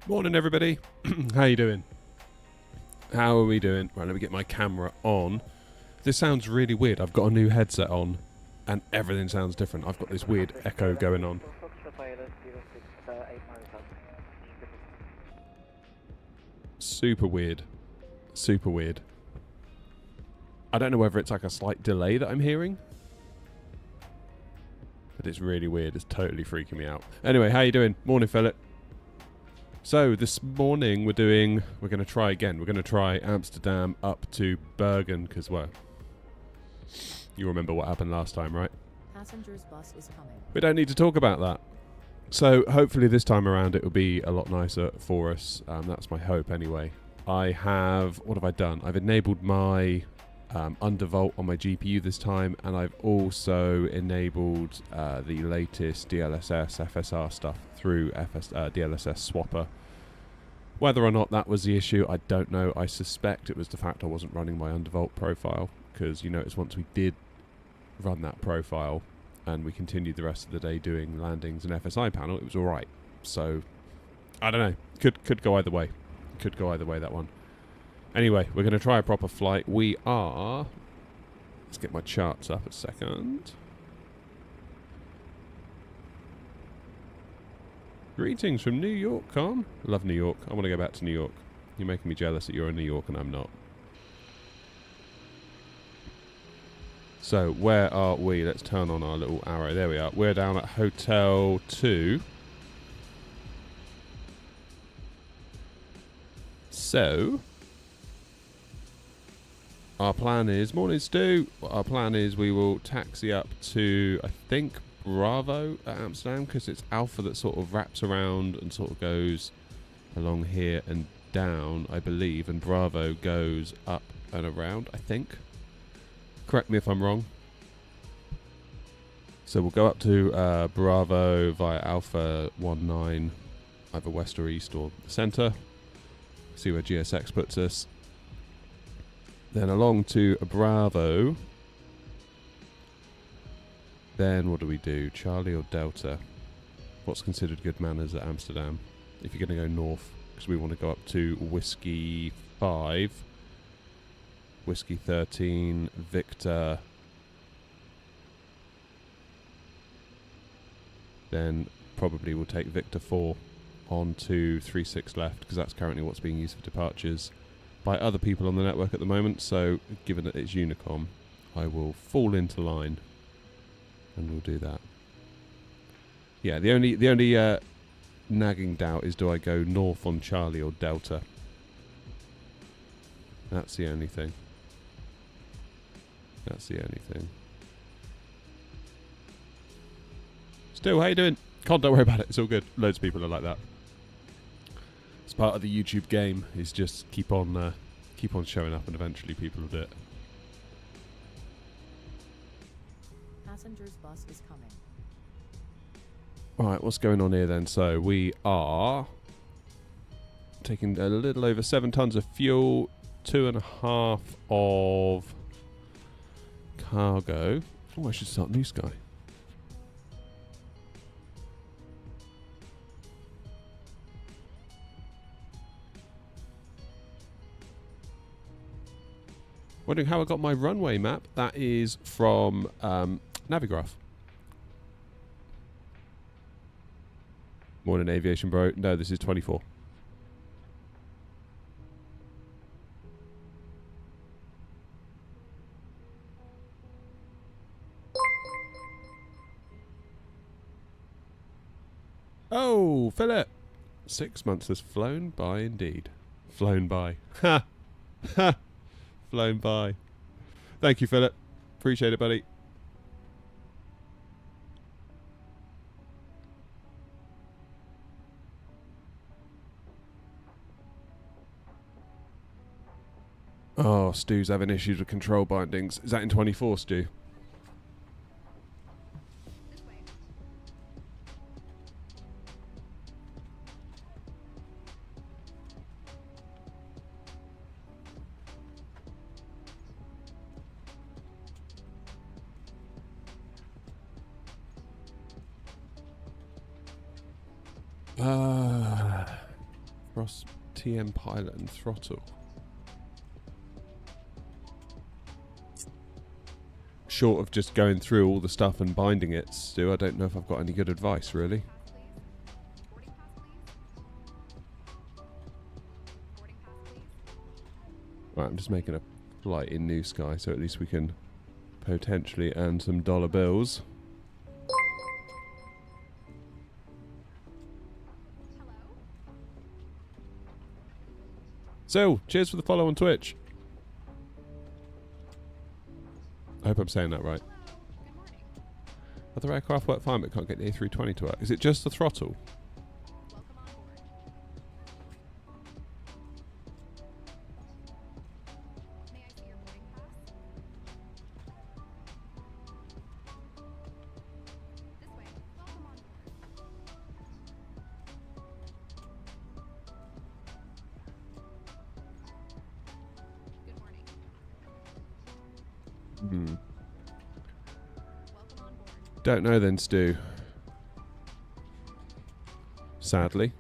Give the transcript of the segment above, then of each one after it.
Morning, everybody. How you doing? How are we doing? Right, let me get my camera on. This sounds really weird. I've got a new headset on, and everything sounds different. I've got this weird echo going on. Super weird. Super weird. I don't know whether it's like a slight delay that I'm hearing, but it's really weird. It's totally freaking me out. Anyway, how you doing? Morning, Philip. So this morning we're going to try again. We're going to try Amsterdam up to Bergen because, well, you remember what happened last time, right? Passenger's bus is coming. We don't need to talk about that. So hopefully this time around it will be a lot nicer for us. That's my hope anyway. What have I done? I've enabled my undervolt on my GPU this time, and I've also enabled the latest DLSS FSR stuff through DLSS Swapper. Whether or not that was the issue, I don't know. I suspect it was the fact I wasn't running my undervolt profile, because you notice once we did run that profile and we continued the rest of the day doing landings and FSI panel, it was alright. So I don't know. Could go either way. Could go either way, that one. Anyway, we're going to try a proper flight. Let's get my charts up a second. Greetings from New York, Con. Love New York. I want to go back to New York. You're making me jealous that you're in New York and I'm not. So, where are we? Let's turn on our little arrow. There we are. We're down at Hotel 2. So, our plan is, morning Stu, our plan is we will taxi up to, I think, Bravo at Amsterdam, because it's Alpha that sort of wraps around and sort of goes along here and down, I believe, and Bravo goes up and around, I think. Correct me if I'm wrong. So we'll go up to Bravo via Alpha 19, either west or east or centre. See where GSX puts us. Then along to Bravo. Then what do we do? Charlie or Delta? What's considered good manners at Amsterdam? If you're going to go north, because we want to go up to Whiskey 5, Whiskey 13, Victor. Then probably we'll take Victor 4 on to 36 left, because that's currently what's being used for departures by other people on the network at the moment. So given that it's Unicom, I will fall into line and we'll do that. Yeah, the only nagging doubt is, do I go north on Charlie or Delta? That's the only thing. That's the only thing. Still, how you doing? Can't, don't worry about it. It's all good. Loads of people are like that. It's part of the YouTube game. Is just keep on showing up, and eventually people will do it. Passenger's bus is coming. Right, what's going on here then? So we are taking a little over 7 tons of fuel, 2.5 of cargo. Oh, I should start New Sky. Wondering how I got my runway map. That is from Navigraph. Morning, aviation bro. No, this is 24. Oh, Philip. 6 months has flown by indeed. Flown by. Ha! Ha! Flown by. Thank you, Philip. Appreciate it, buddy. Oh, Stu's having issues with control bindings. Is that in 24, Stu? Cross TM pilot and throttle. Short of just going through all the stuff and binding it, Stu, I don't know if I've got any good advice, really. Right, I'm just making a flight in New Sky, so at least we can potentially earn some dollar bills. So, cheers for the follow on Twitch. I hope I'm saying that right. Other aircraft work fine, but can't get the A320 to work. Is it just the throttle? Don't know then, Stu. Sadly.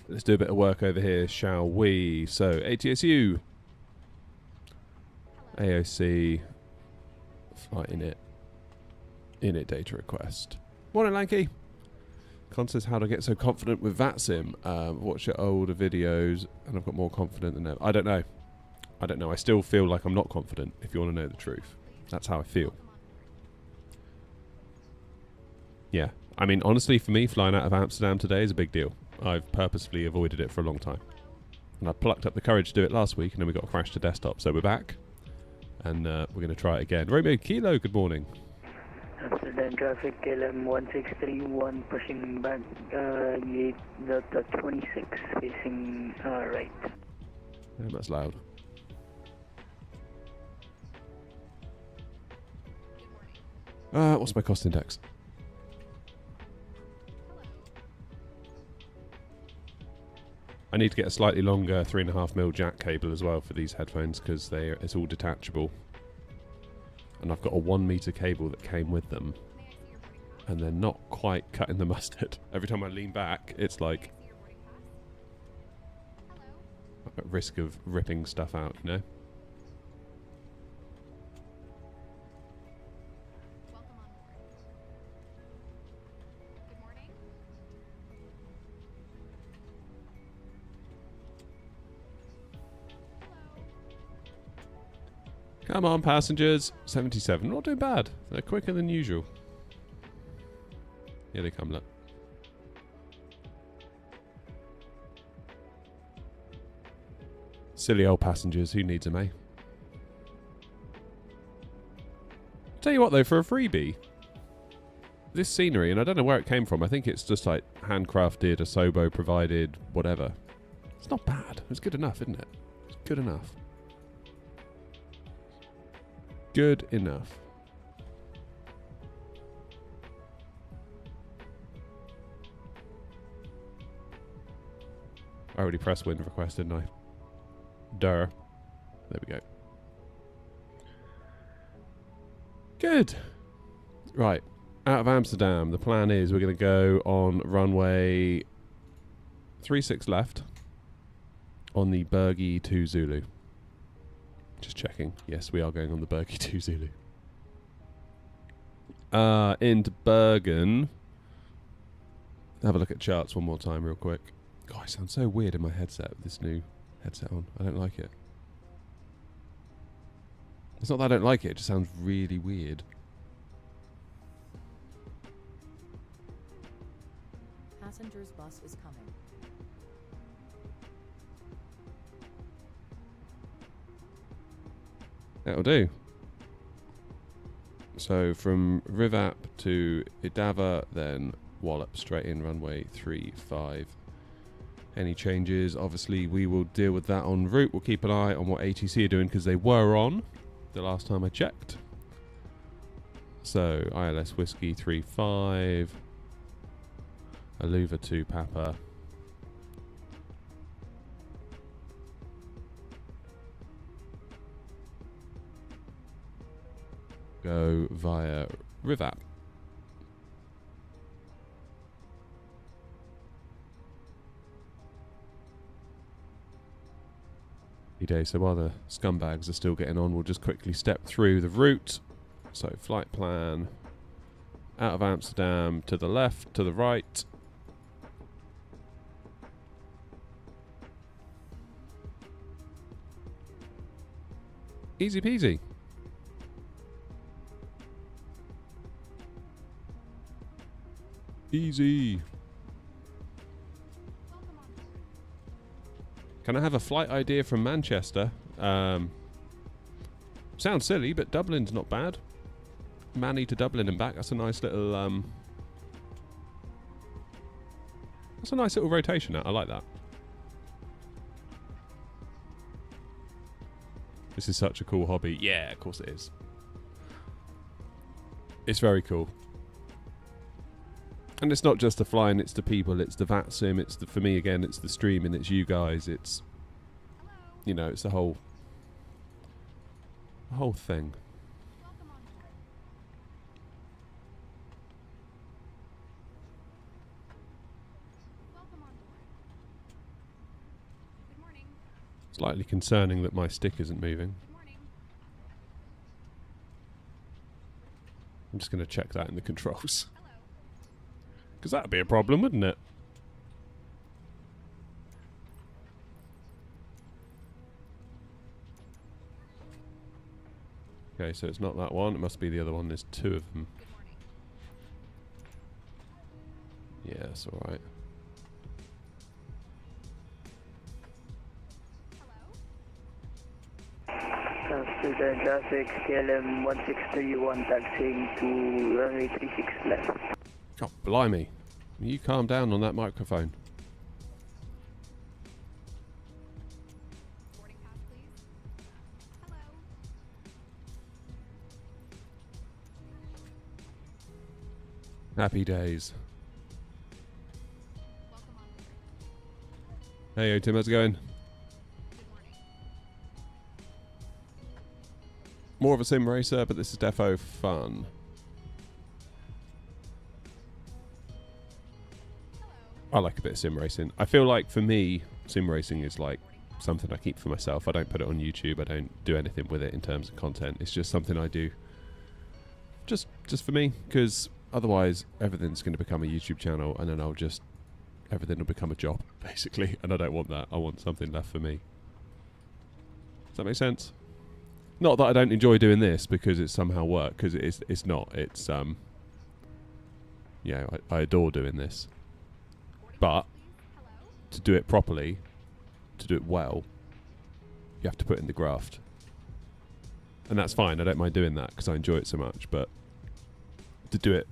Let's do a bit of work over here, shall we? So, ATSU. AOC. Flight init. Init data request. Morning, Lanky. Con says, how to get so confident with VATSIM? Watch your older videos and I've got more confident than ever. I don't know. I don't know. I still feel like I'm not confident, if you want to know the truth. That's how I feel. Yeah. I mean, honestly, for me, flying out of Amsterdam today is a big deal. I've purposefully avoided it for a long time. And I plucked up the courage to do it last week, and then we got a crash to desktop. So we're back, and we're going to try it again. Romeo Kilo, good morning. Amsterdam traffic, KLM 1631, pushing back, gate Delta 26, facing right. Damn, that's loud. What's my cost index? I need to get a slightly longer 3.5mm jack cable as well for these headphones because it's all detachable. And I've got a 1 meter cable that came with them. And they're not quite cutting the mustard. Every time I lean back, it's like at risk of ripping stuff out, you know? Come on, passengers. 77. Not doing bad. They're quicker than usual. Here they come, look. Silly old passengers. Who needs them, eh? Tell you what, though, for a freebie, this scenery, and I don't know where it came from. I think it's just like handcrafted, Asobo provided, whatever. It's not bad. It's good enough, isn't it? It's good enough. Good enough. I already pressed wind request, didn't I? Duh. There we go. Good. Right. Out of Amsterdam, the plan is we're going to go on runway 36 left on the Bergie 2 Zulu. Just checking. Yes, we are going on the Bergie 2 Zulu. Into Bergen. Have a look at charts one more time real quick. God, I sound so weird in my headset with this new headset on. I don't like it. It's not that I don't like it, it just sounds really weird. Passenger's bus is coming. That'll do. So from Rivap to Idava, then wallop straight in runway 35. Any changes, obviously we will deal with that en route. We'll keep an eye on what ATC are doing because they were on the last time I checked. So ILS Whiskey 35, Aluva 2 Papa. Go via Rivap. Happy days. So while the scumbags are still getting on, we'll just quickly step through the route. So flight plan, out of Amsterdam, to the left, to the right. Easy peasy. Easy. Can I have a flight idea from Manchester? Sounds silly, but Dublin's not bad. Manny to Dublin and back. That's a nice little rotation. I like that. This is such a cool hobby. Yeah, of course it is. It's very cool. And it's not just the flying, it's the people, it's the VAT sim, it's the, for me again, it's the streaming, it's you guys, it's, you know, it's the whole thing. Slightly concerning that my stick isn't moving. I'm just going to check that in the controls. Because that would be a problem, wouldn't it? Okay, so it's not that one. It must be the other one. There's two of them. Yeah, that's alright. Student traffic, KLM 1631 taxiing to runway 36 left. God, blimey. You calm down on that microphone. Boarding pass, please. Hello. Happy days. Welcome on board. Hey, Tim, how's it going? Good morning. More of a sim racer, but this is defo fun. I like a bit of sim racing. I feel like for me, sim racing is like something I keep for myself. I don't put it on YouTube. I don't do anything with it in terms of content. It's just something I do just for me, because otherwise everything's going to become a YouTube channel, and then everything will become a job, basically, and I don't want that. I want something left for me. Does that make sense? Not that I don't enjoy doing this because it's somehow work, because it's not. It's yeah, I adore doing this. But to do it properly, to do it well, you have to put in the graft. And that's fine. I don't mind doing that because I enjoy it so much. But to do it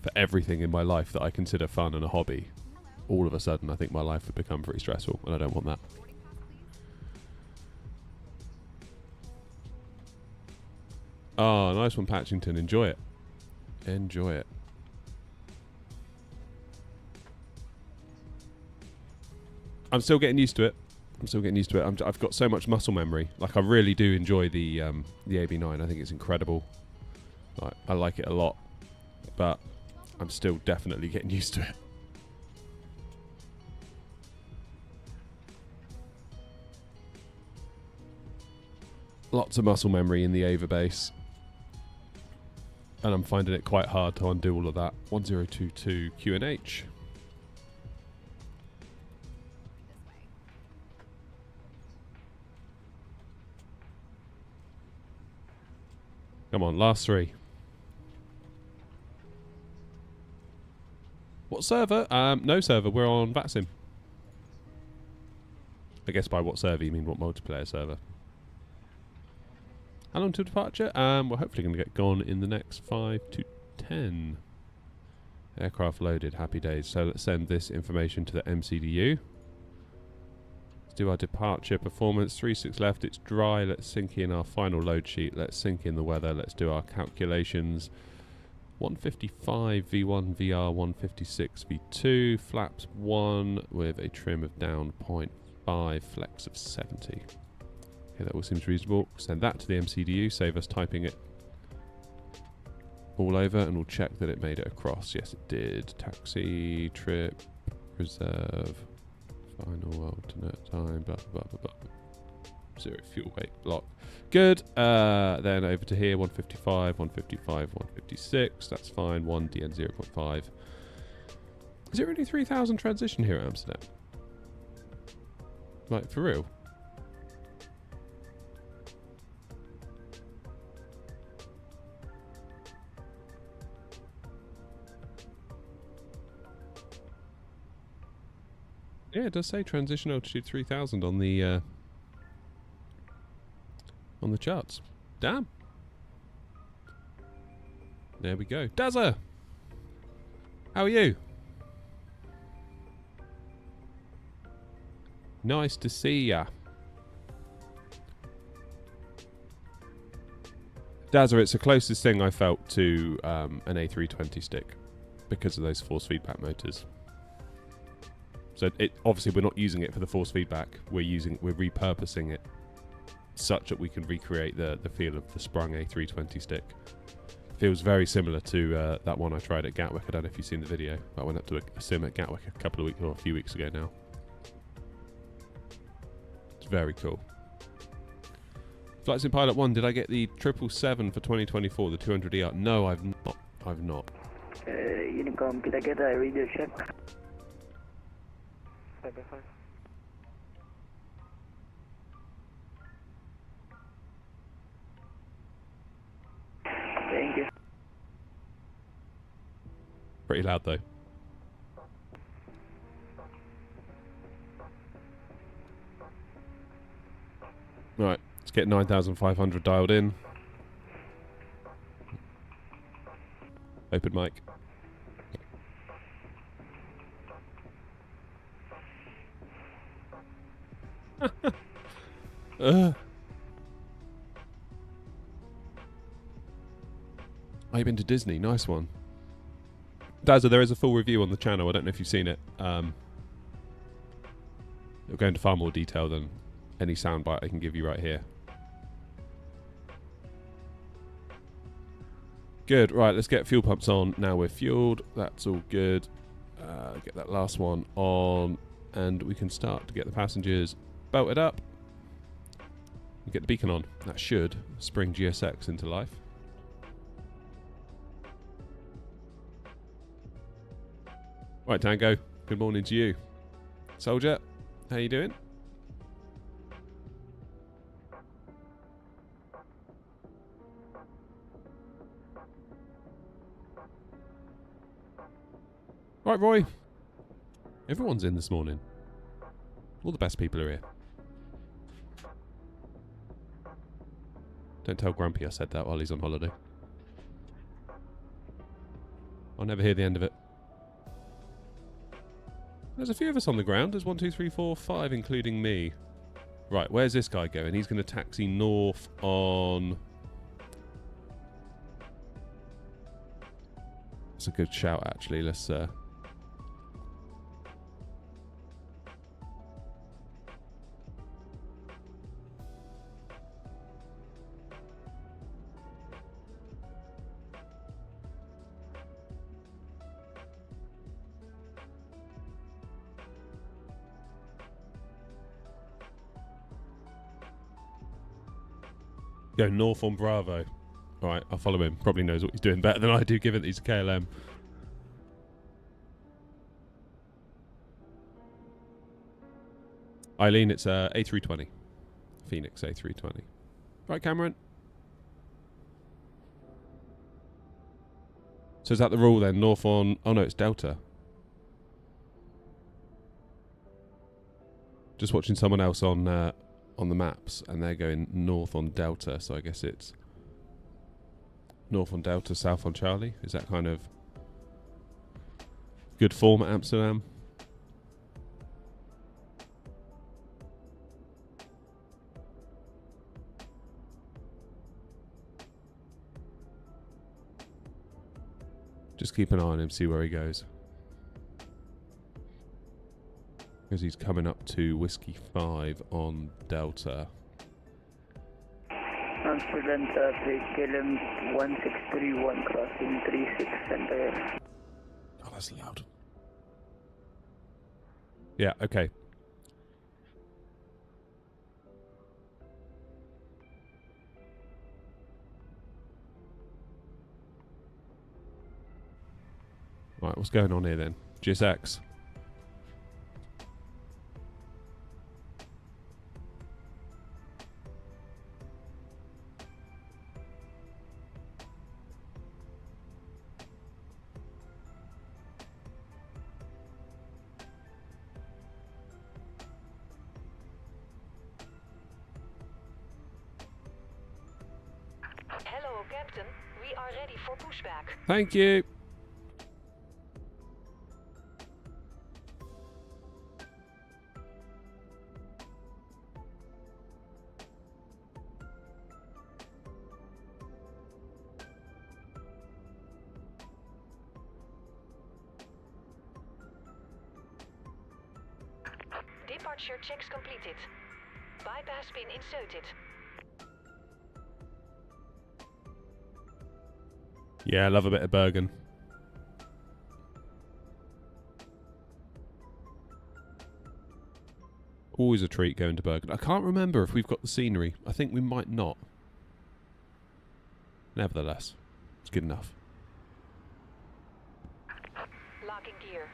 for everything in my life that I consider fun and a hobby, all of a sudden I think my life would become pretty stressful, and I don't want that. Boarding pass, please. Oh, nice one, Patchington. Enjoy it. Enjoy it. I'm still getting used to it. I've got so much muscle memory. Like, I really do enjoy the AB9. I think it's incredible. I like it a lot. But I'm still definitely getting used to it. Lots of muscle memory in the Ava base. And I'm finding it quite hard to undo all of that. 1022 QNH. Come on, last three. What server? No server. We're on VATSIM. I guess by what server you mean what multiplayer server. How long to departure? We're hopefully going to get gone in the next 5 to 10. Aircraft loaded. Happy days. So let's send this information to the MCDU. Let's do our departure performance. 36 left. It's dry. Let's sync in our final load sheet. Let's sync in the weather. Let's do our calculations. 155 V1 VR, 156 V2, flaps 1 with a trim of down 0.5, flex of 70. Okay, that all seems reasonable. Send that to the MCDU, save us typing it all over, and we'll check that it made it across. Yes, it did. Taxi, trip, reserve, final alternate time, blah, blah, blah, blah. 0 fuel weight lock. Good. Then over to here, 155, 155, 156. That's fine. 1 DN 0.5. Is it really 3,000 transition here at Amsterdam? Like, for real? Yeah, it does say transition altitude 3,000 on the charts. Damn. There we go. Dazza! How are you? Nice to see ya. Dazza, it's the closest thing I felt to an A320 stick because of those force feedback motors. So obviously we're not using it for the force feedback. We're repurposing it such that we can recreate the feel of the sprung A320 stick. Feels very similar to that one I tried at Gatwick. I don't know if you've seen the video. I went up to a sim at Gatwick a few weeks ago now. It's very cool. Flight Sim Pilot 1, did I get the 777 for 2024, the 200ER? No, I've not. I've not. Unicom, could I get a radio check? 5x5. Thank you. Pretty loud though. Right, let's get 9,500 dialed in. Open mic. I've been to Disney. Nice one. Dazza, there is a full review on the channel. I don't know if you've seen it. It'll go into far more detail than any soundbite I can give you right here. Good. Right, let's get fuel pumps on. Now we're fueled. That's all good. Get that last one on. And we can start to get the passengers belted up. And get the beacon on. That should spring GSX into life. Right, Tango. Good morning to you. Soldier, how you doing? Right, Roy. Everyone's in this morning. All the best people are here. Don't tell Grumpy I said that while he's on holiday. I'll never hear the end of it. There's a few of us on the ground. There's 1, 2, 3, 4, 5, including me. Right, where's this guy going? He's going to taxi north on... That's a good shout, actually. Let's... Go north on Bravo. Alright, I'll follow him. Probably knows what he's doing better than I do, given that he's a KLM. Eileen, it's a A320. Fenix A320. Right, Cameron? So is that the rule then? North on... Oh no, it's Delta. Just watching someone else on the maps, and they're going north on Delta, so I guess it's north on Delta, south on Charlie. Is that kind of good form at Amsterdam? Just keep an eye on him, see where he goes. Because he's coming up to Whiskey 5 on Delta. Amsterdam traffic, KLM 1631 crossing 36 center. Oh, that's loud. Yeah, okay. Right, what's going on here then? GSX. Hello, Captain. We are ready for pushback. Thank you. Departure checks completed. Bypass pin inserted. Yeah, I love a bit of Bergen. Always a treat going to Bergen. I can't remember if we've got the scenery. I think we might not. Nevertheless, it's good enough. Locking gear.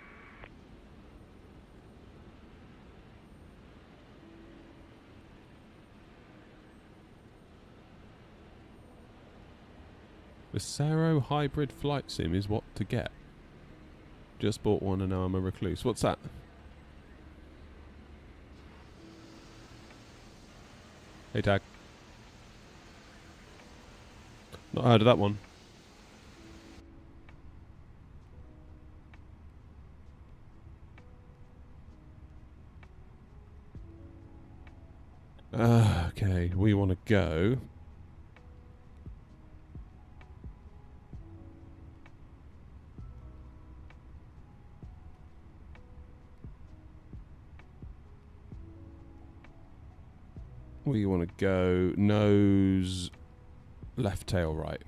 The Sero Hybrid Flight Sim is what to get. Just bought one and now I'm a recluse. What's that? Hey, Tag. Not heard of that one. Okay, we want to go. We want to go nose, left tail right.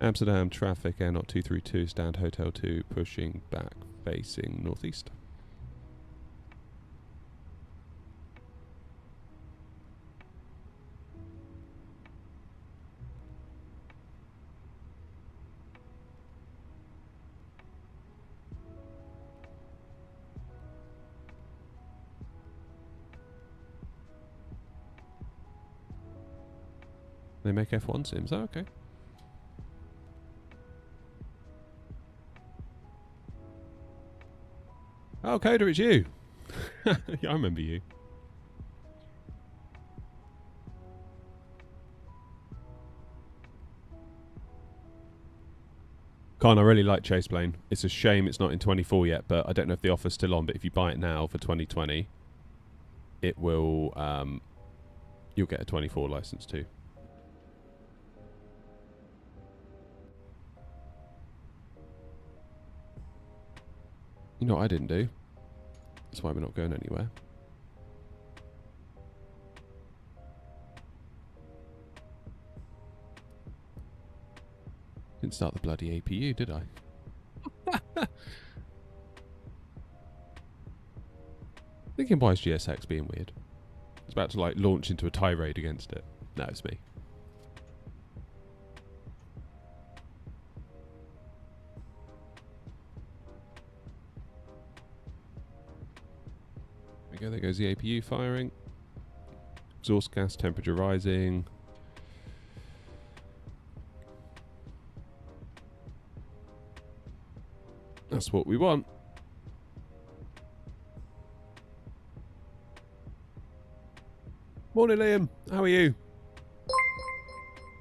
Amsterdam traffic, Air Not 232, stand Hotel 2, pushing back, facing northeast. They make F1 sims. Oh, okay. Oh, Coda, it's you. Yeah, I remember you. Con, I really like Chase Plane. It's a shame it's not in 24 yet, but I don't know if the offer's still on. But if you buy it now for 2020, it will. You'll get a 24 license too. You know what I didn't do? That's why we're not going anywhere. Didn't start the bloody APU, did I? Thinking, why is GSX being weird? It's about to like launch into a tirade against it. No, it's me. There goes the APU firing. Exhaust gas temperature rising. That's what we want. Morning, Liam. How are you?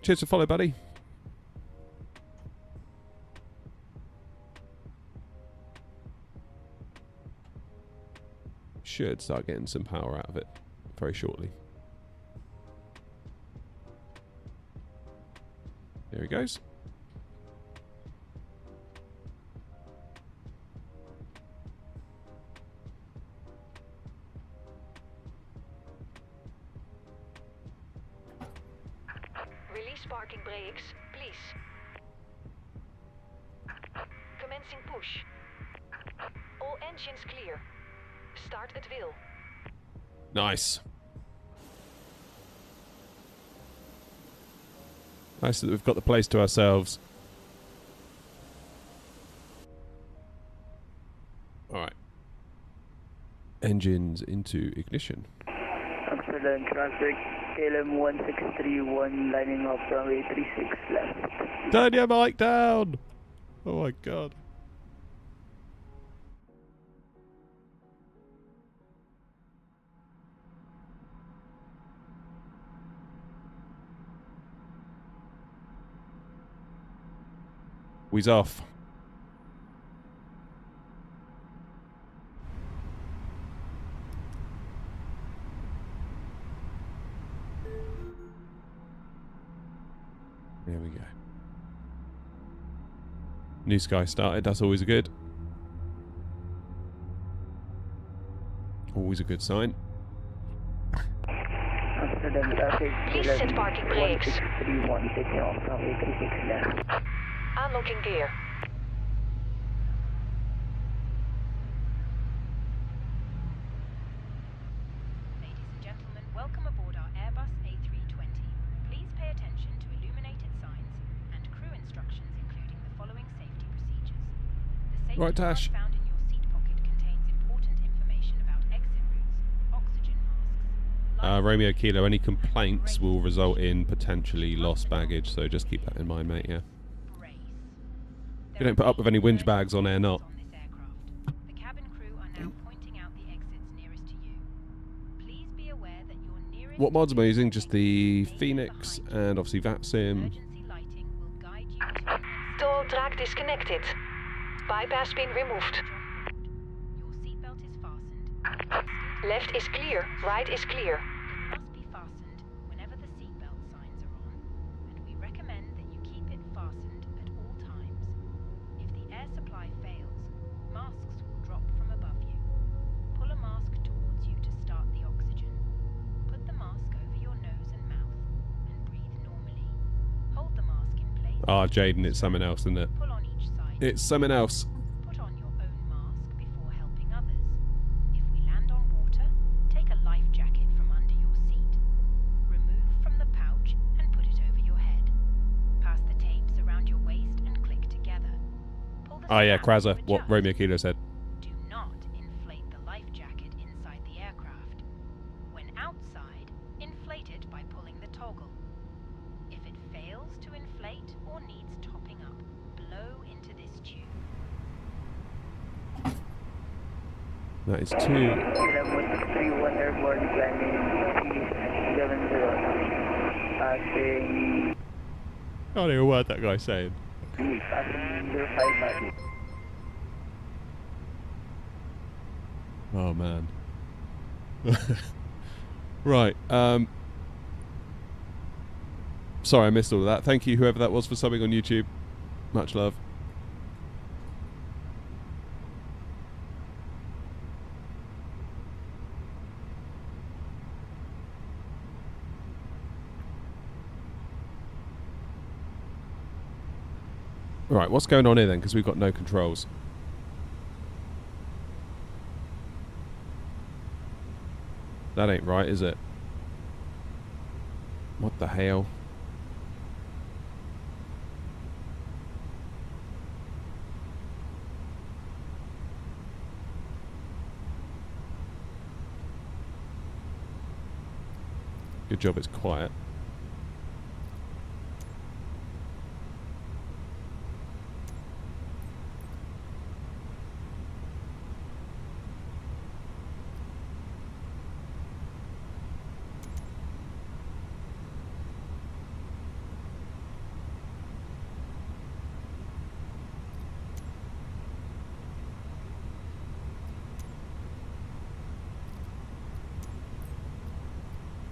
Cheers for follow, buddy. Should start getting some power out of it very shortly. There he goes. Release parking brakes, please. Commencing push. All engines clear. Start at will. Nice. Nice that we've got the place to ourselves. Alright. Engines into ignition. Excellent traffic. KLM 1631 lining up runway 36 left. Turn your mic down! Oh my god. We's off. There we go. New sky started, that's always good. Always a good sign. Amsterdam traffic. Please set parking brakes. 1631 taking off runway 36 left. Unlocking gear. Ladies and gentlemen, welcome aboard our Airbus A320. Please pay attention to illuminated signs and crew instructions, including the following safety procedures. The safety Right, Tash. card found in your seat pocket contains important information about exit routes, oxygen masks, Romeo Kilo, any complaints will result in potentially lost baggage, so just keep that in mind, mate, yeah. brace. You don't put up with any whinge bags on air, not. On this aircraft. The cabin crew are now pointing out the exits nearest to you. Please be aware that your nearest What mods am I using? Just the Phoenix and obviously VATSIM. emergency lighting will guide you to the exit. Tow track disconnected. Bypass pin removed. Your seatbelt is fastened. Left is clear, right is clear. It must be fastened whenever the seatbelt signs are on, and we recommend that you keep it fastened at all times. If the air supply fails, masks will drop from above you. Pull a mask towards you to start the oxygen. Put the mask over your nose and mouth and breathe normally. Hold the mask in place. Ah, Jaden, it's something else, isn't it? Pull on each side. It's something else. Put on your own mask before helping others. If we land on water, take a life jacket from under your seat. Remove from the pouch and put it over your head. Pass the tapes around your waist and click together. Pull the Oh yeah, strap to Kraza, what adjust. Romeo Kilo said. Do not inflate the life jacket inside the aircraft. When outside, inflate it by pulling the toggle. If it fails to inflate or needs topping up, blow into this tube. That is 2. KLM 1631 airborne climbing 370. Passing I don't know a word that guy's saying. passenger 5 Oh man. Right. Sorry, I missed all of that. Thank you, whoever that was, for subbing on YouTube. Much love. Right, what's going on here then? Because we've got no controls. That ain't right, is it? What the hell? Good job it's quiet.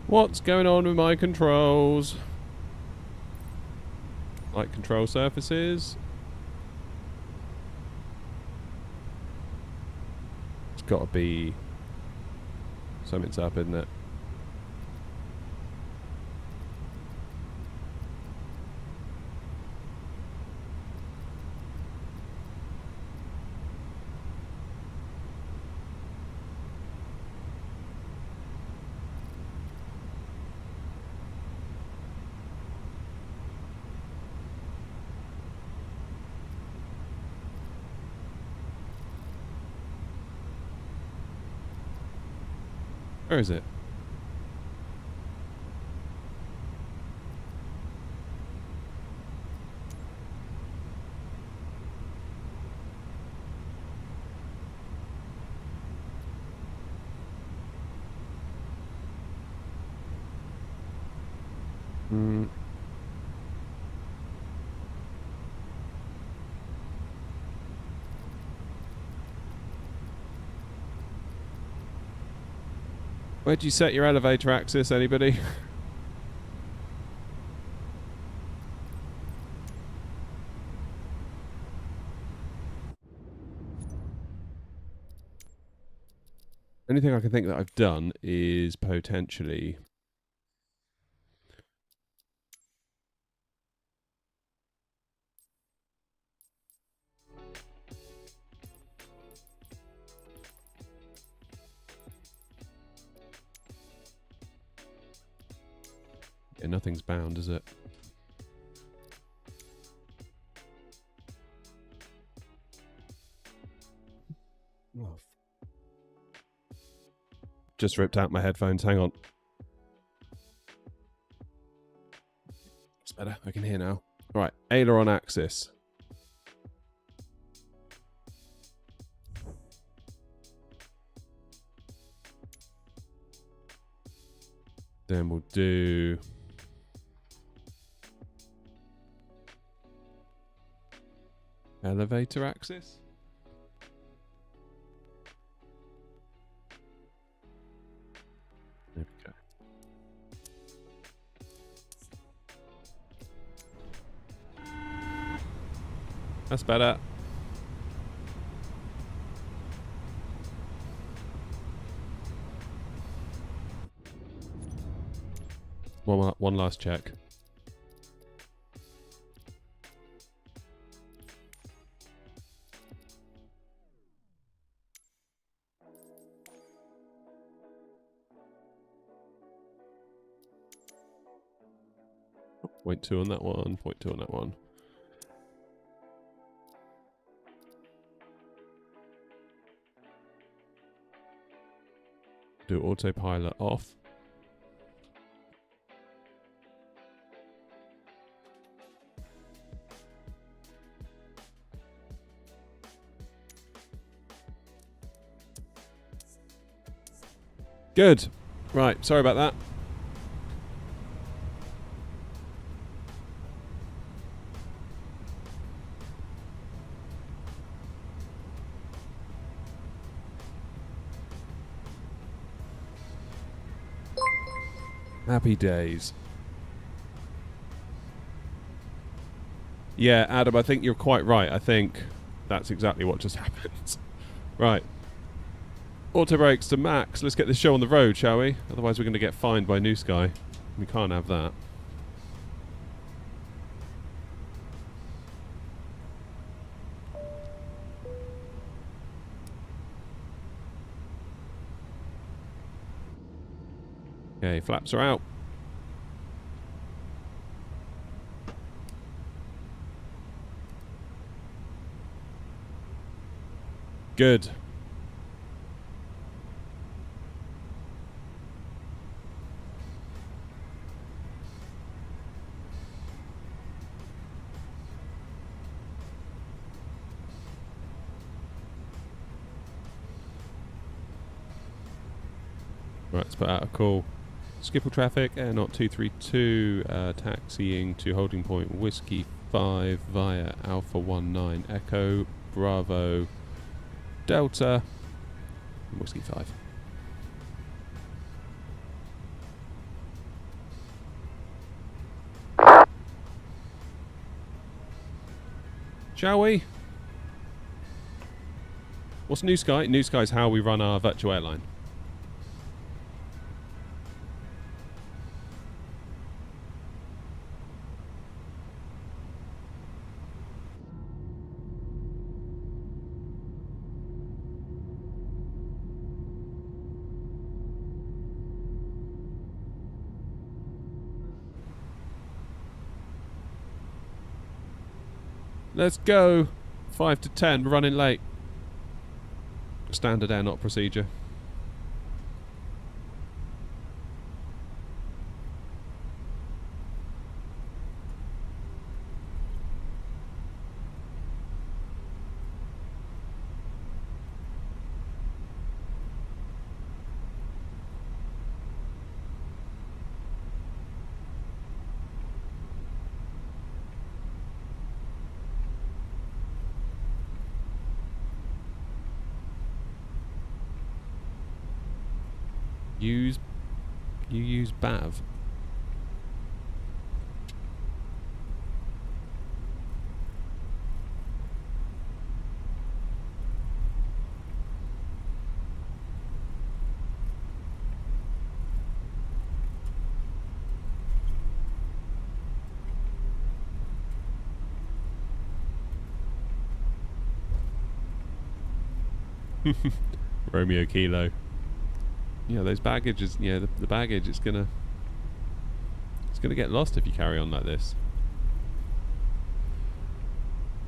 What's going on with my controls? Like control surfaces? It's got to be... something's up, isn't it? Where is it? Where'd you set your elevator axis, anybody? Anything I can think that I've done is potentially... Yeah, nothing's bound, is it? Oh. Just ripped out my headphones. Hang on. It's better. I can hear now. Right, aileron axis. Then we'll do... elevator axis. There we go. That's better. One last check. Point 2 on that one, point 2 on that one. Do autopilot off. Good. Right, sorry about that. Happy days. Yeah, Adam, I think you're quite right. I think that's exactly what just happened. Right. Auto brakes to max. Let's get this show on the road, shall we? Otherwise we're going to get fined by New Sky. We can't have that. Okay, flaps are out. Good. Right, let's put out a call. Skipple traffic, Air Knot 232, taxiing to holding point Whiskey 5 via Alpha 19, Echo, Bravo, Delta, Whiskey 5. Shall we? What's New Sky? New Sky is how we run our virtual airline. Let's go. 5 to 10. We're running late. Standard Air Knot procedure. You use BAV. Romeo Kilo. Yeah, those baggages. Yeah, the baggage. It's gonna get lost if you carry on like this.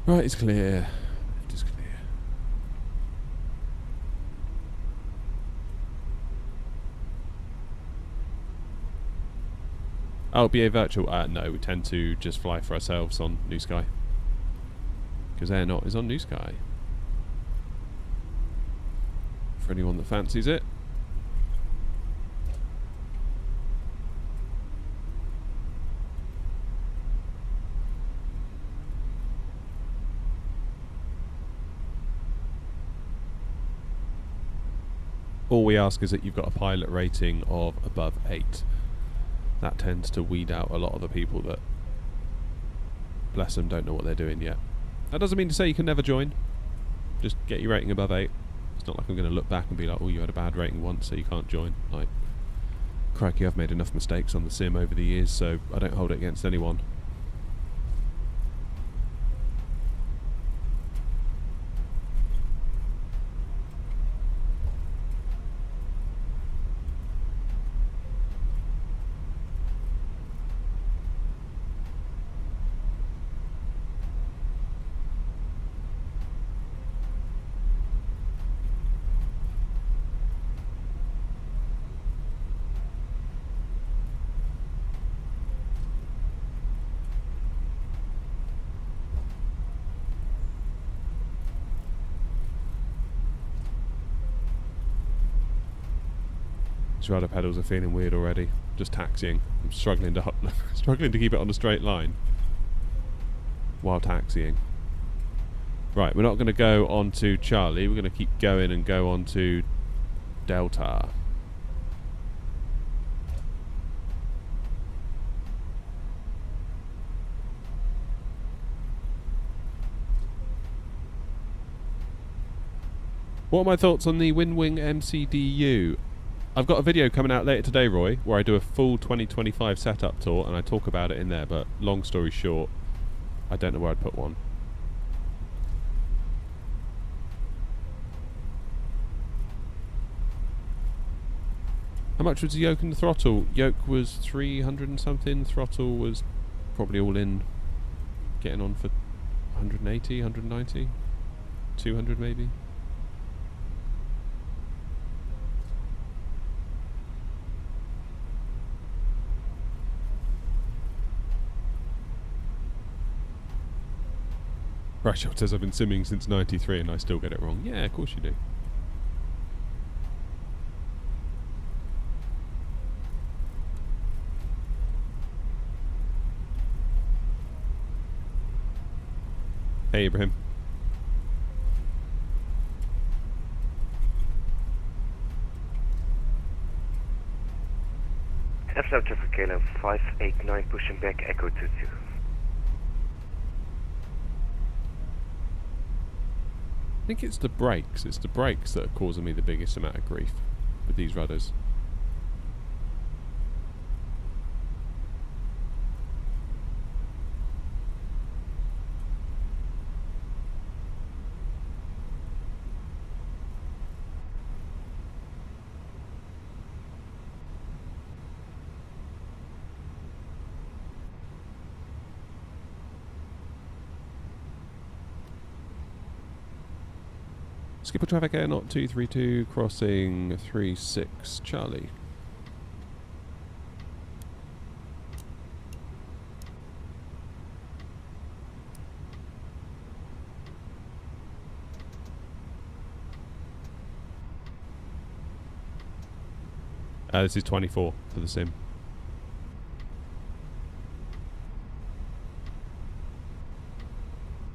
Right, it's clear. Left is clear. Oh, BA Virtual. No, we tend to just fly for ourselves on New Sky because Air Not is on New Sky. For anyone that fancies it. All we ask is that you've got a pilot rating of above 8. That tends to weed out a lot of the people that, bless them, don't know what they're doing yet. That doesn't mean to say you can never join. Just get your rating above 8. It's not like I'm going to look back and be like, oh, you had a bad rating once, so you can't join. Like, crikey, I've made enough mistakes on the sim over the years, so I don't hold it against anyone. Rudder pedals are feeling weird already. Just taxiing. I'm struggling to keep it on a straight line while taxiing. Right, we're not going to go on to Charlie. We're going to keep going and go on to Delta. What are my thoughts on the Winwing MCDU? I've got a video coming out later today, Roy, where I do a full 2025 setup tour and I talk about it in there, but long story short, I don't know where I'd put one. How much was the yoke and the throttle? Yoke was 300 and something, throttle was probably all in, getting on for 180, 190, 200 maybe. Brashot says I've been simming since 93 and I still get it wrong. Yeah, of course you do. Hey Ibrahim. Absolute traffic KLM 589 pushing back Echo 22. I think it's the brakes. It's the brakes that are causing me the biggest amount of grief with these rudders. Skipper traffic air not 232 crossing 36 Charlie. This is 24 for the sim.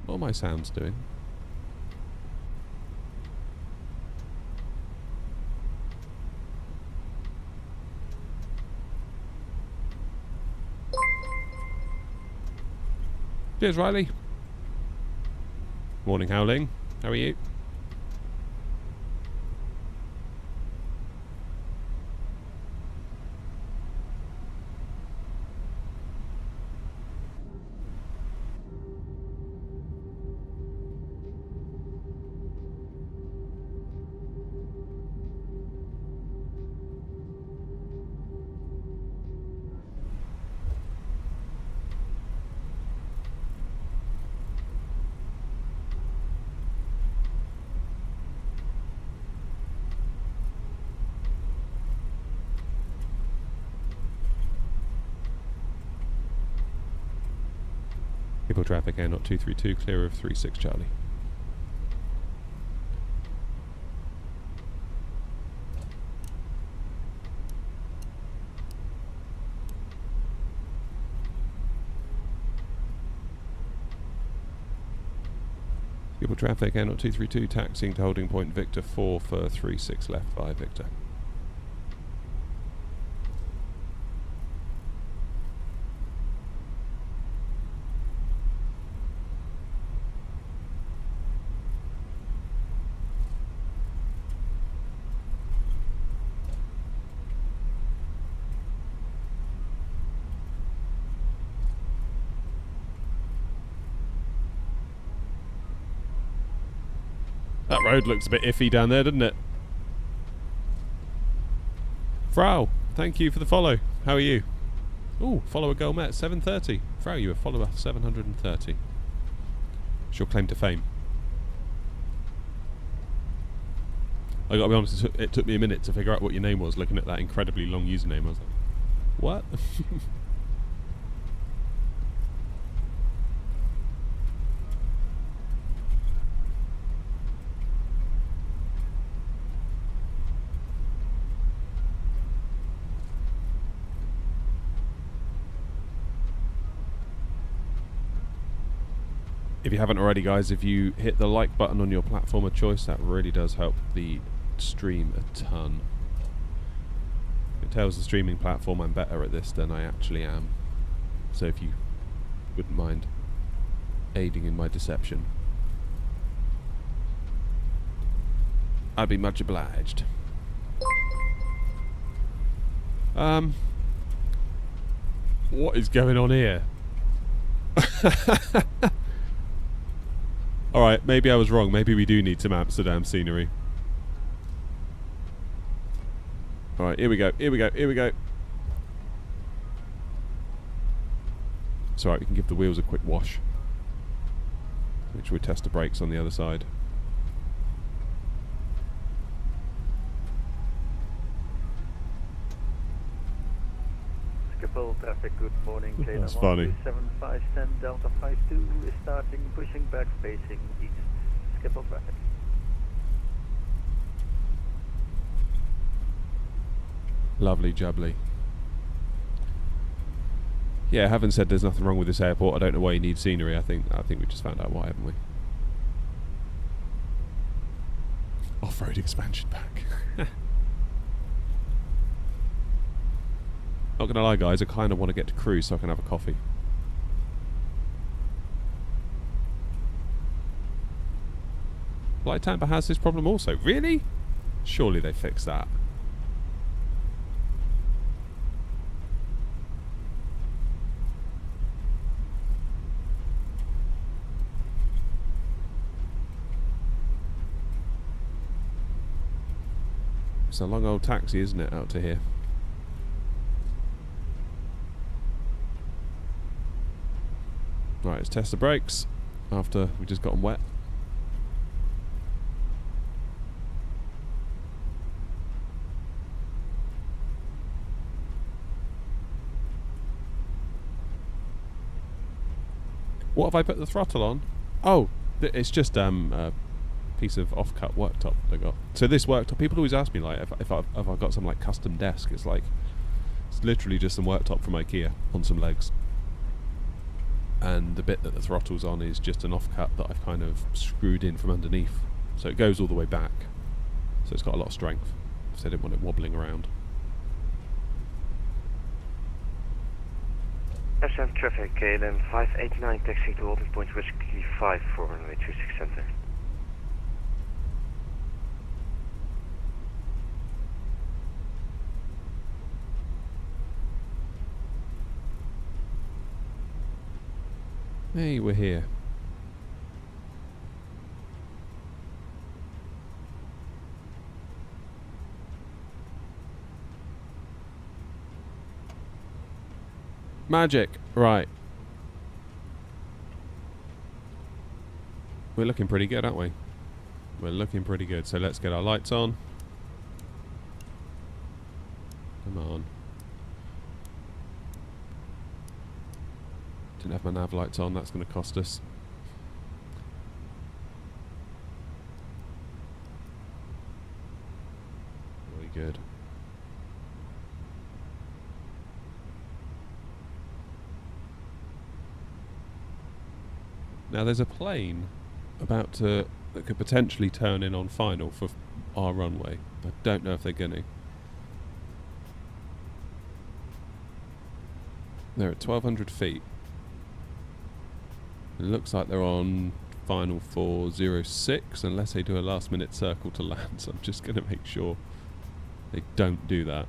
What are my sounds doing? Cheers, Riley. Morning, Howling. How are you? People traffic air not 232, clear of 36 Charlie. People traffic air not 232, taxiing to holding point Victor 4 for 36 left by Victor. That road looks a bit iffy down there, doesn't it? Frau, thank you for the follow. How are you? Ooh, follower girl met 730. Frau, you a follower 730. It's your claim to fame. I gotta be honest, it took me a minute to figure out what your name was, looking at that incredibly long username. I was like, what? If you haven't already, guys, if you hit the like button on your platform of choice, that really does help the stream a ton. It tells the streaming platform I'm better at this than I actually am. So if you wouldn't mind aiding in my deception, I'd be much obliged. What is going on here? Alright, maybe I was wrong. Maybe we do need some Amsterdam scenery. Alright, here we go, here we go, here we go. It's alright, we can give the wheels a quick wash. Make sure we test the brakes on the other side. Schiphol traffic, good morning. That's funny. 7510 Delta 52 is starting, pushing back, facing east. Schiphol traffic. Lovely jubbly. Yeah, having said there's nothing wrong with this airport, I don't know why you need scenery. I think we just found out why, haven't we? Off-road expansion pack. Not gonna lie, guys, I kind of want to get to cruise so I can have a coffee. Flight Tampa has this problem also. Really? Surely they fixed that. It's a long old taxi, isn't it, out to here? Right, let's test the brakes after we just got them wet. What have I put the throttle on? Oh, it's just a piece of off-cut worktop I got. So this worktop, people always ask me like if I've got some like custom desk. It's like it's literally just some worktop from IKEA on some legs. And the bit that the throttle's on is just an offcut that I've kind of screwed in from underneath. So it goes all the way back. So it's got a lot of strength. So I didn't want it wobbling around. SM traffic, KLM 589 taxiing to holding point Whiskey 5 for runway 26 center. Hey, we're here. Magic. Right. We're looking pretty good, aren't we? We're looking pretty good. So let's get our lights on. Come on. Didn't have my nav lights on. That's going to cost us. Really good. Now there's a plane about to that could potentially turn in on final for our runway. I don't know if they're going to. They're at 1,200 feet. It looks like they're on final for 06 unless they do a last minute circle to land. So I'm just going to make sure they don't do that.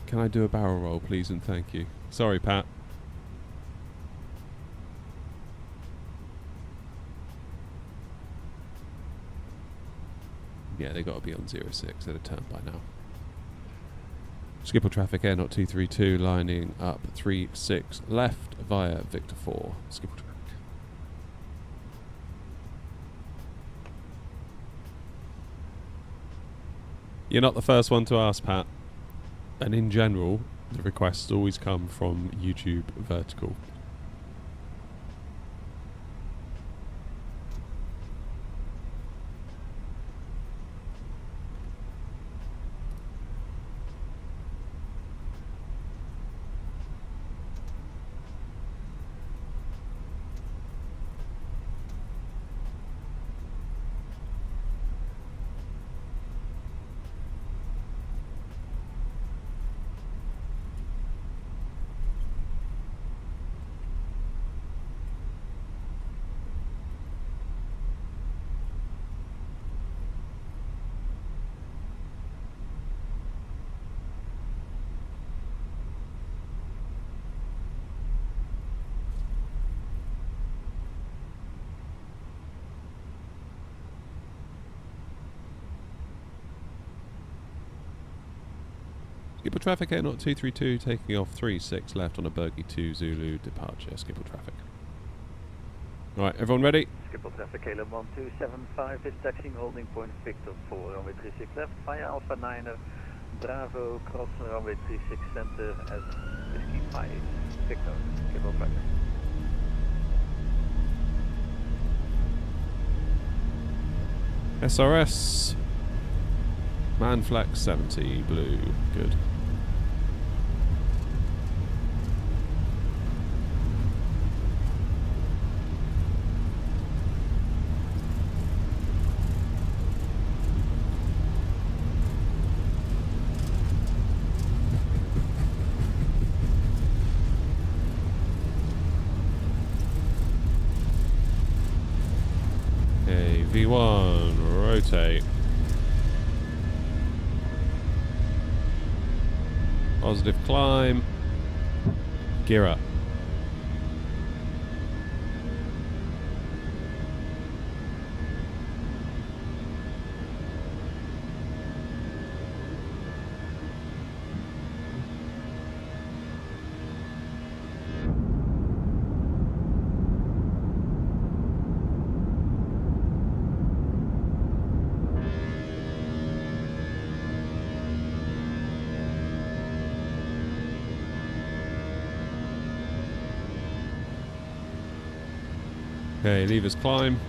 Can I do a barrel roll, please, and thank you? Sorry, Pat. Yeah, they got to be on 06 at a turn by now. Skipple traffic, Air Not 232, lining up 36 left via Victor 4. Skipple traffic. You're not the first one to ask, Pat. And in general, the requests always come from YouTube vertical. Skipple traffic, Air Not 232, taking off 36 left on a Bergie 2 Zulu departure. Skipple traffic. Alright, everyone ready? Skipple traffic, KLM 1275 is taxiing holding point Victor 4, runway 36 left via Alpha 9, Bravo, cross runway 36 center at Whiskey 5, Victor, Skipple traffic. SRS. Manflex 70, blue. Good. Okay, V1, rotate. Positive climb. Gear up. Okay, levers climb.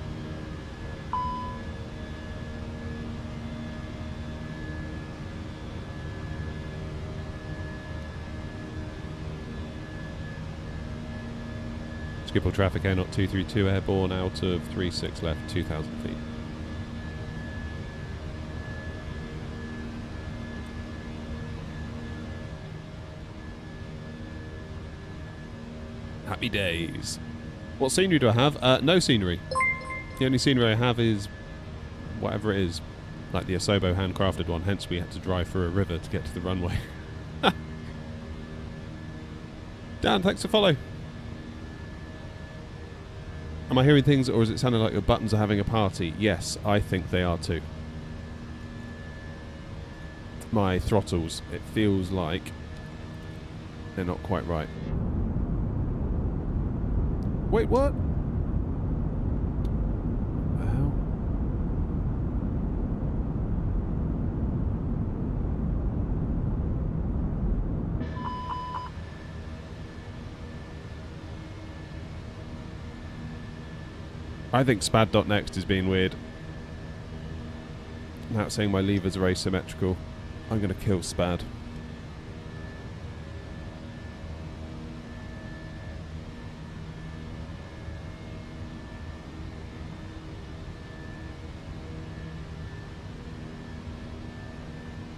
Skipple traffic, Air Not 232, airborne out of 36 left, 2,000 feet. Happy days. What scenery do I have? No scenery. The only scenery I have is whatever it is. Like the Asobo handcrafted one, hence we had to drive through a river to get to the runway. Dan, thanks for follow. Am I hearing things, or is it sounding like your buttons are having a party? Yes, I think they are too. My throttles, it feels like they're not quite right. Wait, what? The hell? I think spad.next is being weird. Now it's saying my levers are asymmetrical. I'm going to kill spad.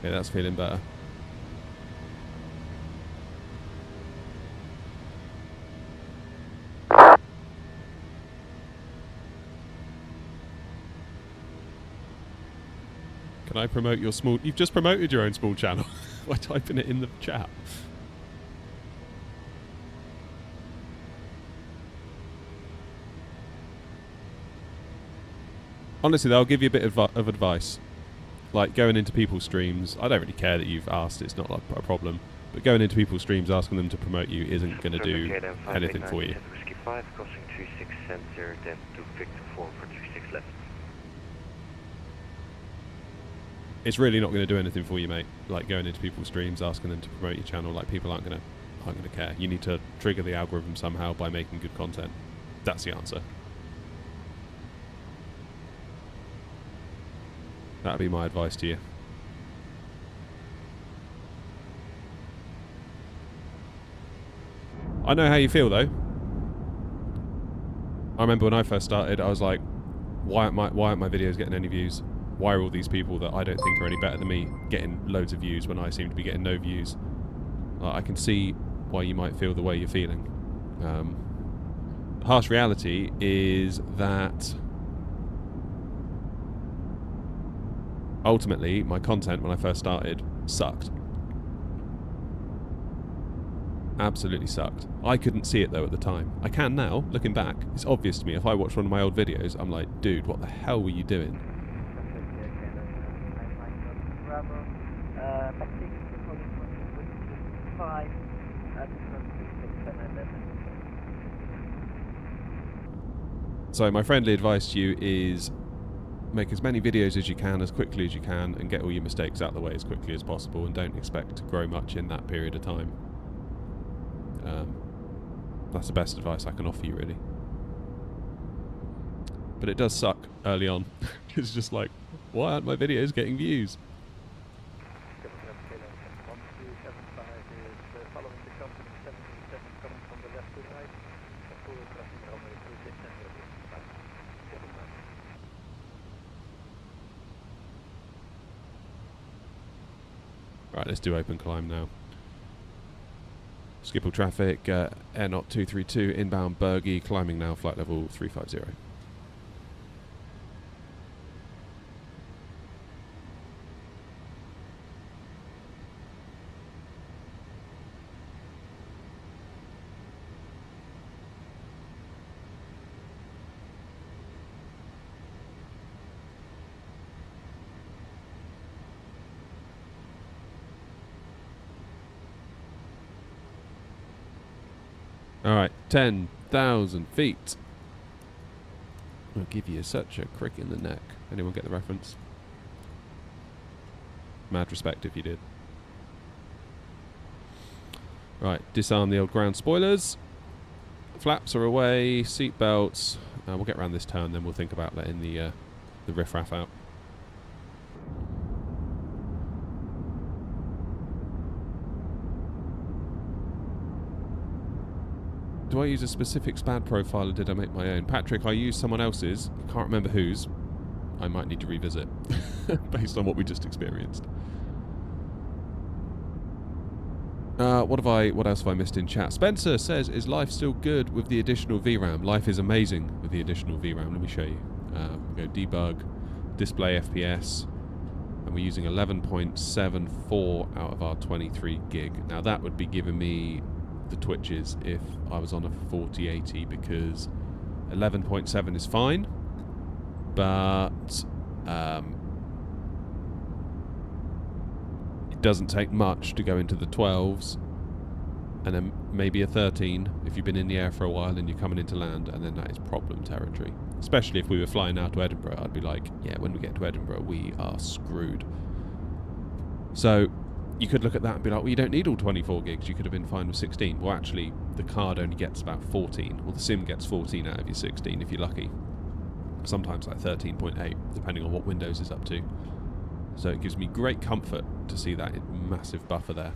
Okay, that's feeling better. Can I promote your small... You've just promoted your own small channel by typing it in the chat. Honestly, though, I'll give you a bit of advice. Like, going into people's streams, I don't really care that you've asked, it's not a problem. But going into people's streams, asking them to promote you isn't going to do anything for you. Whiskey 5, crossing 26 center, then to Victor 4 for 36 left. It's really not going to do anything for you, mate. Like, going into people's streams, asking them to promote your channel, like, people aren't going to care. You need to trigger the algorithm somehow by making good content. That's the answer. That'd be my advice to you. I know how you feel, though. I remember when I first started, I was like, why aren't my videos getting any views? Why are all these people that I don't think are any better than me getting loads of views when I seem to be getting no views? I can see why you might feel the way you're feeling. The harsh reality is that ultimately my content when I first started sucked. Absolutely sucked. I couldn't see it though at the time. I can now, looking back. It's obvious to me. If I watch one of my old videos, I'm like, dude, what the hell were you doing? So my friendly advice to you is make as many videos as you can, as quickly as you can, and get all your mistakes out of the way as quickly as possible, and don't expect to grow much in that period of time. That's the best advice I can offer you, really. But it does suck early on. It's just like, why aren't my videos getting views? Right, let's do open climb now. Skip all traffic, Air Knot 232, inbound Bergie, climbing now, flight level 350. Alright, 10,000 feet. I'll give you such a crick in the neck. Anyone get the reference? Mad respect if you did. Right, disarm the old ground spoilers. Flaps are away, seat belts. We'll get around this turn, then we'll think about letting the riffraff out. Do I use a specific SPAD profile or did I make my own? Patrick, I used someone else's. I can't remember whose. I might need to revisit based on what we just experienced. What else have I missed in chat? Spencer says, is life still good with the additional VRAM? Life is amazing with the additional VRAM. Let me show you. We go debug, display FPS, and we're using 11.74 out of our 23 gig. Now that would be giving me the twitches if I was on a 4080, because 11.7 is fine, but it doesn't take much to go into the 12s, and then maybe a 13 if you've been in the air for a while and you're coming into land, and then that is problem territory. Especially if we were flying out to Edinburgh, I'd be like, yeah, when we get to Edinburgh, we are screwed. So you could look at that and be like, well, you don't need all 24 gigs, you could have been fine with 16. Well, actually, the card only gets about 14, or the sim gets 14 out of your 16 if you're lucky. Sometimes like 13.8, depending on what Windows is up to. So it gives me great comfort to see that massive buffer there.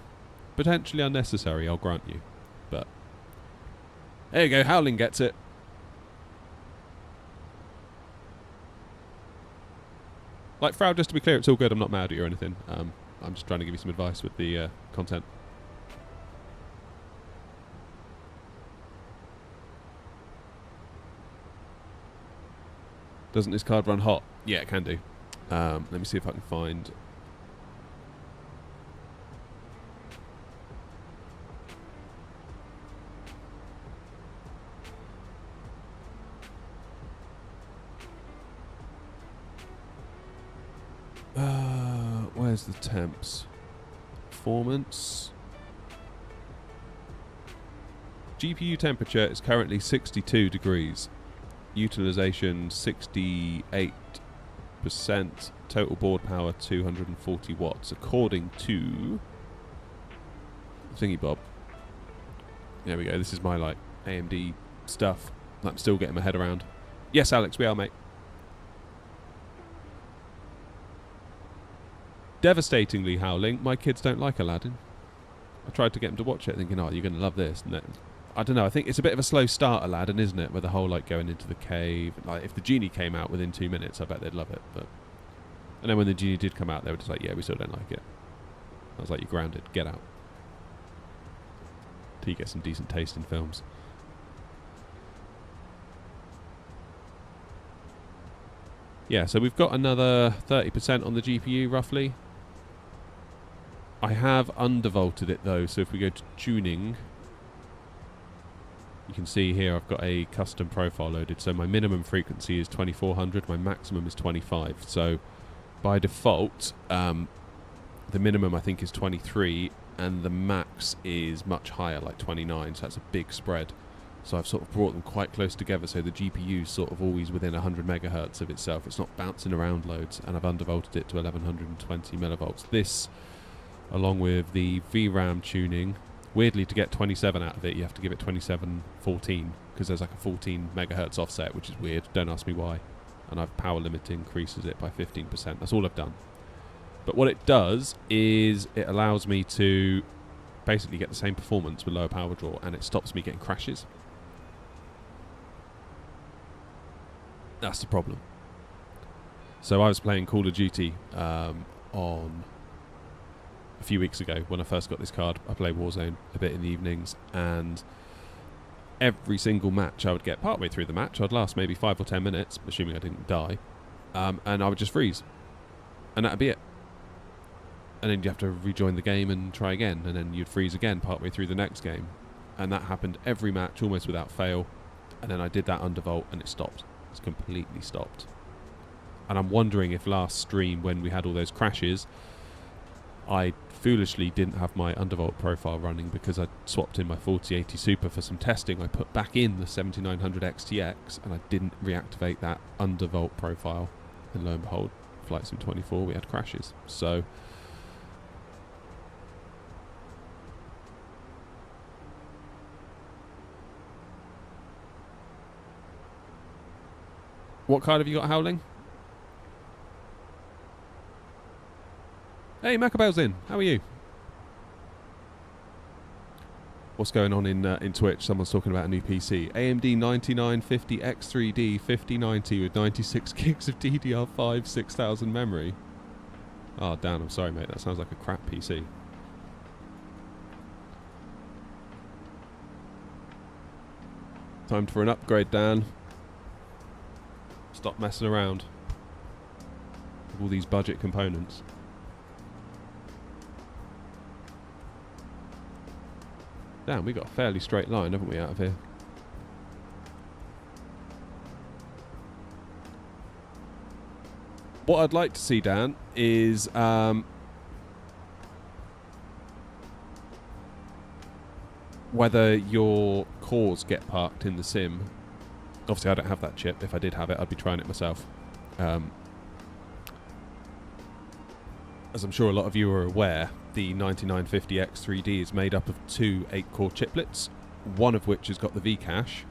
Potentially unnecessary, I'll grant you. But there you go, Howling gets it. Like, Frau, just to be clear, it's all good. I'm not mad at you or anything. I'm just trying to give you some advice with the content. Doesn't this card run hot? Yeah, it can do. Let me see if I can find... where's the temps? Performance. GPU temperature is currently 62 degrees. Utilization 68%. Total board power 240 watts, according to Thingy Bob. There we go. This is my like AMD stuff that I'm still getting my head around. Yes, Alex, we are, mate. Devastatingly, Howling, my kids don't like Aladdin. I tried to get them to watch it thinking, oh, you're going to love this. And then, I don't know, I think it's a bit of a slow start, Aladdin, isn't it? With the whole, like, going into the cave. Like, if the genie came out within 2 minutes, I bet they'd love it. But and then when the genie did come out, they were just like, yeah, we still don't like it. I was like, you're grounded. Get out. Till you get some decent taste in films. Yeah, so we've got another 30% on the GPU, roughly. I have undervolted it though, so if we go to tuning, you can see here I've got a custom profile loaded. So my minimum frequency is 2400, my maximum is 25. So by default, the minimum I think is 23, and the max is much higher, like 29. So that's a big spread. So I've sort of brought them quite close together, so the GPU is sort of always within 100 megahertz of itself. It's not bouncing around loads, and I've undervolted it to 1120 millivolts. This, along with the VRAM tuning, weirdly to get 27 out of it, you have to give it 2714, because there's like a 14 megahertz offset, which is weird. Don't ask me why. And I've power limit increases it by 15%. That's all I've done. But what it does is it allows me to basically get the same performance with lower power draw, and it stops me getting crashes. That's the problem. So I was playing Call of Duty on a few weeks ago when I first got this card. I play Warzone a bit in the evenings, and every single match I would get partway through the match, I'd last maybe 5 or 10 minutes, assuming I didn't die, and I would just freeze, and that'd be it. And then you'd have to rejoin the game and try again, and then you'd freeze again partway through the next game, and that happened every match almost without fail. And then I did that undervolt and it stopped. It's completely stopped. And I'm wondering if last stream, when we had all those crashes, I foolishly didn't have my undervolt profile running because I swapped in my 4080 Super for some testing. I put back in the 7900 XTX and I didn't reactivate that undervolt profile, and lo and behold, Flight Sim 24, we had crashes. So what card have you got, Howling? Hey, Macabell's in. How are you? What's going on in Twitch? Someone's talking about a new PC. AMD 9950 X3D 5090 with 96 gigs of DDR5 6000 memory. Oh, Dan, I'm sorry, mate. That sounds like a crap PC. Time for an upgrade, Dan. Stop messing around with all these budget components. Damn, we got a fairly straight line, haven't we, out of here? What I'd like to see, Dan, is whether your cores get parked in the sim. Obviously, I don't have that chip. If I did have it, I'd be trying it myself. As I'm sure a lot of you are aware, the 9950 X3D is made up of two 8-core chiplets, one of which has got the V-cache,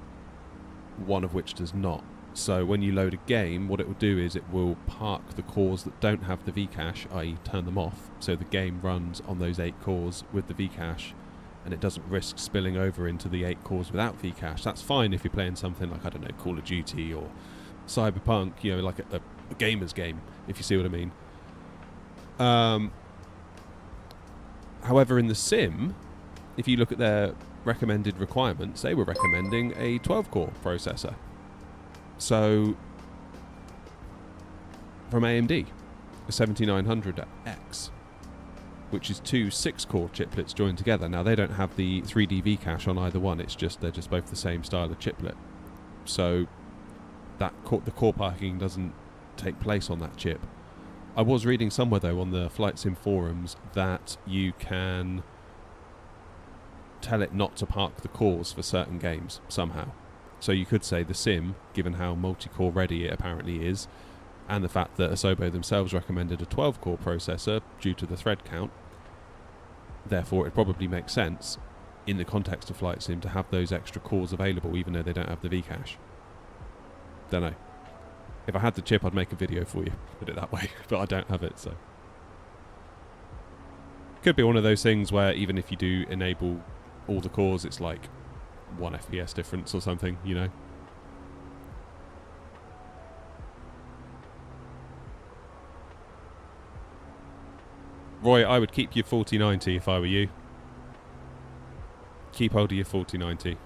one of which does not. So when you load a game, what it will do is it will park the cores that don't have the V-cache, i.e. turn them off, so the game runs on those 8 cores with the V-cache, and it doesn't risk spilling over into the 8 cores without V-cache. That's fine if you're playing something like, I don't know, Call of Duty or Cyberpunk, you know, like a gamer's game, if you see what I mean. However, in the sim, if you look at their recommended requirements, they were recommending a 12-core processor. So, from AMD, a 7900X, which is two 6-core chiplets joined together. Now, they don't have the 3D V-cache on either one. It's just they're just both the same style of chiplet. So, the core parking doesn't take place on that chip. I was reading somewhere, though, on the Flight Sim forums that you can tell it not to park the cores for certain games, somehow. So you could say the sim, given how multi-core ready it apparently is, and the fact that Asobo themselves recommended a 12-core processor due to the thread count, therefore it probably makes sense, in the context of Flight Sim, to have those extra cores available, even though they don't have the V-cache. Don't know. If I had the chip, I'd make a video for you, put it that way, but I don't have it, so. Could be one of those things where even if you do enable all the cores, it's like 1 FPS difference or something, you know. Roy, I would keep your 4090 if I were you. Keep hold of your 4090.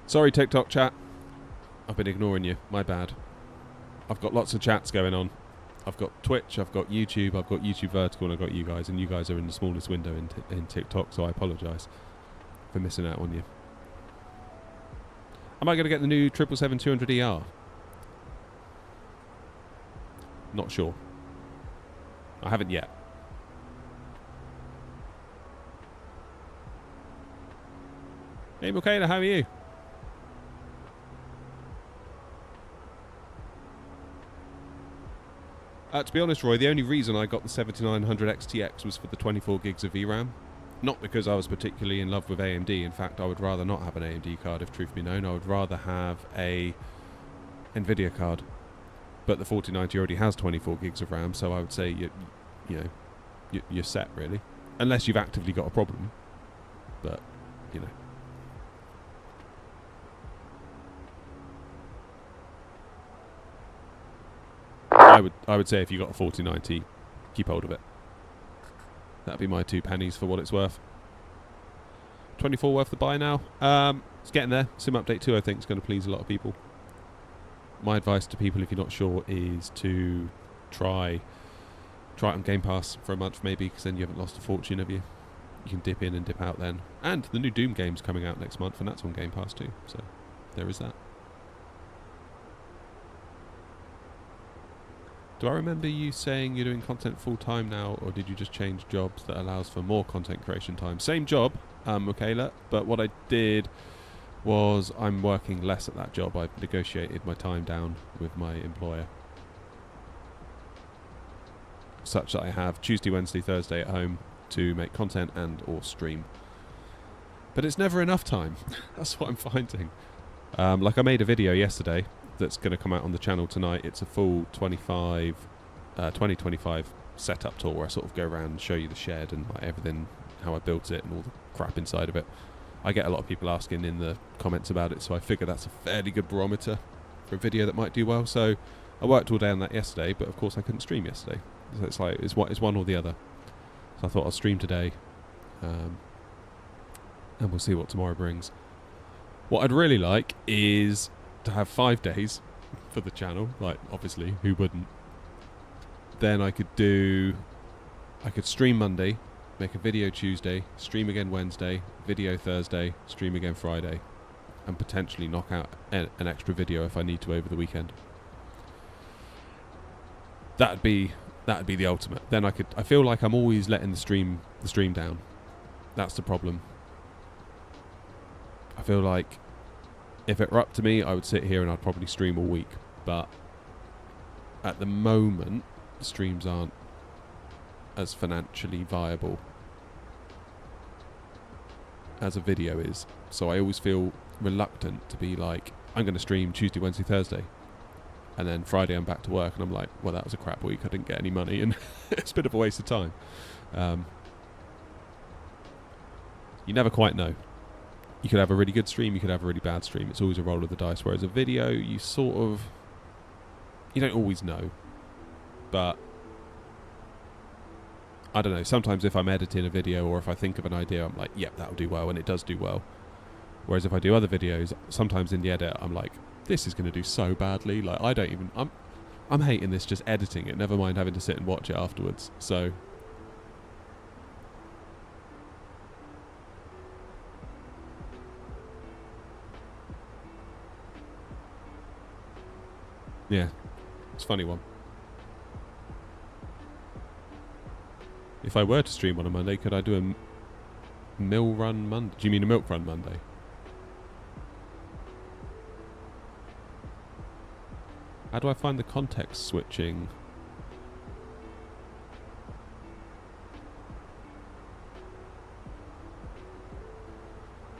Sorry, TikTok chat. I've been ignoring you. My bad. I've got lots of chats going on. I've got Twitch, I've got YouTube, I've got YouTube Vertical, and I've got you guys, and you guys are in the smallest window in TikTok, so I apologise for missing out on you. Am I going to get the new 777-200ER? Not sure. I haven't yet. Hey, Michaela, how are you? To be honest, Roy, the only reason I got the 7900 XTX was for the 24 gigs of VRAM. Not because I was particularly in love with AMD. In fact, I would rather not have an AMD card, if truth be known. I would rather have a NVIDIA card. But the 4090 already has 24 gigs of RAM, so I would say you're set, really. Unless you've actively got a problem. But, you know. I would say if you got a 4090, keep hold of it. That'd be my 2 pennies for what it's worth. 24 worth the buy now. It's getting there. Sim Update 2, I think, is going to please a lot of people. My advice to people, if you're not sure, is to try it on Game Pass for a month, maybe, because then you haven't lost a fortune, have you? You can dip in and dip out then. And the new Doom game's coming out next month, and that's on Game Pass too. So there is that. Do I remember you saying you're doing content full-time now, or did you just change jobs that allows for more content creation time? Same job, Michaela, but what I did was I'm working less at that job. I've negotiated my time down with my employer, such that I have Tuesday, Wednesday, Thursday at home to make content and or stream. But it's never enough time. That's what I'm finding. Like I made a video yesterday that's going to come out on the channel tonight. It's a full 2025 setup tour where I sort of go around and show you the shed and like everything, how I built it and all the crap inside of it. I get a lot of people asking in the comments about it, so I figure that's a fairly good barometer. for a video that might do well. So I worked all day on that yesterday, but of course I couldn't stream yesterday. So it's like it's one or the other. So I thought I'll stream today, and we'll see what tomorrow brings. What I'd really like is to have 5 days for the channel. Like, obviously, who wouldn't? Then I could stream Monday, make a video Tuesday, stream again Wednesday, video Thursday, stream again Friday, and potentially knock out an extra video if I need to over the weekend. That'd be the ultimate. Then I feel like I'm always letting the stream down. That's the problem. I feel like if it were up to me, I would sit here and I'd probably stream all week. But at the moment, the streams aren't as financially viable as a video is. So I always feel reluctant to be like, I'm going to stream Tuesday, Wednesday, Thursday. And then Friday I'm back to work and I'm like, well, that was a crap week. I didn't get any money and it's a bit of a waste of time. You never quite know. You could have a really good stream, you could have a really bad stream. It's always a roll of the dice. Whereas a video, you don't always know. But I don't know, sometimes if I'm editing a video or if I think of an idea, I'm like, yep, that'll do well, and it does do well. Whereas if I do other videos, sometimes in the edit, I'm like, this is going to do so badly. Like, I'm hating this just editing it, never mind having to sit and watch it afterwards. So yeah, it's a funny one. If I were to stream on a Monday, could I do a mill run Monday? Do you mean a milk run Monday? How do I find the context switching?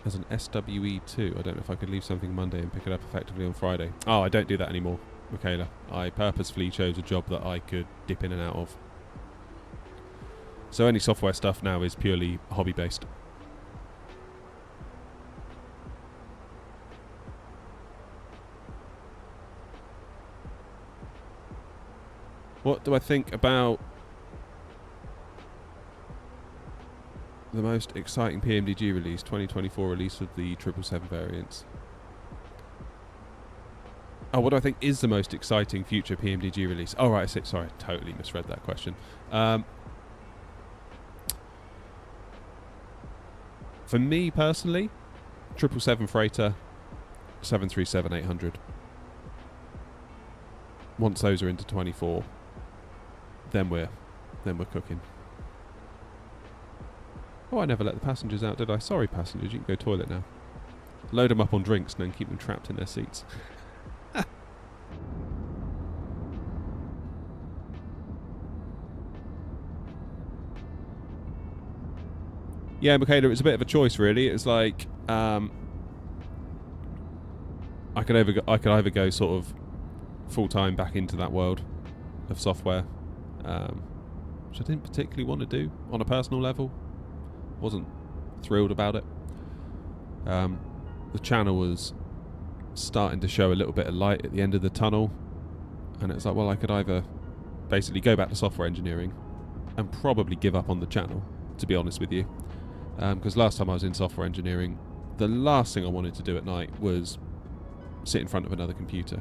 As an SWE2, I don't know if I could leave something Monday and pick it up effectively on Friday. Oh, I don't do that anymore, Michaela. I purposefully chose a job that I could dip in and out of. So any software stuff now is purely hobby-based. What do I think about the most exciting PMDG release, 2024 release of the 777 variants? Oh, what do I think is the most exciting future PMDG release? Oh, right, sorry, totally misread that question. For me personally, 777 freighter, 737-800. Once those are into 24, then we're cooking. Oh, I never let the passengers out, did I? Sorry, passengers, you can go toilet now. Load them up on drinks and then keep them trapped in their seats. Yeah, Michaela, it's a bit of a choice, really. It's like I could either go sort of full time back into that world of software, which I didn't particularly want to do on a personal level. Wasn't thrilled about it. The channel was starting to show a little bit of light at the end of the tunnel, and it's like, well, I could either basically go back to software engineering and probably give up on the channel, to be honest with you. Because last time I was in software engineering, the last thing I wanted to do at night was sit in front of another computer.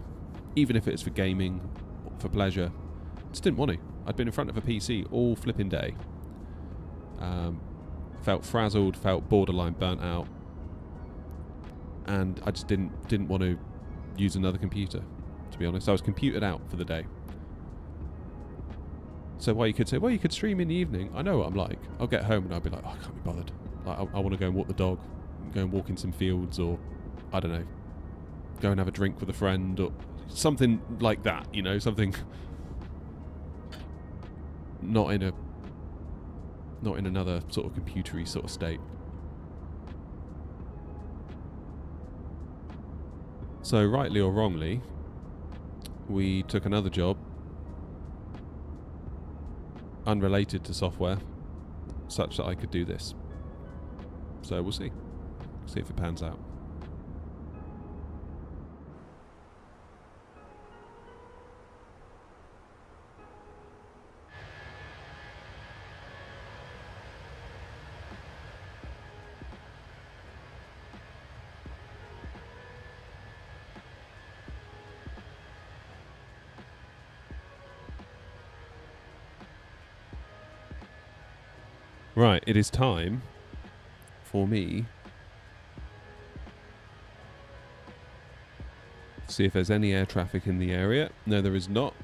Even if it's for gaming, for pleasure. Just didn't want to. I'd been in front of a PC all flipping day. Felt frazzled, felt borderline burnt out. And I just didn't want to use another computer, to be honest. I was computered out for the day. So while you could say, well, you could stream in the evening. I know what I'm like. I'll get home and I'll be like, oh, I can't be bothered. Like, I want to go and walk the dog, go and walk in some fields, or I don't know, go and have a drink with a friend, or something like that. You know, something not in another sort of computery sort of state. So rightly or wrongly, we took another job unrelated to software, such that I could do this. So we'll see if it pans out. Right, it is time for me to see if there's any air traffic in the area. No, there is not.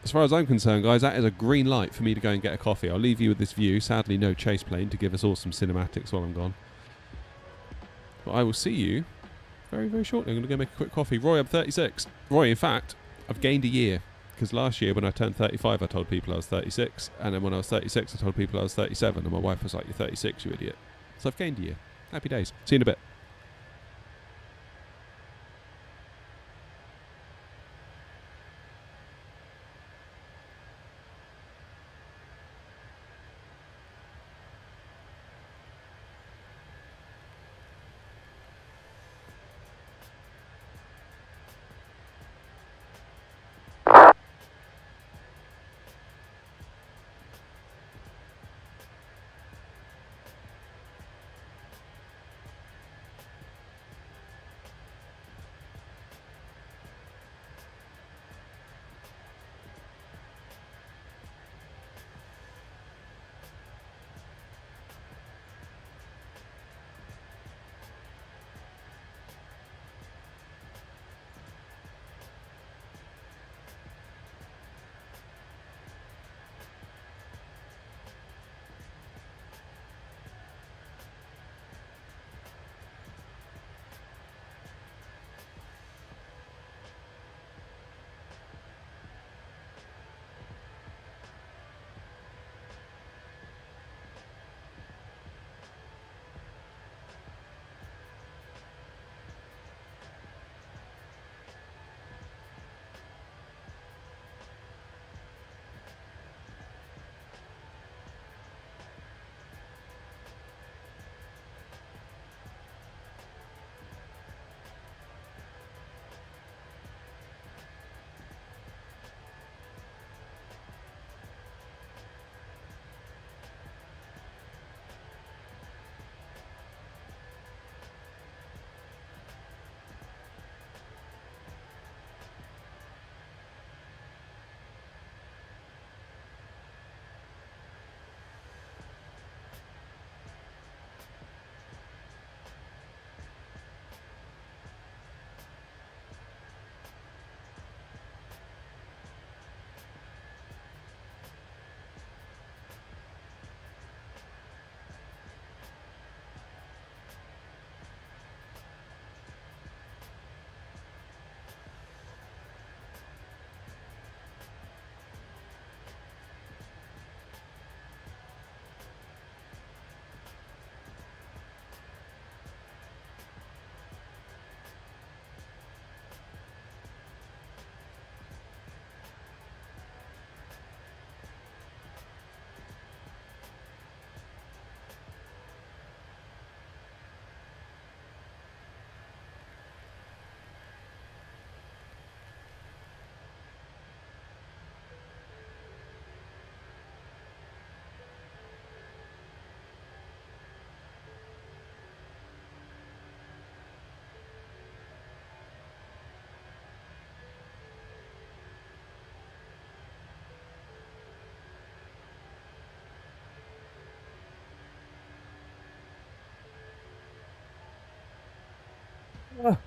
As far as I'm concerned, guys, that is a green light for me to go and get a coffee. I'll leave you with this view. Sadly, no chase plane to give us all some cinematics while I'm gone. But I will see you very, very shortly. I'm going to go make a quick coffee. Roy, I'm 36. Roy, in fact, I've gained a year. Because last year when I turned 35, I told people I was 36. And then when I was 36, I told people I was 37. And my wife was like, you're 36, you idiot. So I've gained a year. Happy days. See you in a bit.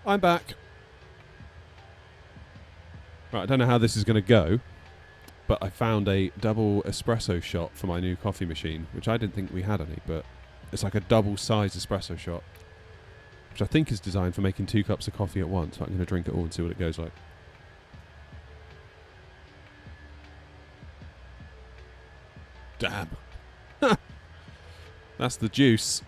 I'm back. Right, I don't know how this is going to go, but I found a double espresso shot for my new coffee machine, which I didn't think we had any, but it's like a double-sized espresso shot, which I think is designed for making 2 cups of coffee at once. So I'm going to drink it all and see what it goes like. Damn. That's the juice.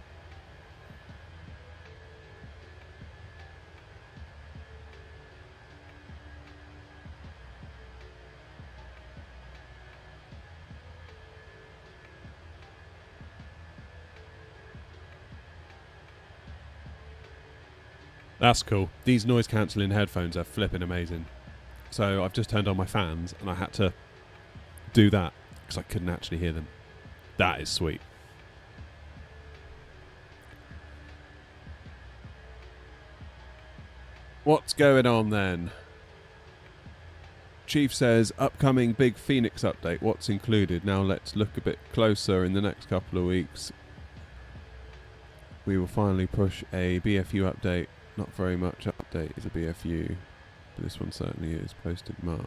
That's cool. These noise cancelling headphones are flipping amazing. So I've just turned on my fans and I had to do that because I couldn't actually hear them. That is sweet. What's going on then? Chief says, upcoming big Fenix update, what's included? Now let's look a bit closer. In the next couple of weeks, we will finally push a BFU update. Not very much update is a BFU, but this one certainly is, posted March.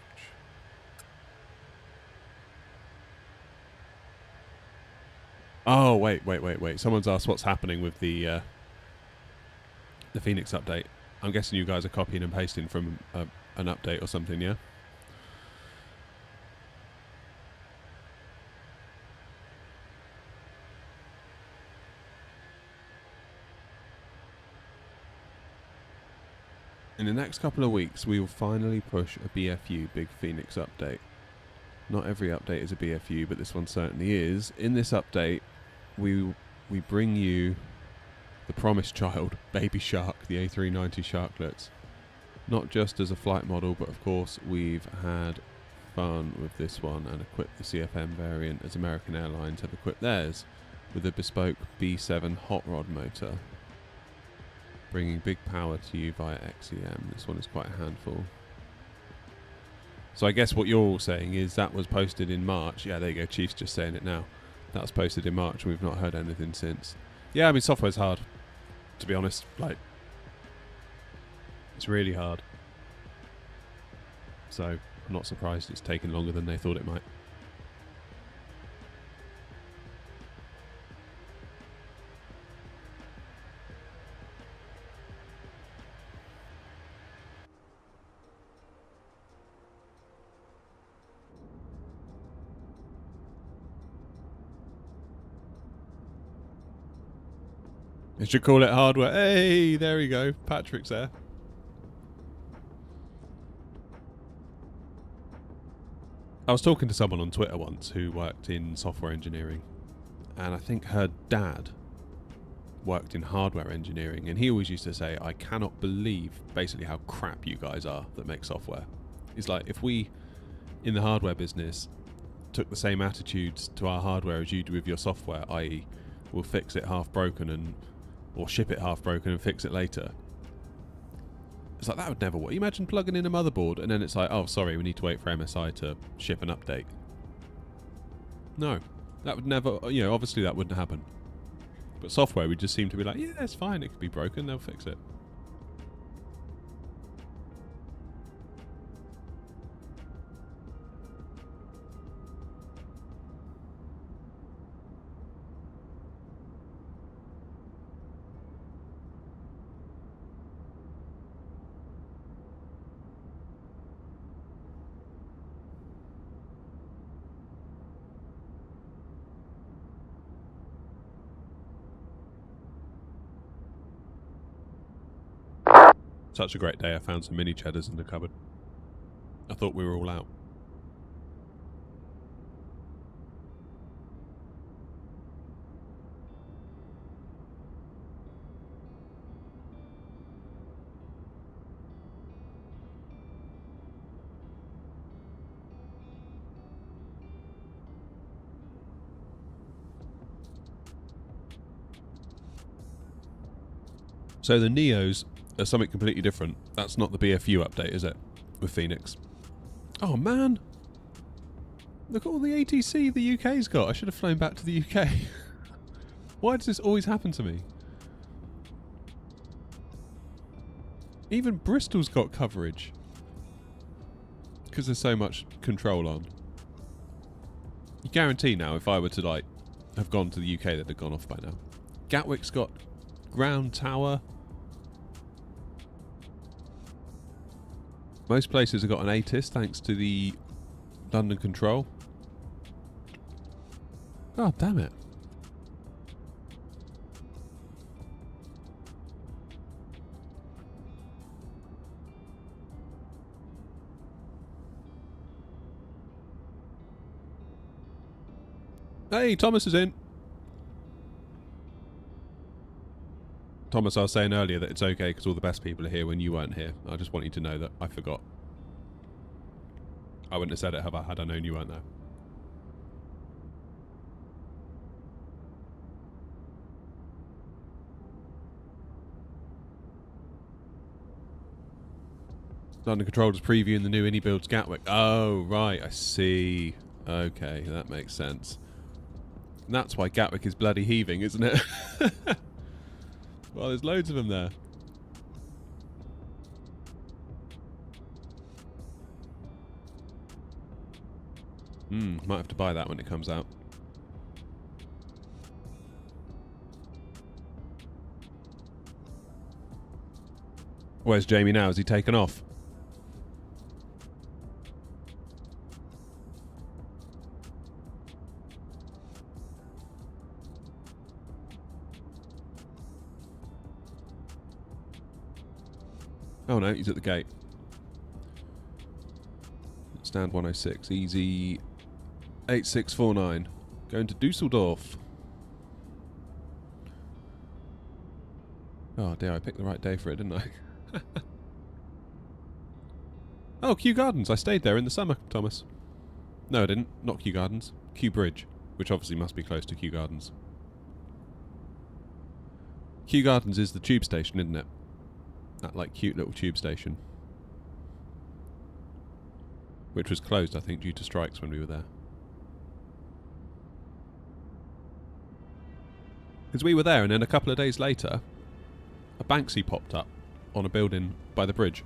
Oh, wait. Someone's asked what's happening with the Fenix update. I'm guessing you guys are copying and pasting from an update or something, yeah? In the next couple of weeks, we will finally push a BFU, Big Fenix update. Not every update is a BFU, but this one certainly is. In this update, we bring you the promised child, Baby Shark, the A320 Sharklets. Not just as a flight model, but of course we've had fun with this one and equipped the CFM variant as American Airlines have equipped theirs with a bespoke B7 hot rod motor, bringing big power to you via XEM. This one is quite a handful. So I guess what you're all saying is that was posted in March. Yeah, there you go. Chief's just saying it now. That was posted in March and we've not heard anything since. Yeah, I mean, software's hard, to be honest. Like, it's really hard. So I'm not surprised it's taken longer than they thought it might. They should call it hardware. Hey, there we go. Patrick's there. I was talking to someone on Twitter once who worked in software engineering, and I think her dad worked in hardware engineering, and he always used to say, I cannot believe basically how crap you guys are that make software. It's like, if we in the hardware business took the same attitudes to our hardware as you do with your software, i.e. we'll fix it half broken or ship it half broken and fix it later. It's like, that would never work. You imagine plugging in a motherboard and then it's like, oh, sorry, we need to wait for MSI to ship an update. No, that would never, obviously that wouldn't happen. But software, we just seem to be like, yeah, it's fine, it could be broken, they'll fix it. Such a great day, I found some mini cheddars in the cupboard. I thought we were all out. So the Neos are something completely different. That's not the BFU update, is it? With Fenix. Oh man! Look at all the ATC the UK's got. I should have flown back to the UK. Why does this always happen to me? Even Bristol's got coverage. Because there's so much control on. You guarantee now if I were to have gone to the UK they'd have gone off by now. Gatwick's got ground tower. Most places have got an ATIS thanks to the London control. God damn it. Hey, Thomas is in. Thomas, I was saying earlier that it's okay because all the best people are here when you weren't here. I just want you to know that I forgot. I wouldn't have said it had I known you weren't there. London Controllers previewing the new Innie Builds Gatwick. Oh, right, I see. Okay, that makes sense. And that's why Gatwick is bloody heaving, isn't it? Well, there's loads of them there. Might have to buy that when it comes out. Where's Jamie now? Has he taken off? Oh no, he's at the gate. Stand 106, easy 8649. Going to Dusseldorf. Oh dear, I picked the right day for it, didn't I? Oh, Kew Gardens. I stayed there in the summer, Thomas. No, I didn't. Not Kew Gardens. Kew Bridge, which obviously must be close to Kew Gardens. Kew Gardens is the tube station, isn't it? That, like, cute little tube station. Which was closed, I think, due to strikes when we were there. Because we were there, and then a couple of days later, a Banksy popped up on a building by the bridge.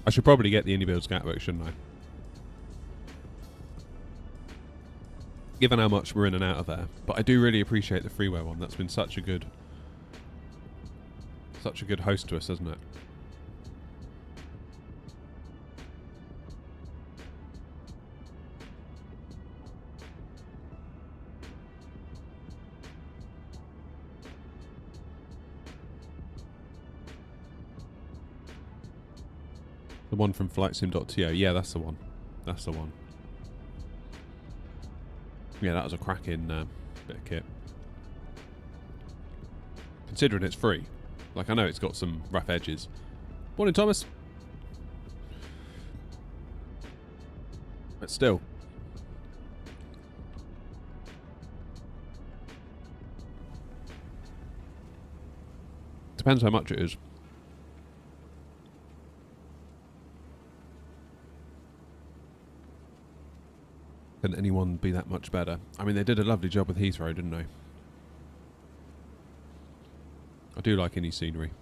I should probably get the Innie Builds Gatwick, shouldn't I? Given how much we're in and out of there. But I do really appreciate the freeware one. That's been such a good host to us, hasn't it? The one from flightsim.to. Yeah, that's the one. That's the one. Yeah, that was a cracking bit of kit. Considering it's free. Like, I know it's got some rough edges. Morning, Thomas. But still. Depends how much it is. Can anyone be that much better? I mean, they did a lovely job with Heathrow, didn't they? I do like any scenery.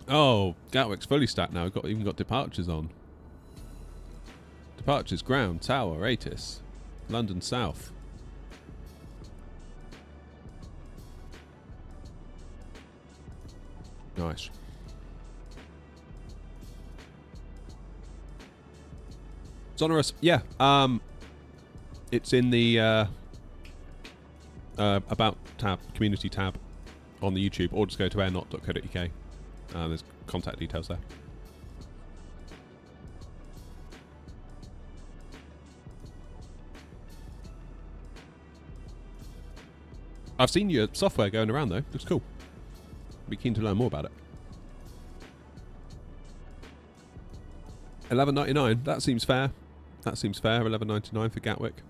Oh, Gatwick's fully stacked now. We've even got departures on. Departures, ground, tower, ATIS, London South. Nice. Sonorous, yeah. It's in the about tab, community tab on the YouTube, or just go to airnot.co.uk. There's contact details there. I've seen your software going around though. Looks cool. Be keen to learn more about it. $11.99. That seems fair. That seems fair. $11.99 for Gatwick.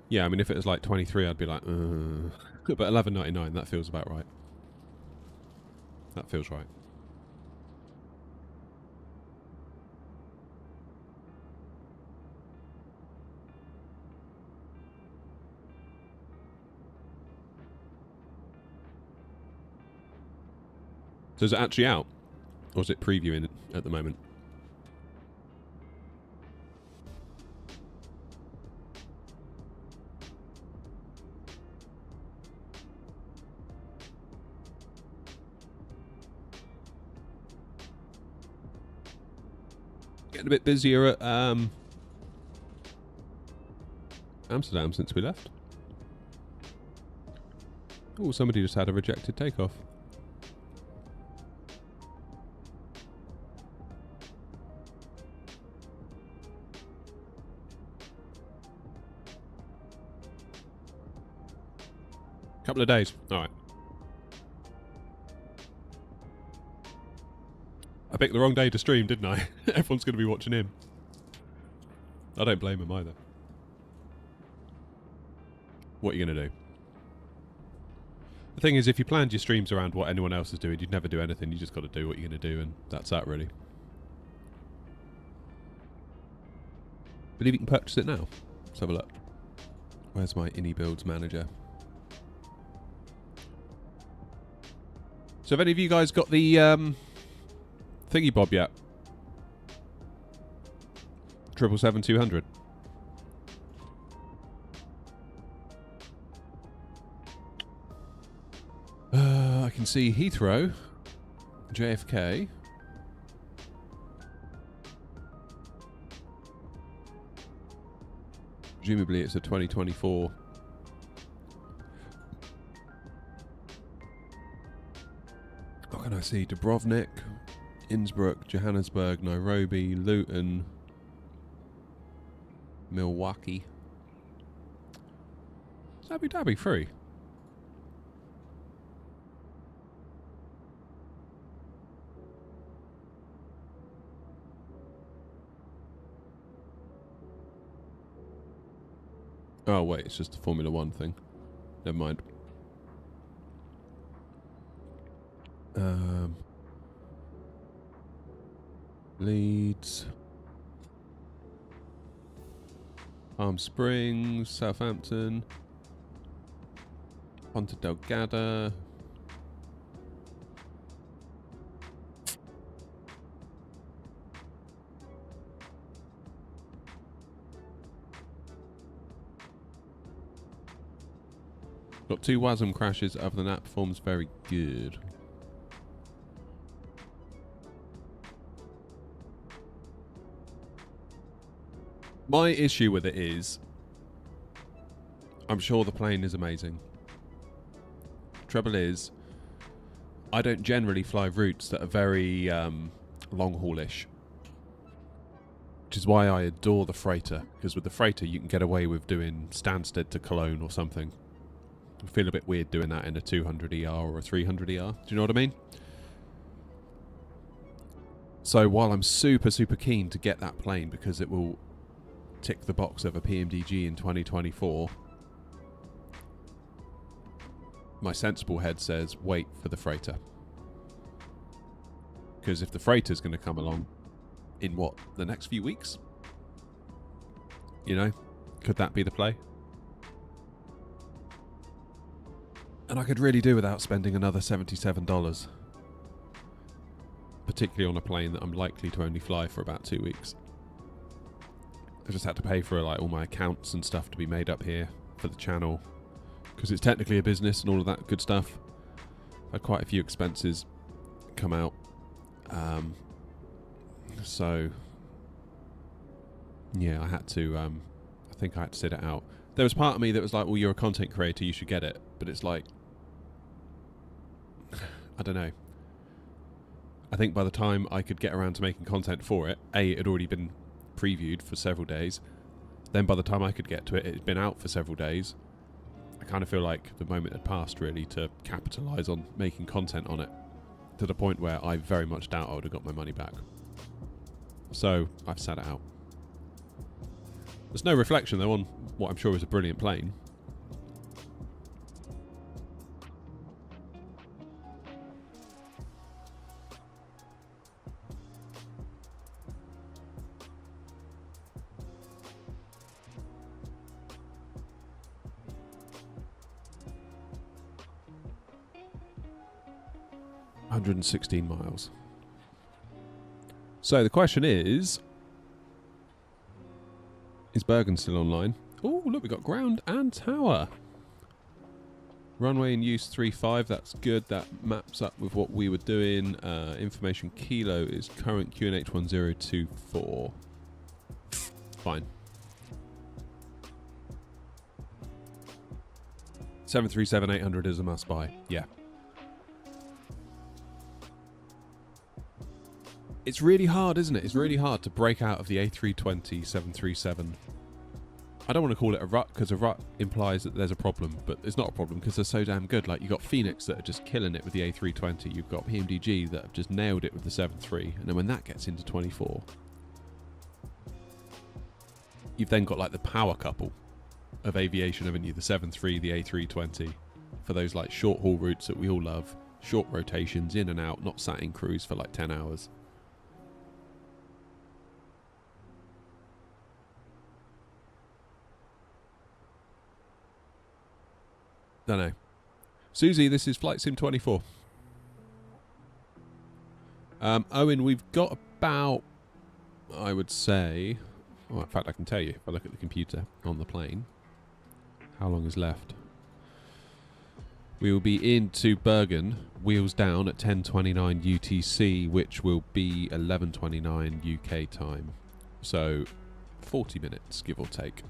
Yeah, I mean, if it was like 23, I'd be like, but $11.99. That feels about right. That feels right. So is it actually out? Or is it previewing at the moment? Getting a bit busier at Amsterdam since we left. Oh, somebody just had a rejected takeoff. Couple of days. All right. I picked the wrong day to stream, didn't I? Everyone's going to be watching him. I don't blame him either. What are you going to do? The thing is, if you planned your streams around what anyone else is doing, you'd never do anything. You just got to do what you're going to do, and that's that, really. Believe you can purchase it now. Let's have a look. Where's my Innie Builds manager? So have any of you guys got the thingy bob yet? 777-200. I can see Heathrow, JFK. Presumably it's a 2024. What can I see? Dubrovnik, Innsbruck, Johannesburg, Nairobi, Luton, Milwaukee. Is Abu Dhabi free? Oh wait, it's just a Formula 1 thing. Never mind. Leeds, Palm Springs, Southampton, Ponta Delgada. Got 2 WASM crashes. Other than that, performs very good. My issue with it is, I'm sure the plane is amazing. Trouble is, I don't generally fly routes that are very long haul-ish. Which is why I adore the freighter. Because with the freighter you can get away with doing Stansted to Cologne or something. I feel a bit weird doing that in a 200ER or a 300ER. Do you know what I mean? So while I'm super, super keen to get that plane because it will tick the box of a PMDG in 2024, my sensible head says wait for the freighter. Because if the freighter's going to come along in what, the next few weeks? You know, could that be the play? And I could really do without spending another $77. Particularly on a plane that I'm likely to only fly for about 2 weeks. I just had to pay for like all my accounts and stuff to be made up here for the channel. Because it's technically a business and all of that good stuff. I've had quite a few expenses come out. So, yeah, I had to, I think I had to sit it out. There was part of me that was like, well, you're a content creator, you should get it. But it's like, I don't know. I think by the time I could get around to making content for it, A, it had already been previewed for several days. Then by the time I could get to it, it had been out for several days. I kind of feel like the moment had passed, really, to capitalise on making content on it. To the point where I very much doubt I would have got my money back. So, I've sat it out. There's no reflection, though, on what I'm sure is a brilliant plane. $116 miles. So the question is Bergen still online? Oh, look, we got ground and tower. Runway in use 35, that's good. That maps up with what we were doing. Information kilo is current QNH 1024. Fine. 737-800 is a must buy. Yeah. It's really hard, isn't it? It's really hard to break out of the A320 737. I don't want to call it a rut, because a rut implies that there's a problem, but it's not a problem because they're so damn good. Like, you've got Fenix that are just killing it with the A320. You've got PMDG that have just nailed it with the 73. And then when that gets into 24, you've then got like the power couple of aviation, haven't you? The 73, the A320, for those like short haul routes that we all love. Short rotations, in and out, not sat in cruise for like 10 hours. Don't know. Susie, this is Flight Sim 24. Owen, we've got about, I would say, well, in fact, I can tell you if I look at the computer on the plane, how long is left. We will be into Bergen, wheels down at 10:29 UTC, which will be 11:29 UK time. So, 40 minutes, give or take.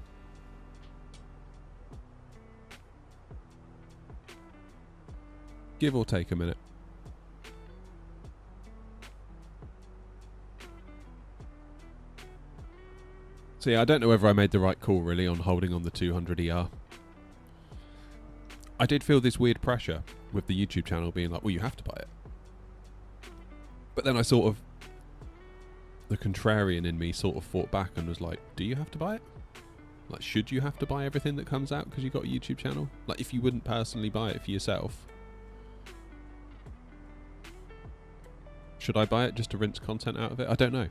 Give or take a minute. So yeah, I don't know whether I made the right call really on holding on the 200 ER. I did feel this weird pressure with the YouTube channel being like, well, you have to buy it. But then I sort of, the contrarian in me sort of fought back and was like, do you have to buy it? Like, should you have to buy everything that comes out because you've got a YouTube channel? Like, if you wouldn't personally buy it for yourself, should I buy it just to rinse content out of it? I don't know.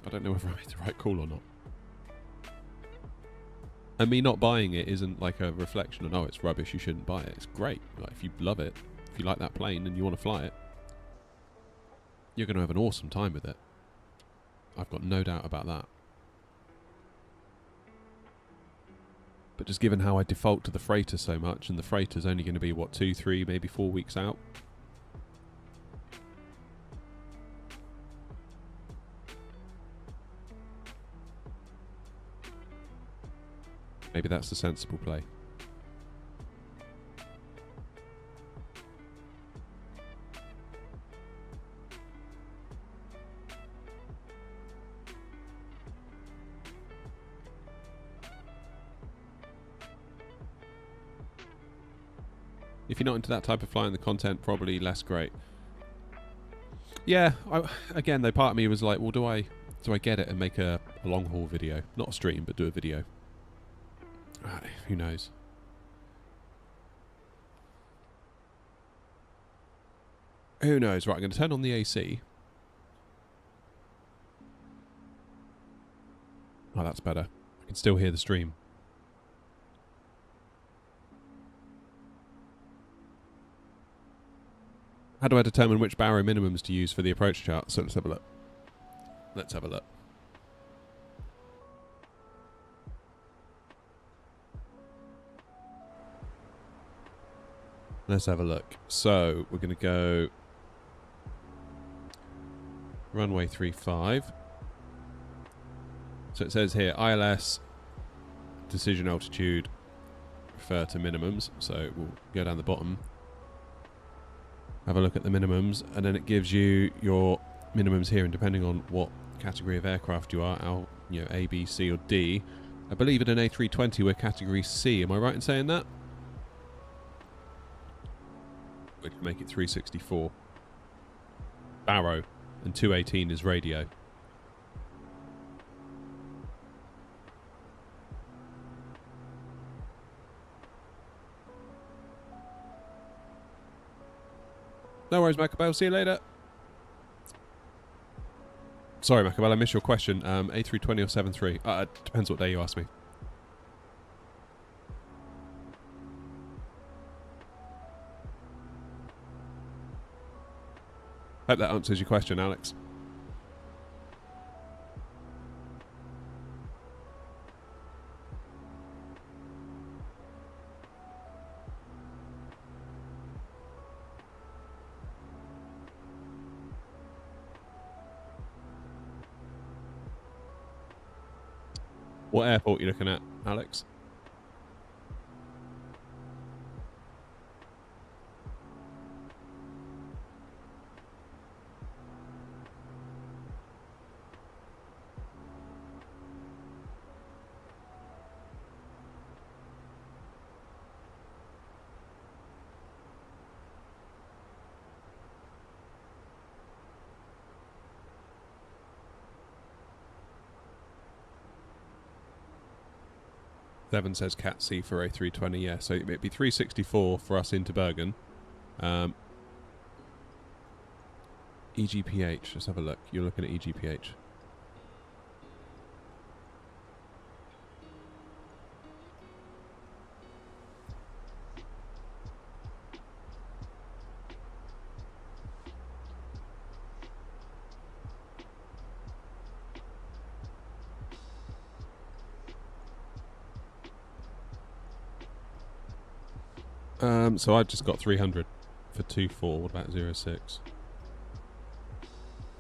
I don't know whether I made the right call or not. And me not buying it isn't like a reflection on, oh, it's rubbish, you shouldn't buy it. It's great. Like, if you love it, if you like that plane and you want to fly it, you're going to have an awesome time with it. I've got no doubt about that. But just given how I default to the freighter so much, and the freighter's only going to be, what, 2, 3, maybe 4 weeks out? Maybe that's the sensible play. If you're not into that type of flying, the content probably less great. Yeah, again, though, part of me was like, well, do I get it and make a long haul video? Not a stream, but do a video. Who knows? Who knows? Right, I'm going to turn on the AC. Oh, that's better. I can still hear the stream. How do I determine which barrow minimums to use for the approach chart? So let's have a look. Let's have a look. Let's have a look. So we're going to go runway 35. So it says here ILS decision altitude refer to minimums. So we'll go down the bottom, have a look at the minimums, and then it gives you your minimums here, and depending on what category of aircraft you are, A, B, C or D. I believe in an A320 we're category C. Am I right in saying that? We can make it 364. Barrow, and 218 is radio. No worries, Macabelle. See you later. Sorry, Macabelle, I missed your question. A320 or 73? It depends what day you ask me. Hope that answers your question, Alex. What airport are you looking at, Alex? Devon says Cat C for A320, yeah. So it'd be 364 for us into Bergen. EGPH, let's have a look. You're looking at EGPH. So I just got 300 for 2.4. What about 0.6?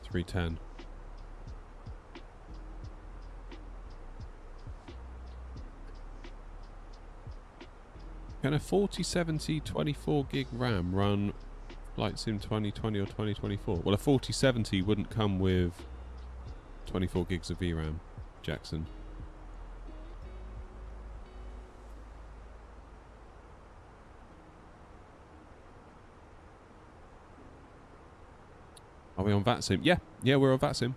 310. Can a 4070 24 gig RAM run Flight Sim 2020 or 2024? Well, a 4070 wouldn't come with 24 gigs of VRAM, Jackson. Are we on VATSIM? Yeah, we're on VATSIM.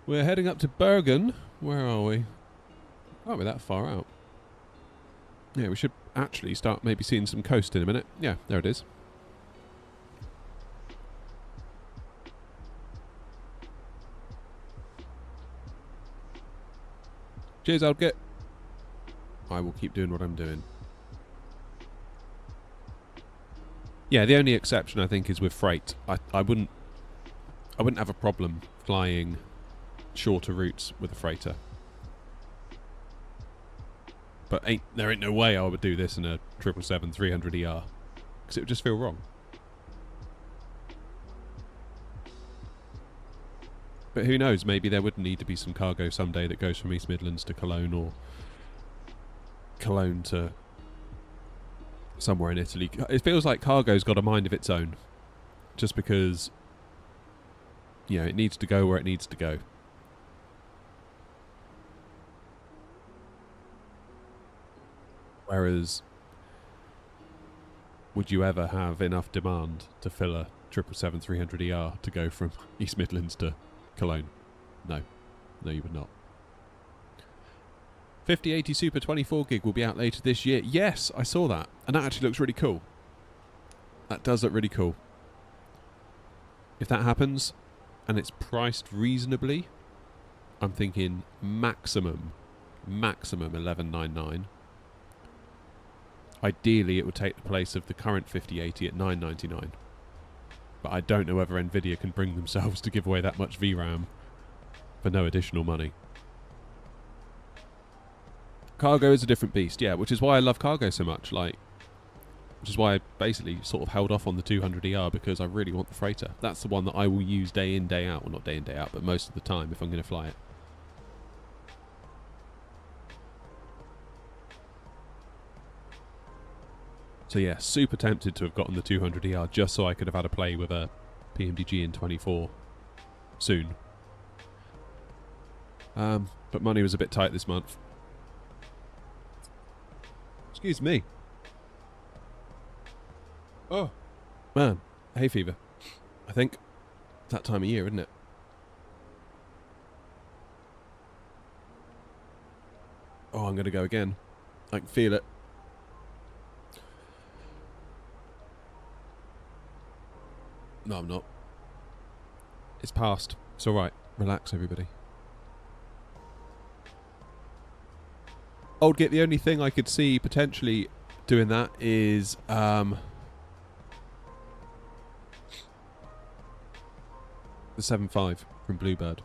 We're heading up to Bergen. Where are we? Oh, we're that far out. Yeah, we should actually start maybe seeing some coast in a minute. Yeah, there it is. Cheers, Alget. I will keep doing what I'm doing. Yeah, the only exception I think is with freight. I wouldn't have a problem flying shorter routes with a freighter. But there ain't no way I would do this in a 777-300ER because it would just feel wrong. But who knows? Maybe there would need to be some cargo someday that goes from East Midlands to Cologne or Cologne to somewhere in Italy. It feels like cargo's got a mind of its own, just because, you know, it needs to go where it needs to go. Whereas, would you ever have enough demand to fill a 777-300ER to go from East Midlands to Cologne? No, you would not. 5080 Super 24 gig will be out later this year. Yes, I saw that. And that actually looks really cool. That does look really cool. If that happens, and it's priced reasonably, I'm thinking maximum 1199. Ideally, it would take the place of the current 5080 at 999. But I don't know whether Nvidia can bring themselves to give away that much VRAM for no additional money. Cargo is a different beast, yeah, which is why I love cargo so much, which is why I basically sort of held off on the 200ER, because I really want the freighter. That's the one that I will use day in, day out. Well, not day in, day out, but most of the time if I'm going to fly it. So yeah, super tempted to have gotten the 200ER just so I could have had a play with a PMDG in 24 soon. But money was a bit tight this month. Excuse me. Oh, man. Hay fever. I think. It's that time of year, isn't it? Oh, I'm going to go again. I can feel it. No, I'm not. It's past. It's alright. Relax, everybody. Old Git, the only thing I could see potentially doing that is the 7.5 from Bluebird.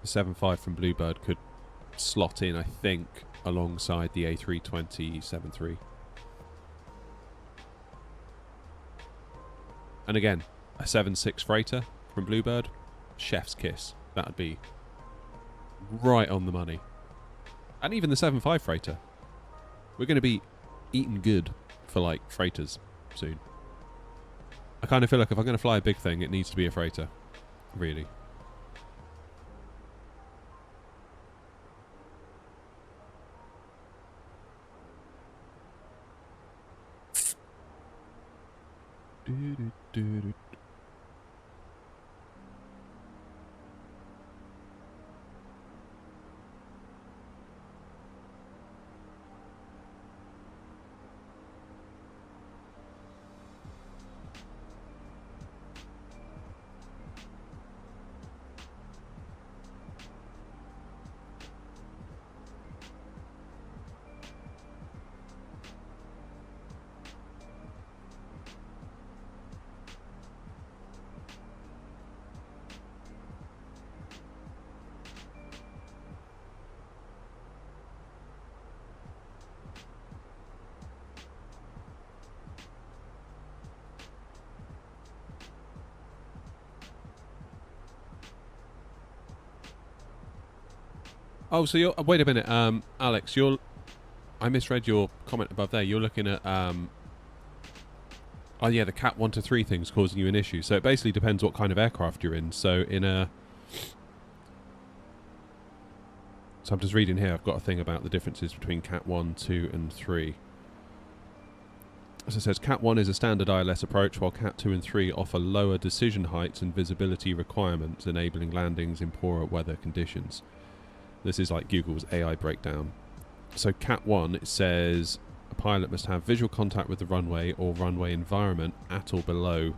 The 7.5 from Bluebird could slot in, I think, alongside the A320 7.3. And again, a 7.6 freighter from Bluebird, chef's kiss. That would be right on the money. And even the 7.5 freighter. We're going to be eating good for, like, freighters soon. I kind of feel like if I'm going to fly a big thing, it needs to be a freighter. Really. Oh, so you're... wait a minute, Alex, you're... I misread your comment above there. You're looking at... oh, yeah, the Cat 1 to 3 thing's causing you an issue. So it basically depends what kind of aircraft you're in. So in a... So I'm just reading here. I've got a thing about the differences between Cat 1, 2 and 3. So it says Cat 1 is a standard ILS approach, while Cat 2 and 3 offer lower decision heights and visibility requirements, enabling landings in poorer weather conditions. This is like Google's AI breakdown. So Cat 1, it says a pilot must have visual contact with the runway or runway environment at or below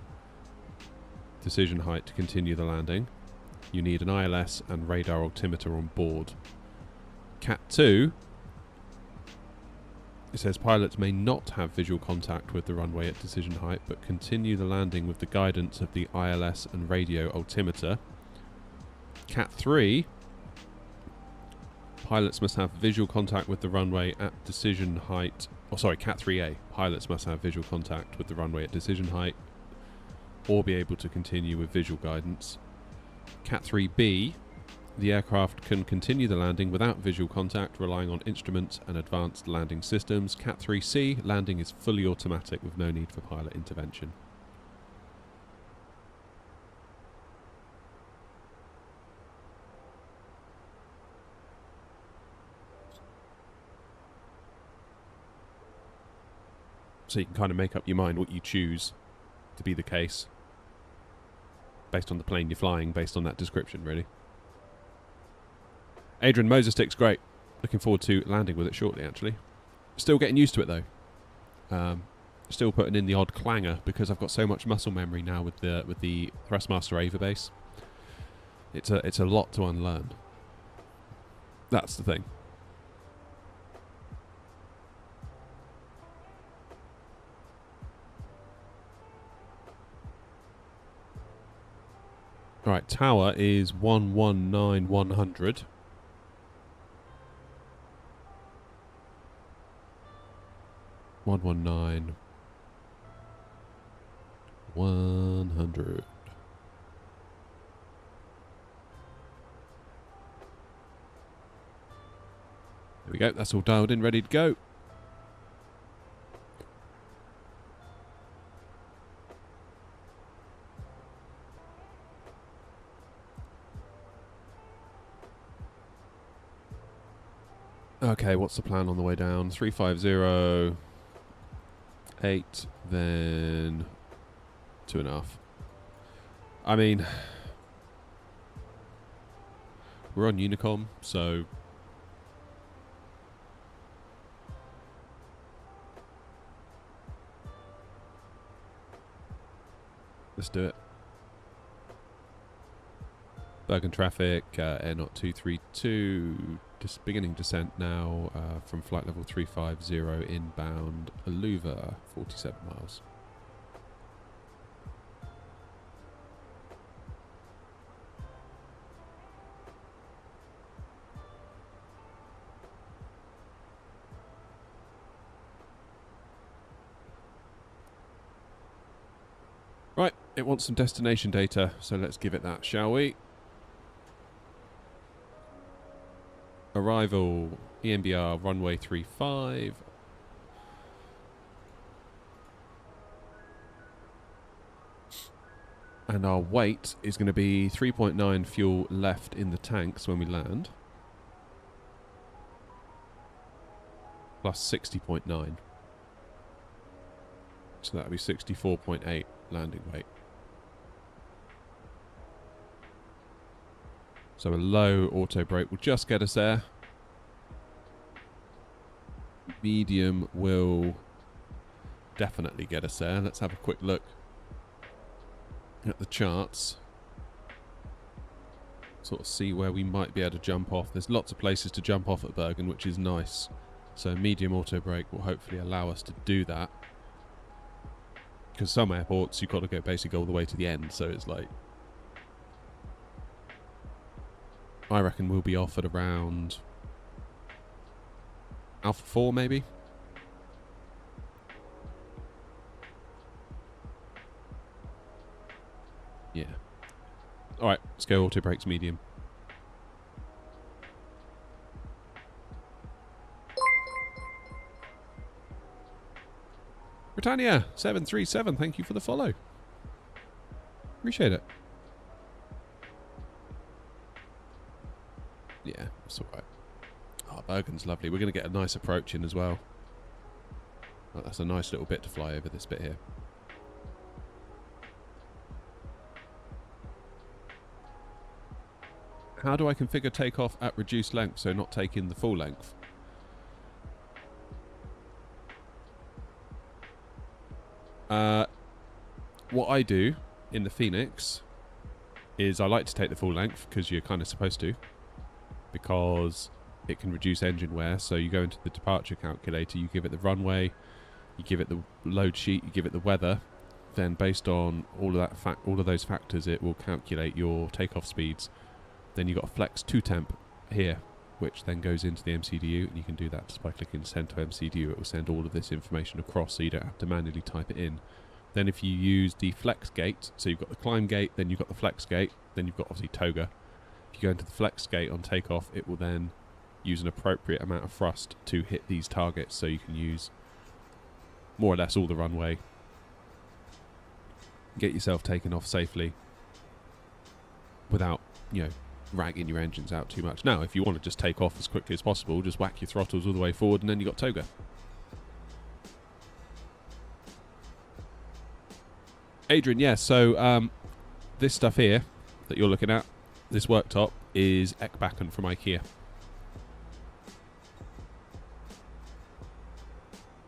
decision height to continue the landing. You need an ILS and radar altimeter on board. Cat 2, it says pilots may not have visual contact with the runway at decision height, but continue the landing with the guidance of the ILS and radio altimeter. Cat 3, pilots must have visual contact with the runway at decision height. Oh, sorry, Cat 3A, pilots must have visual contact with the runway at decision height or be able to continue with visual guidance. Cat 3B, the aircraft can continue the landing without visual contact, relying on instruments and advanced landing systems. Cat 3C, landing is fully automatic with no need for pilot intervention. So you can kind of make up your mind what you choose to be the case based on the plane you're flying, based on that description, really. Adrian, Moza Stick's great. Looking forward to landing with it shortly, actually. Still getting used to it, though. Still putting in the odd clanger because I've got so much muscle memory now with the Thrustmaster Ava base. It's a lot to unlearn. That's the thing. Right, tower is 119,100. One 100. There we go. That's all dialed in, ready to go. Okay, what's the plan on the way down? 350. 8, then 2.5. I mean, we're on Unicom, so let's do it. Bergen traffic, Air Knot 232, just beginning descent now from flight level 350 inbound Aluva, 47 miles. Right, it wants some destination data, so let's give it that, shall we? Arrival, EMBR, runway 35. And our weight is going to be 3.9 fuel left in the tanks when we land. Plus 60.9. So that would be 64.8 landing weight. So a low auto brake will just get us there. Medium will definitely get us there. Let's have a quick look at the charts. Sort of see where we might be able to jump off. There's lots of places to jump off at Bergen, which is nice. So medium auto brake will hopefully allow us to do that. Because some airports you've got to go basically all the way to the end, so it's like, I reckon we'll be off at around Alpha 4 maybe. Yeah. Alright, let's go auto brakes medium. Britannia 737, thank you for the follow. Appreciate it. Yeah, that's alright. Oh, Bergen's lovely. We're going to get a nice approach in as well. Oh, that's a nice little bit to fly over this bit here. How do I configure takeoff at reduced length so not taking the full length? What I do in the Fenix is I like to take the full length because you're kind of supposed to, because it can reduce engine wear. So you go into the departure calculator, you give it the runway, you give it the load sheet, you give it the weather, then based on all of those factors, it will calculate your takeoff speeds. Then you've got a flex 2 temp here, which then goes into the MCDU, and you can do that just by clicking send to MCDU. It will send all of this information across so you don't have to manually type it in. Then if you use the flex gate, so you've got the climb gate, then you've got the flex gate, then you've got obviously toga. If you go into the flex gate on takeoff, it will then use an appropriate amount of thrust to hit these targets, so you can use more or less all the runway, get yourself taken off safely without, you know, ragging your engines out too much. Now, if you want to just take off as quickly as possible, just whack your throttles all the way forward and then you got toga. Adrian, yeah, so this stuff here that you're looking at, this worktop, is Ekbakken from IKEA.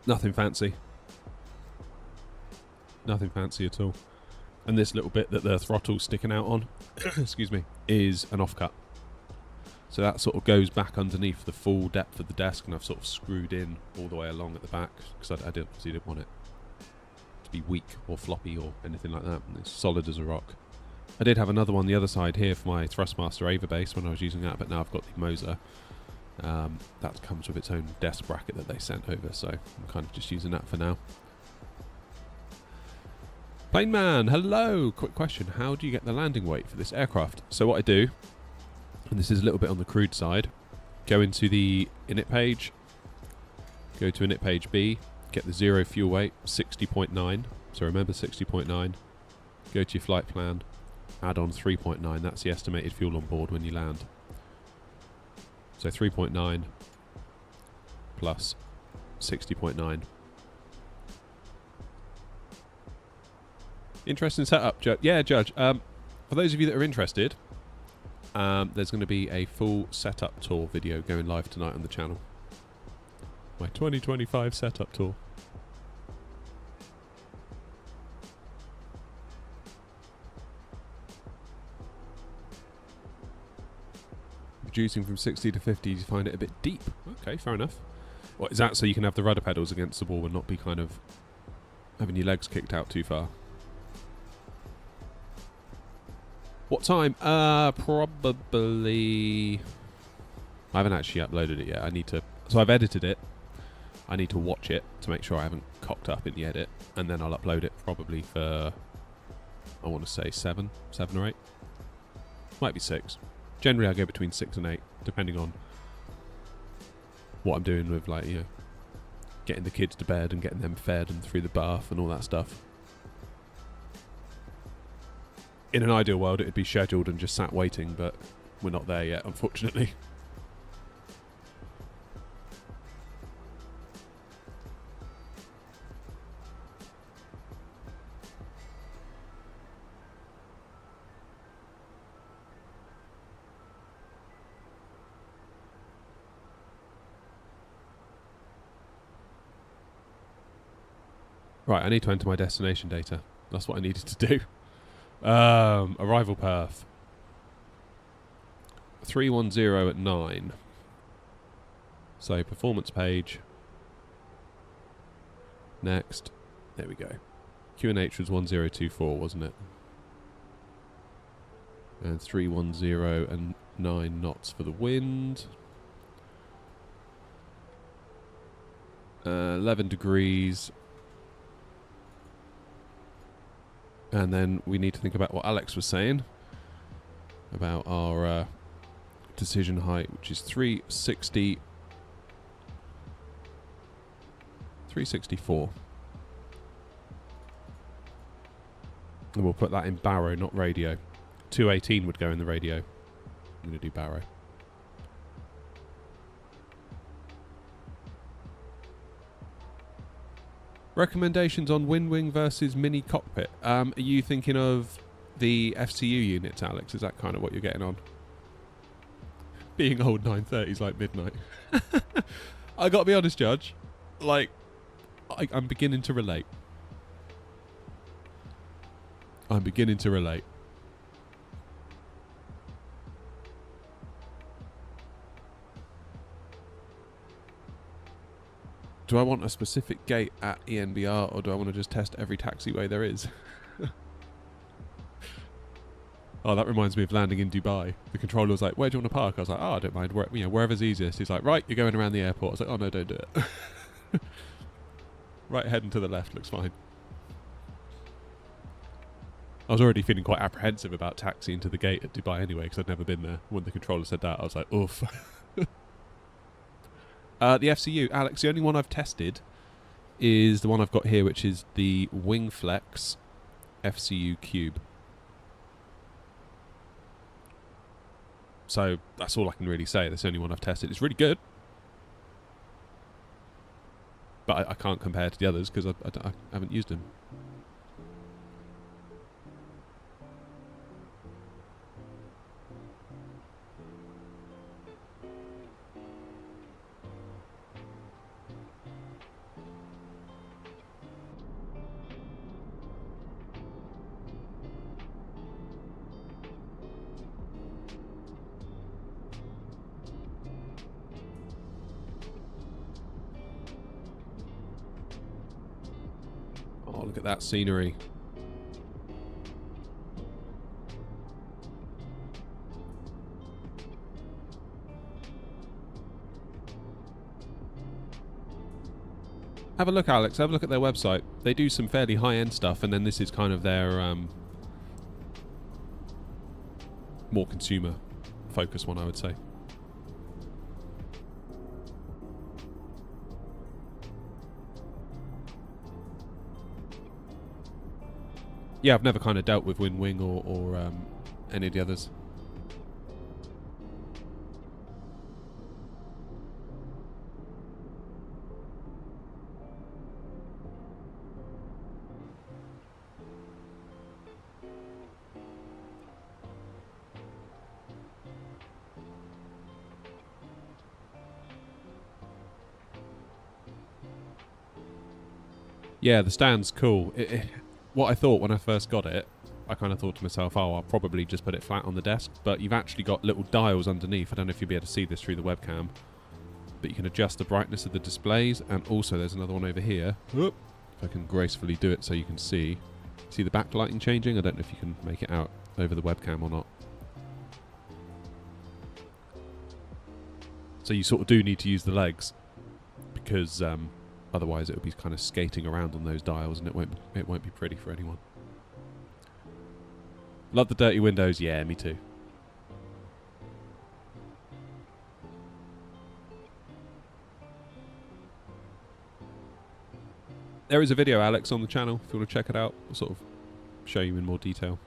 Nothing fancy. Nothing fancy at all. And this little bit that the throttle's sticking out on, excuse me, is an offcut. So that sort of goes back underneath the full depth of the desk, and I've sort of screwed in all the way along at the back, because I didn't want it to be weak or floppy or anything like that. And it's solid as a rock. I did have another one the other side here for my Thrustmaster Ava base when I was using that, but now I've got the Moza. That comes with its own desk bracket that they sent over, so I'm kind of just using that for now. Plane Man, hello! Quick question, how do you get the landing weight for this aircraft? So what I do, and this is a little bit on the crude side, go into the init page, go to init page B, get the 0 fuel weight, 60.9, so remember 60.9, go to your flight plan, add on 3.9, that's the estimated fuel on board when you land. So 3.9 plus 60.9. Interesting setup, Judge. Yeah, Judge. For those of you that are interested, there's going to be a full setup tour video going live tonight on the channel. My 2025 setup tour. Reducing from 60 to 50, you find it a bit deep. Okay, fair enough. What is that, so you can have the rudder pedals against the wall and not be kind of having your legs kicked out too far? What time? Probably... I haven't actually uploaded it yet. I need to... So I've edited it. I need to watch it to make sure I haven't cocked up in the edit. And then I'll upload it probably for... I want to say 7 or 8. Might be 6. Generally I go between 6 and 8, depending on what I'm doing with, like, you know, getting the kids to bed and getting them fed and through the bath and all that stuff. In an ideal world, it would be scheduled and just sat waiting, but we're not there yet, unfortunately. Right, I need to enter my destination data. That's what I needed to do. Arrival path 310 at 9. So performance page. Next. There we go. QNH was 1024, wasn't it? And 310 and 9 knots for the wind. 11 degrees. And then we need to think about what Alex was saying about our decision height, which is 364. And we'll put that in Barrow, not radio. 218 would go in the radio. I'm going to do Barrow. Recommendations on Wing versus Mini Cockpit. Are you thinking of the FCU units, Alex? Is that kind of what you're getting on? Being old 9:30s like midnight. I got to be honest, Judge. Like, I'm beginning to relate. I'm beginning to relate. Do I want a specific gate at ENBR, or do I want to just test every taxiway there is? Oh, that reminds me of landing in Dubai. The controller was like, "Where do you want to park?" I was like, "Oh, I don't mind. Wherever's easiest." He's like, "Right, you're going around the airport." I was like, "Oh no, don't do it." Right, heading to the left looks fine. I was already feeling quite apprehensive about taxiing to the gate at Dubai anyway, because I'd never been there. When the controller said that, I was like, "Oof." The FCU, Alex, the only one I've tested is the one I've got here, which is the Wingflex FCU Cube. So that's all I can really say. That's the only one I've tested. It's really good. But I can't compare to the others because I haven't used them. Oh, look at that scenery. Have a look, Alex. Have a look at their website. They do some fairly high-end stuff, and then this is kind of their more consumer-focused one, I would say. Yeah, I've never kind of dealt with Wing or any of the others. Yeah, the stand's cool. What I thought when I first got it, I kind of thought to myself, oh, I'll probably just put it flat on the desk, but you've actually got little dials underneath. I don't know if you'll be able to see this through the webcam, but you can adjust the brightness of the displays, and also there's another one over here. If I can gracefully do it so you can see the backlighting changing. I don't know if you can make it out over the webcam or not. So you sort of do need to use the legs, because otherwise it would be kind of skating around on those dials, and it won't be pretty for anyone. Love the dirty windows. Yeah, me too. There is a video, Alex, on the channel if you want to check it out. I'll sort of show you in more detail.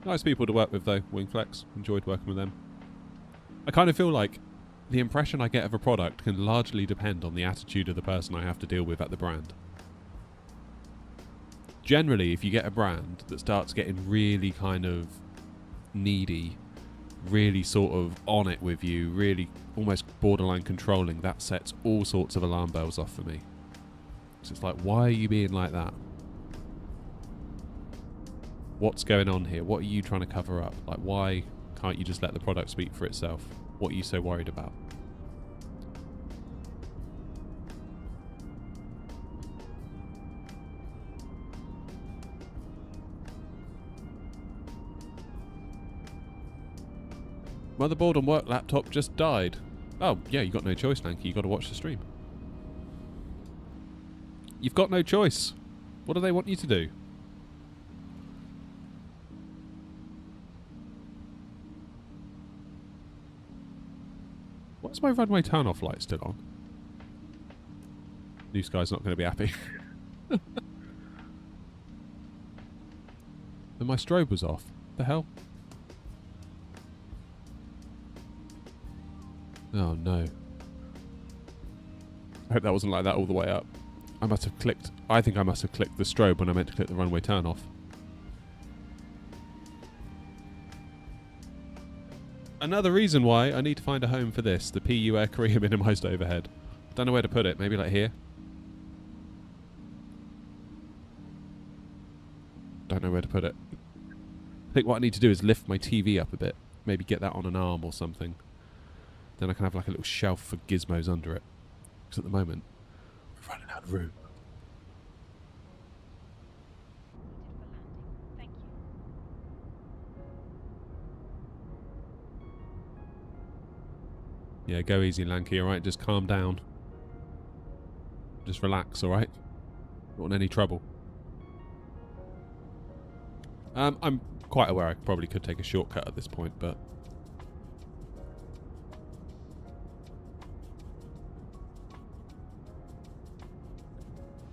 Nice people to work with, though, Wingflex. Enjoyed working with them. I kind of feel like the impression I get of a product can largely depend on the attitude of the person I have to deal with at the brand. Generally, if you get a brand that starts getting really kind of needy, really sort of on it with you, really almost borderline controlling, that sets all sorts of alarm bells off for me. So it's like, why are you being like that? What's going on here? What are you trying to cover up? Like, why can't you just let the product speak for itself? What are you so worried about? Motherboard on work laptop just died. Oh, yeah, you got no choice, Lanky. You got to watch the stream. You've got no choice. What do they want you to do? Why's my runway turn-off light still on? New Sky's not going to be happy. And my strobe was off. The hell? Oh no. I hope that wasn't like that all the way up. I must have clicked... I think I must have clicked the strobe when I meant to click the runway turn-off. Another reason why I need to find a home for this, the PU Air Korea minimised overhead. Don't know where to put it. Maybe like here? Don't know where to put it. I think what I need to do is lift my TV up a bit. Maybe get that on an arm or something. Then I can have like a little shelf for gizmos under it. Because at the moment, we're running out of room. Thank you. Yeah, go easy, Lanky, alright? Just calm down. Just relax, alright? Don't want any trouble. I'm quite aware I probably could take a shortcut at this point, but...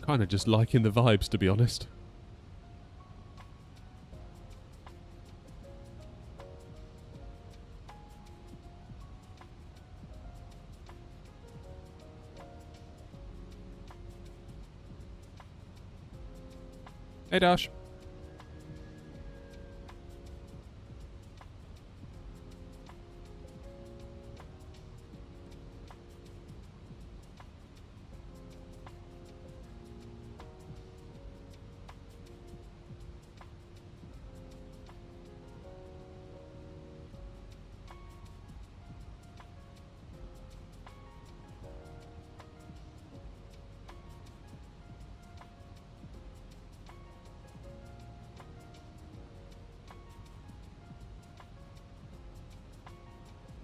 kind of just liking the vibes, to be honest. Hey, Dash.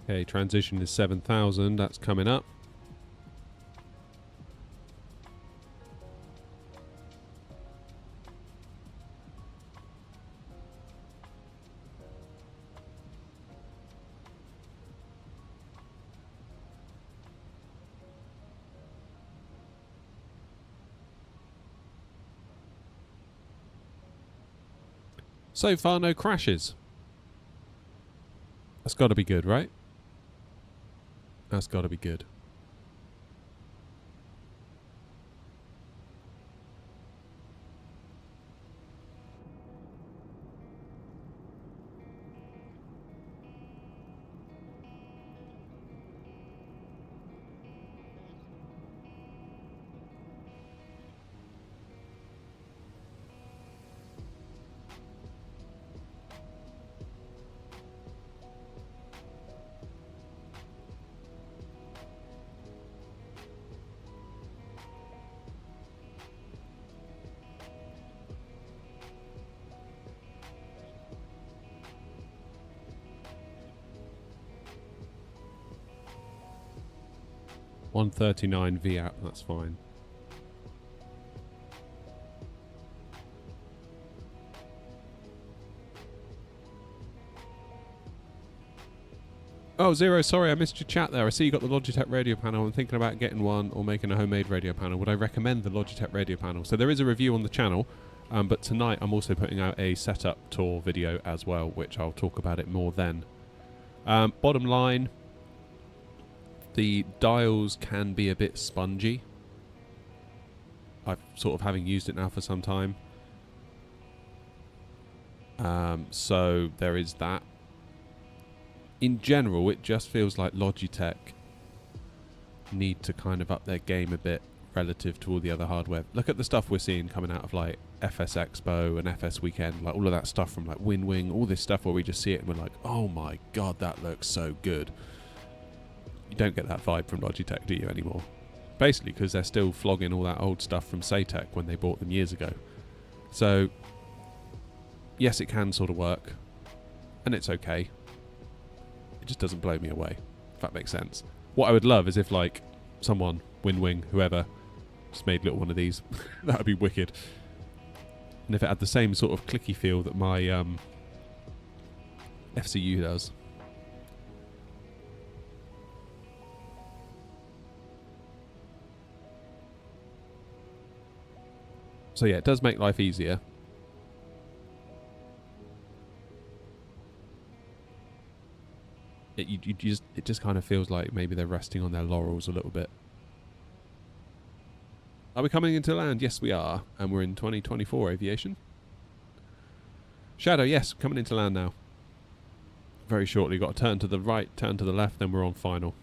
Okay, transition is 7,000. That's coming up. So far, no crashes. That's got to be good, right? That's got to be good. $139 VAP, that's fine. Oh, Zero, sorry, I missed your chat there. I see you got the Logitech radio panel. I'm thinking about getting one or making a homemade radio panel. Would I recommend the Logitech radio panel? So there is a review on the channel, but tonight I'm also putting out a setup tour video as well, which I'll talk about it more then. Bottom line, the dials can be a bit spongy. I've sort of having used it now for some time. So there is that. In general, it just feels like Logitech need to kind of up their game a bit relative to all the other hardware. Look at the stuff we're seeing coming out of like FS Expo and FS Weekend, like all of that stuff from like WinWing, all this stuff where we just see it and we're like, oh my god, that looks so good. You don't get that vibe from Logitech, do you, anymore? Basically because they're still flogging all that old stuff from Saytech when they bought them years ago. So yes, it can sort of work and it's okay. It just doesn't blow me away, if that makes sense. What I would love is if like someone, WinWing, whoever, just made a little one of these. That would be wicked. And if it had the same sort of clicky feel that my FCU does. So yeah, it does make life easier. It just kind of feels like maybe they're resting on their laurels a little bit. Are we coming into land? Yes, we are. And we're in 2024 aviation. Shadow, yes, coming into land now. Very shortly. Got to turn to the right, turn to the left, then we're on final.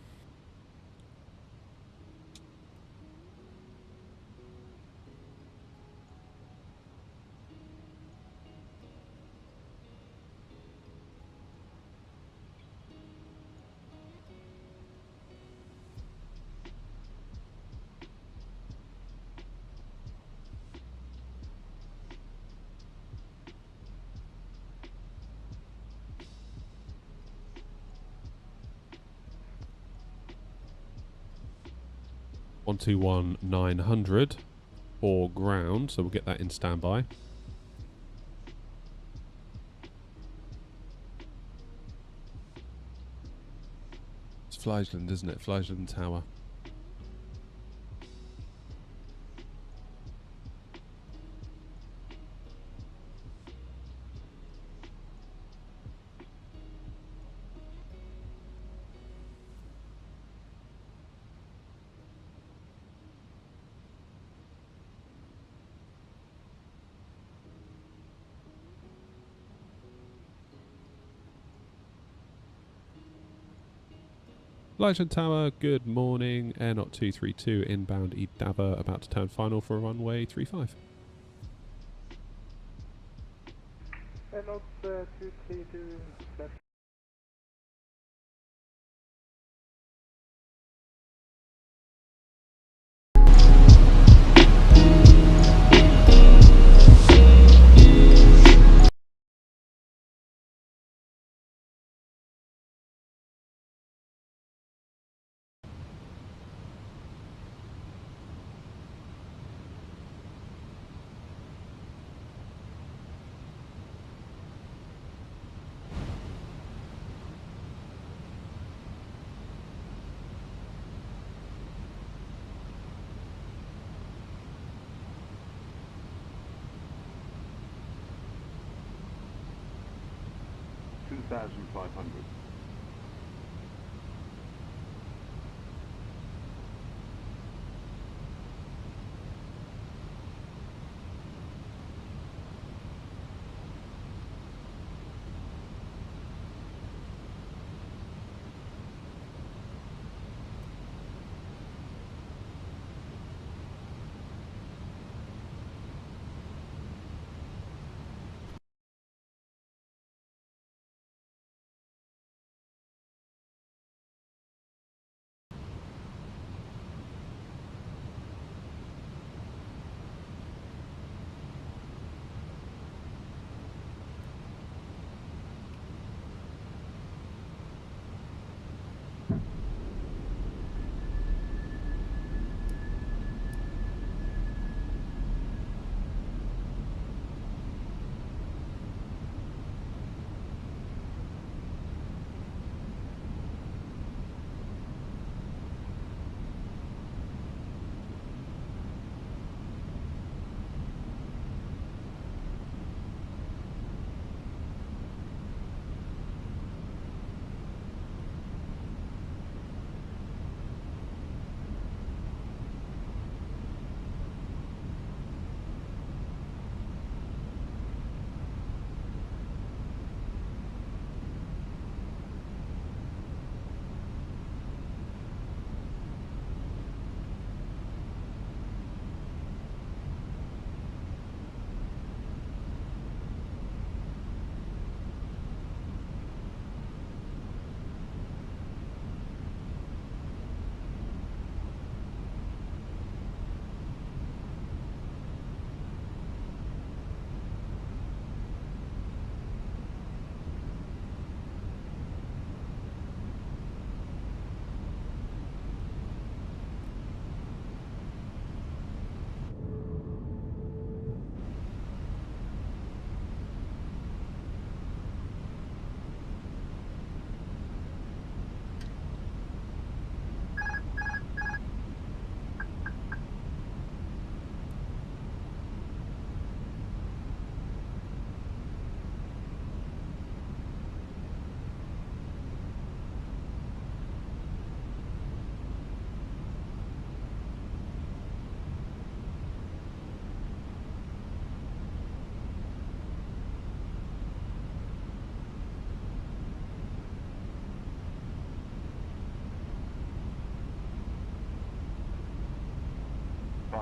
One two one 900 or ground, so we'll get that in standby. It's Fleisland, isn't it? Fleisland Tower. Fleisland Tower, good morning. Airnaut 232 inbound Edava, about to turn final for runway 35. Airnaut 232, flat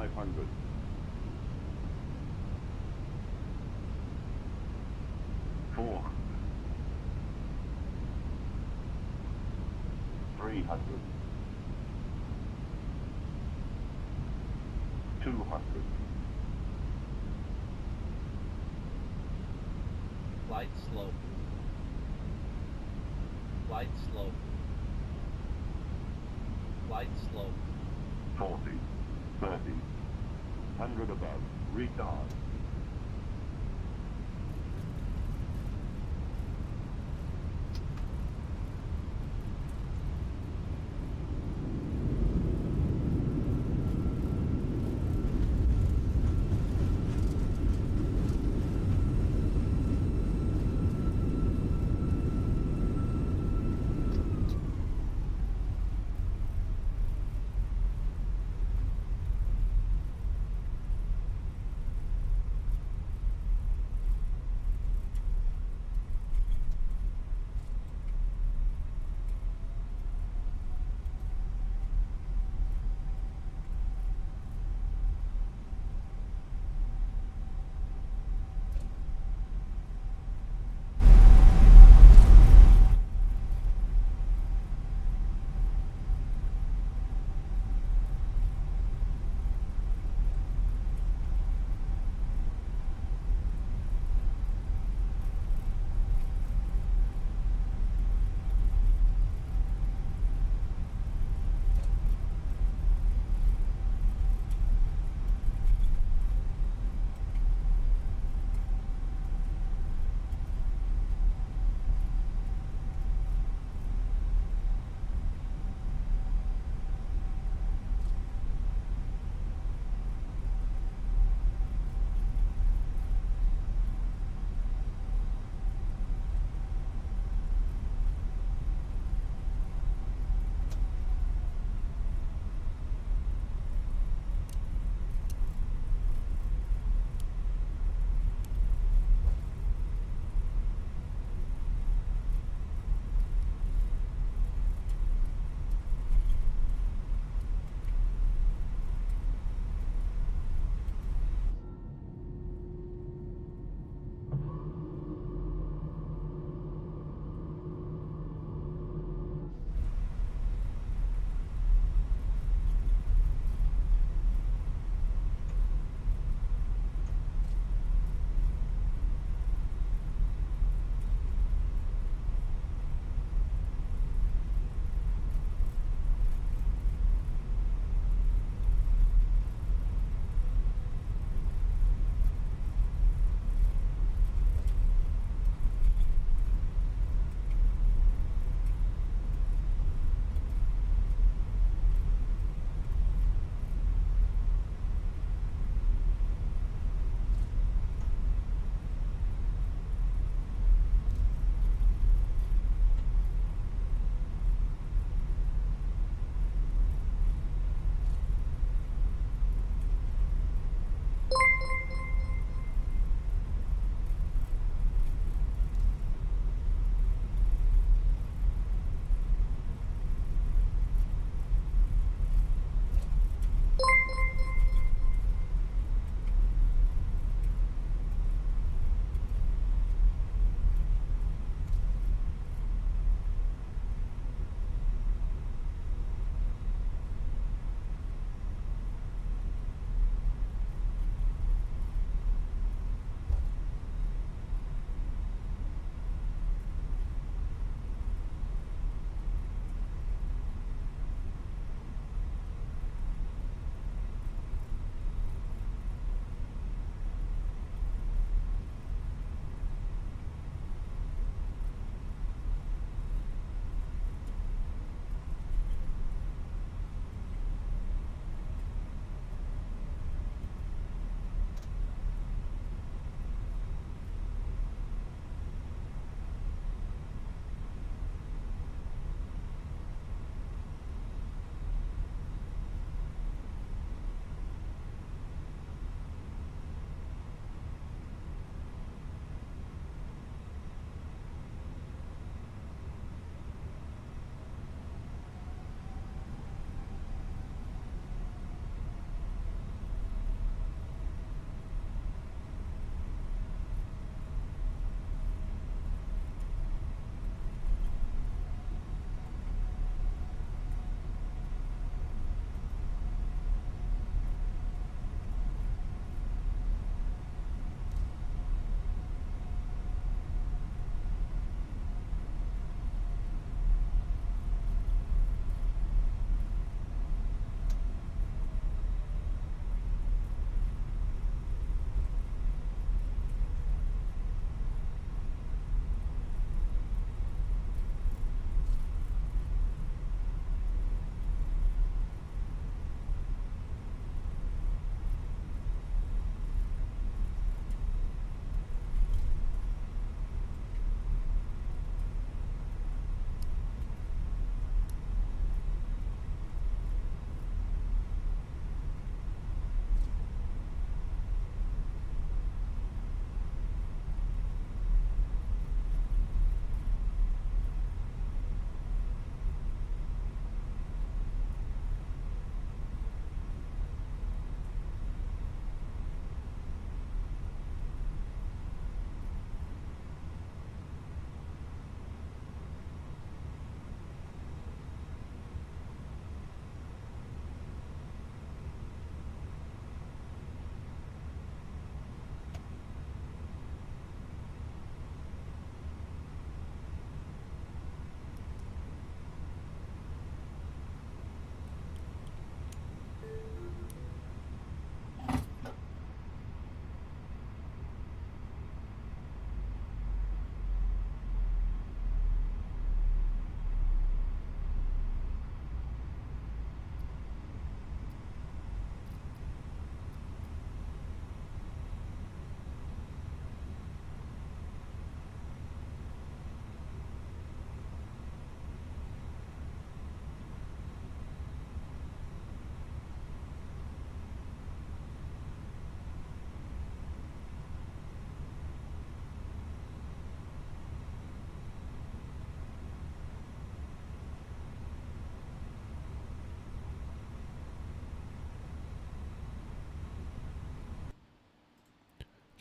500. 400. 300. 200. Flight slow. Flight slow. Flight slow. 40. 30. 100 above. Retard.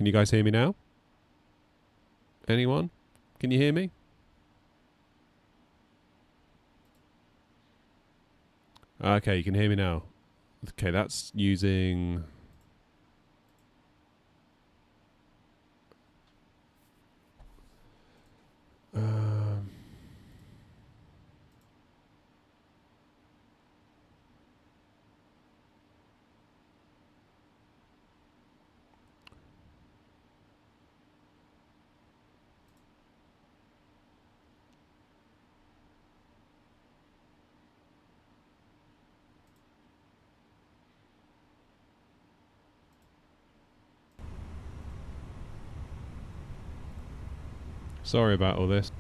Can you guys hear me now? Anyone? Can you hear me? Okay, you can hear me now. Okay, that's using... Sorry about all this.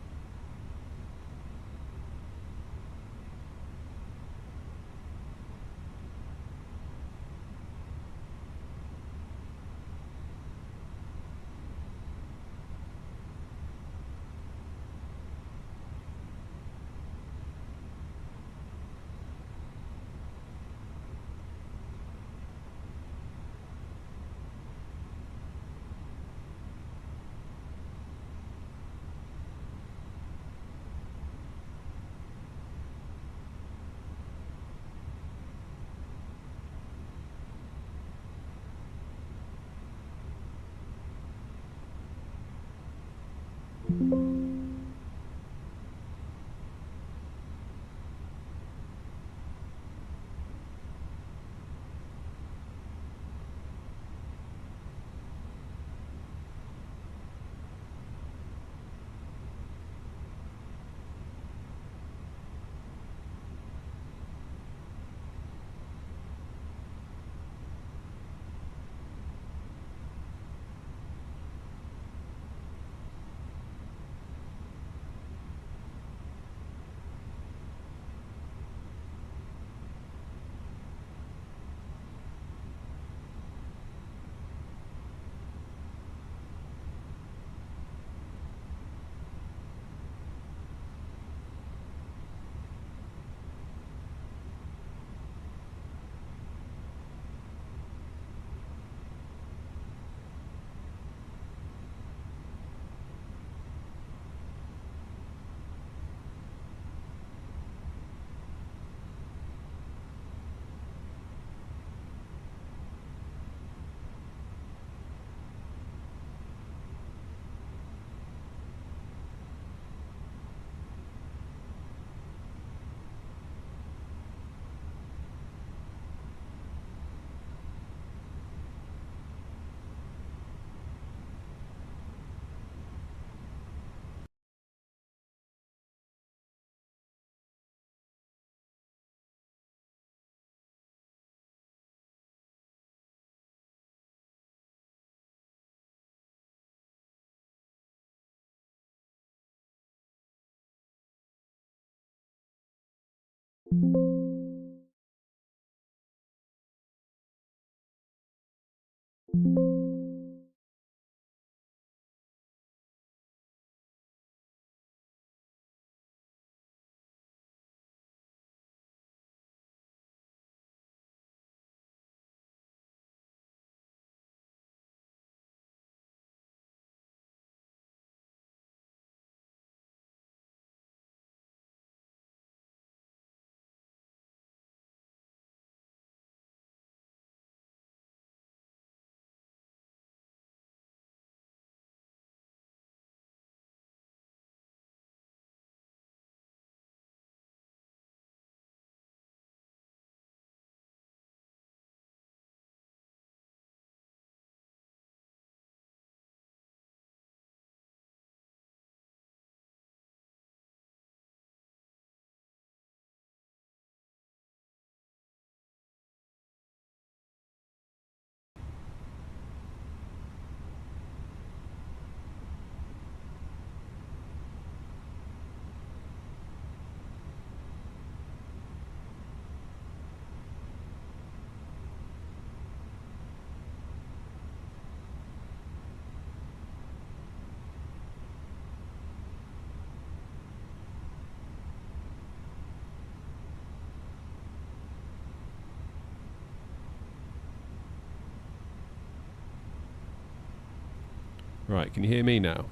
Right, can you hear me now?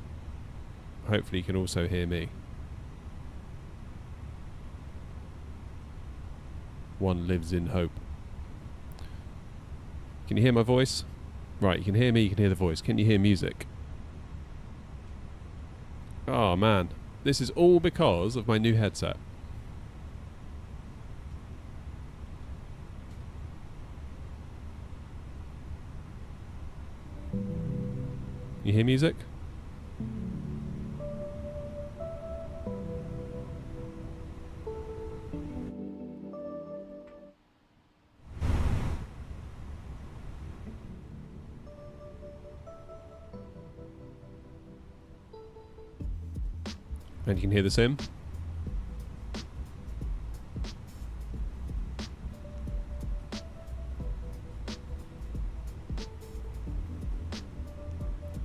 Hopefully you can also hear me. One lives in hope. Can you hear my voice? Right, you can hear me, you can hear the voice. Can you hear music? Oh man, this is all because of my new headset. You hear music? And you can hear the sim.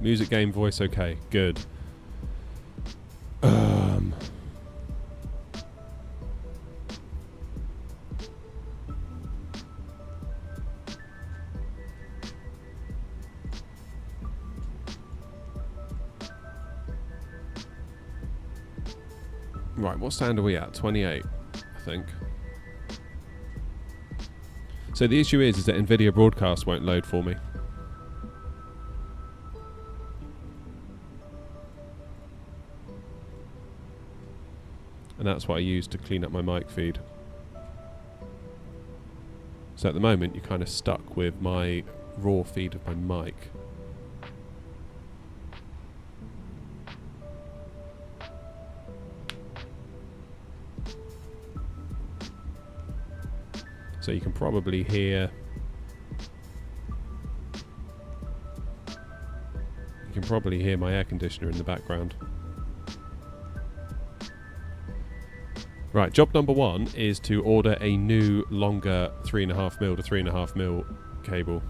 Music, game, voice, okay, good. Right, what stand are we at? 28, I think. So the issue is that NVIDIA Broadcast won't load for me. And that's what I use to clean up my mic feed. So at the moment you're kind of stuck with my raw feed of my mic. So you can probably hear my air conditioner in the background. Right, job number 1 is to order a new longer 3.5mm to 3.5mm cable.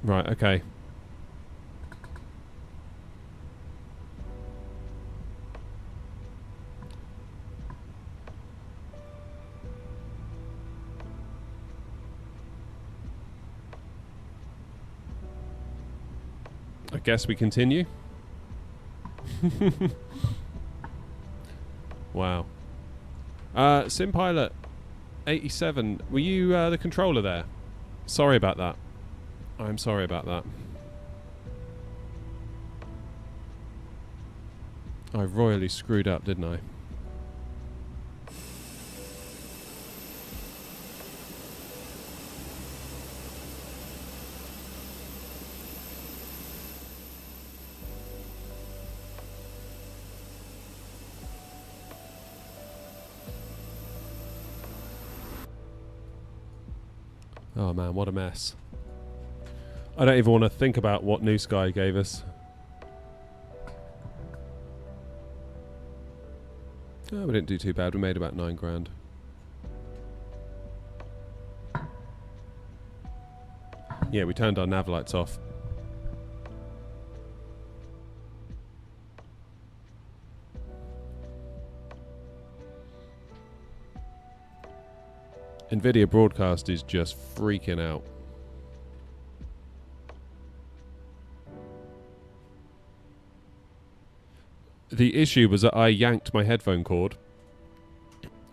Right, okay. I guess we continue. Wow. SimPilot 87, were you the controller there? Sorry about that. I'm sorry about that. I royally screwed up, didn't I? Oh man, what a mess. I don't even want to think about what New Sky gave us. Oh, we didn't do too bad. We made about 9 grand. Yeah, we turned our nav lights off. NVIDIA Broadcast is just freaking out. The issue was that I yanked my headphone cord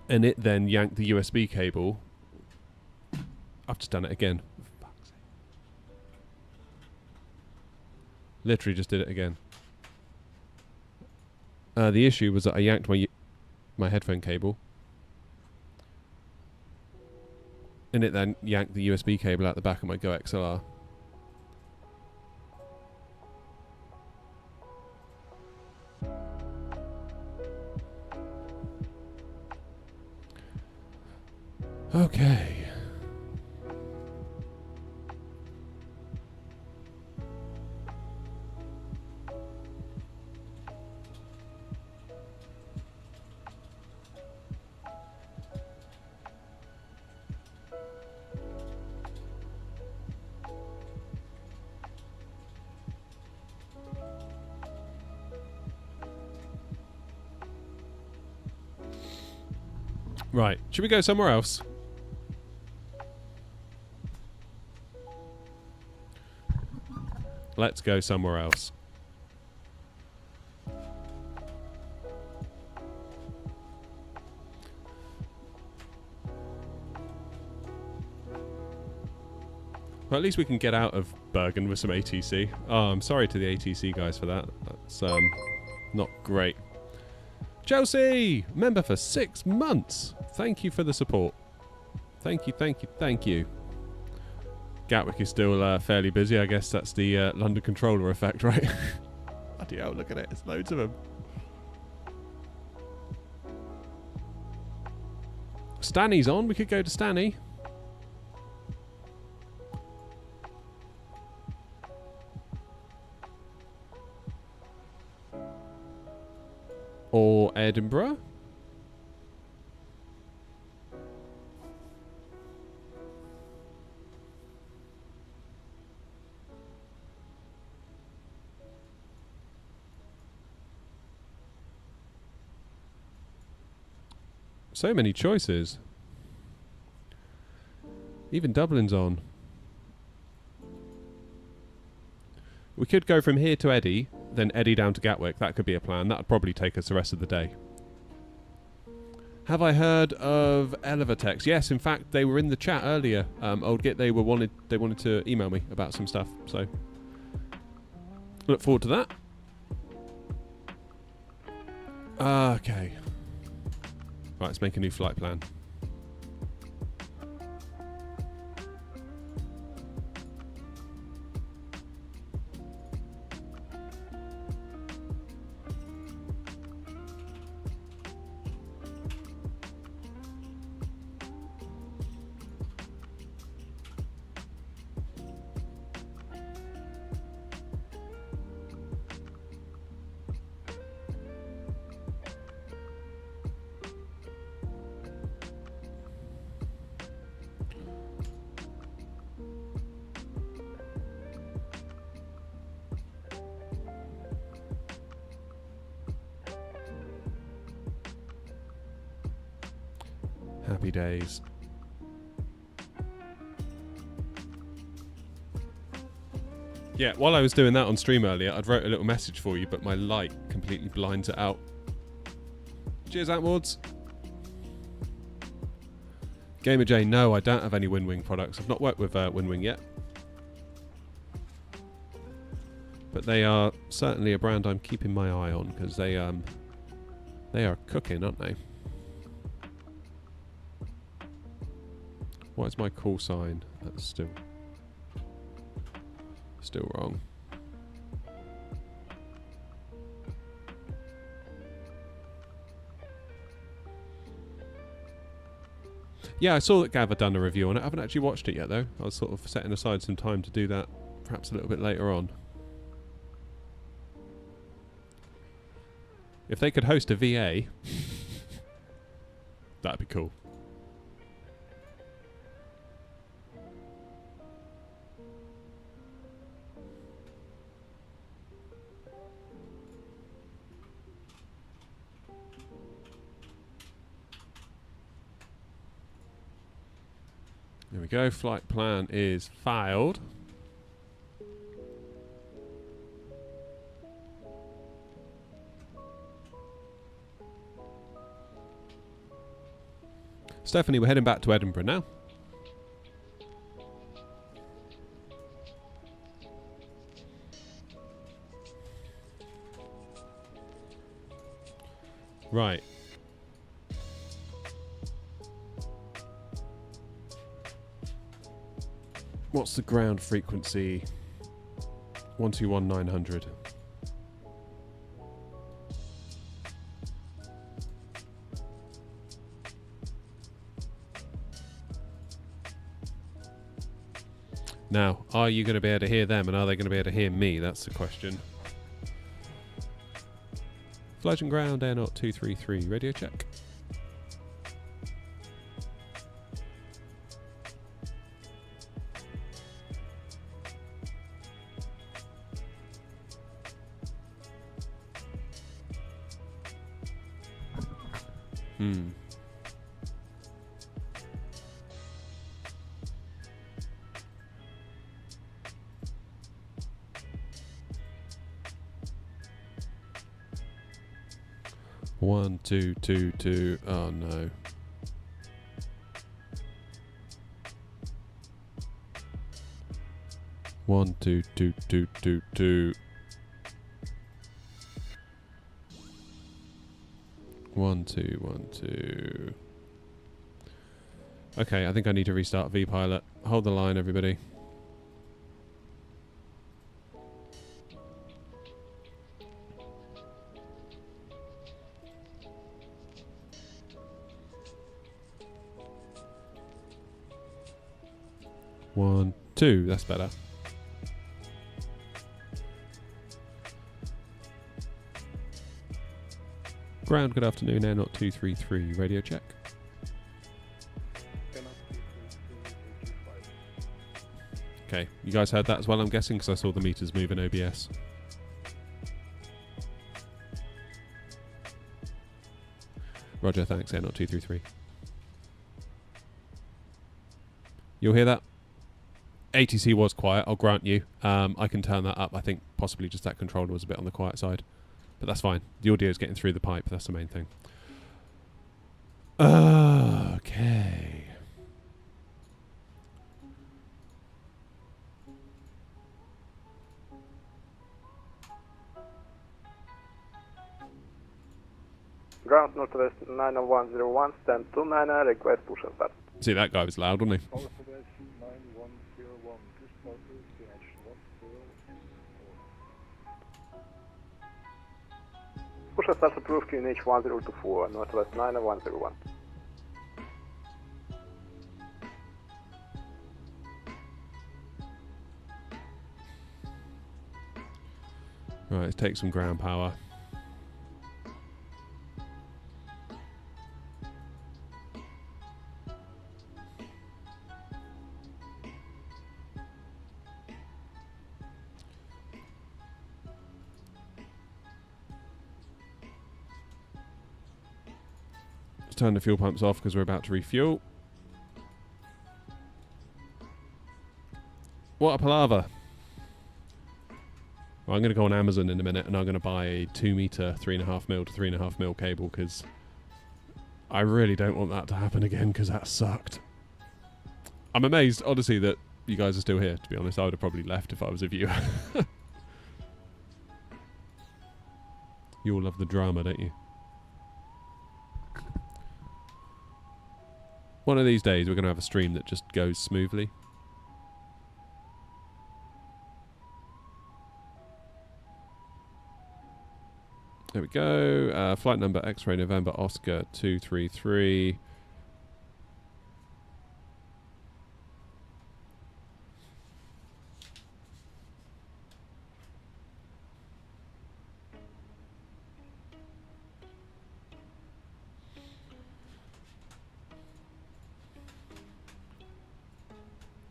and it then yanked the USB cable. I've just done it again. For fuck's sake. Literally just did it again. The issue was that I yanked my headphone cable and it then yanked the USB cable out the back of my Go XLR. Okay. Right, should we go somewhere else? Let's go somewhere else. Well, at least we can get out of Bergen with some ATC. Oh, I'm sorry to the ATC guys for that. That's not great. Chelsea! Member for 6 months. Thank you for the support. Thank you, thank you, thank you. Gatwick is still fairly busy. I guess that's the London controller effect, right? Bloody hell, look at it. There's loads of them. Stanny's on. We could go to Stanny. Or Edinburgh. So many choices. Even Dublin's on. We could go from here to Eddie, then Eddie down to Gatwick. That could be a plan. That would probably take us the rest of the day. Have I heard of Elevatex? Yes, in fact, they were in the chat earlier. Old Git, they wanted to email me about some stuff. So look forward to that. Okay. Right, let's make a new flight plan. Happy days. Yeah, while I was doing that on stream earlier, I'd wrote a little message for you, but my light completely blinds it out. Cheers, Antwards. Gamer J, no, I don't have any WinWing products. I've not worked with WinWing yet. But they are certainly a brand I'm keeping my eye on, because they are cooking, aren't they? What is my call sign? That's still wrong. Yeah, I saw that Gav had done a review on it. I haven't actually watched it yet, though. I was sort of setting aside some time to do that, perhaps a little bit later on. If they could host a VA, that'd be cool. There we go, flight plan is filed. Stephanie, we're heading back to Edinburgh now. Right. What's the ground frequency? 121,900. Now, are you going to be able to hear them, and are they going to be able to hear me? That's the question. Flight and ground, Air 0233, radio check. 1, 2, 2, 2. Oh no. One, two, two, two, two, two. 1, 2, 1, 2. Okay, I think I need to restart VPilot. Hold the line, everybody. One, two. That's better. Ground, good afternoon. Air Not 233. Radio check. Okay, you guys heard that as well, I'm guessing, because I saw the meters move in OBS. Roger, thanks. Air Not 233. You'll hear that? ATC was quiet, I'll grant you. I can turn that up. I think possibly just that controller was a bit on the quiet side. But that's fine. The audio is getting through the pipe. That's the main thing. Okay. Ground Northwest 90101, stand 29, request push and start. See, that guy was loud, wasn't he? Push and start approved, QNH 1024, Northwest 90101. Right, let's take some ground power. Let's turn the fuel pumps off because we're about to refuel. What a palaver. Well, I'm going to go on Amazon in a minute and I'm going to buy a 2 meter 3.5mm to 3.5mm cable because I really don't want that to happen again because that sucked. I'm amazed, honestly, that you guys are still here, to be honest. I would have probably left if I was a viewer. You all love the drama, don't you? One of these days we're going to have a stream that just goes smoothly. There we go. Flight number X-Ray November Oscar 233.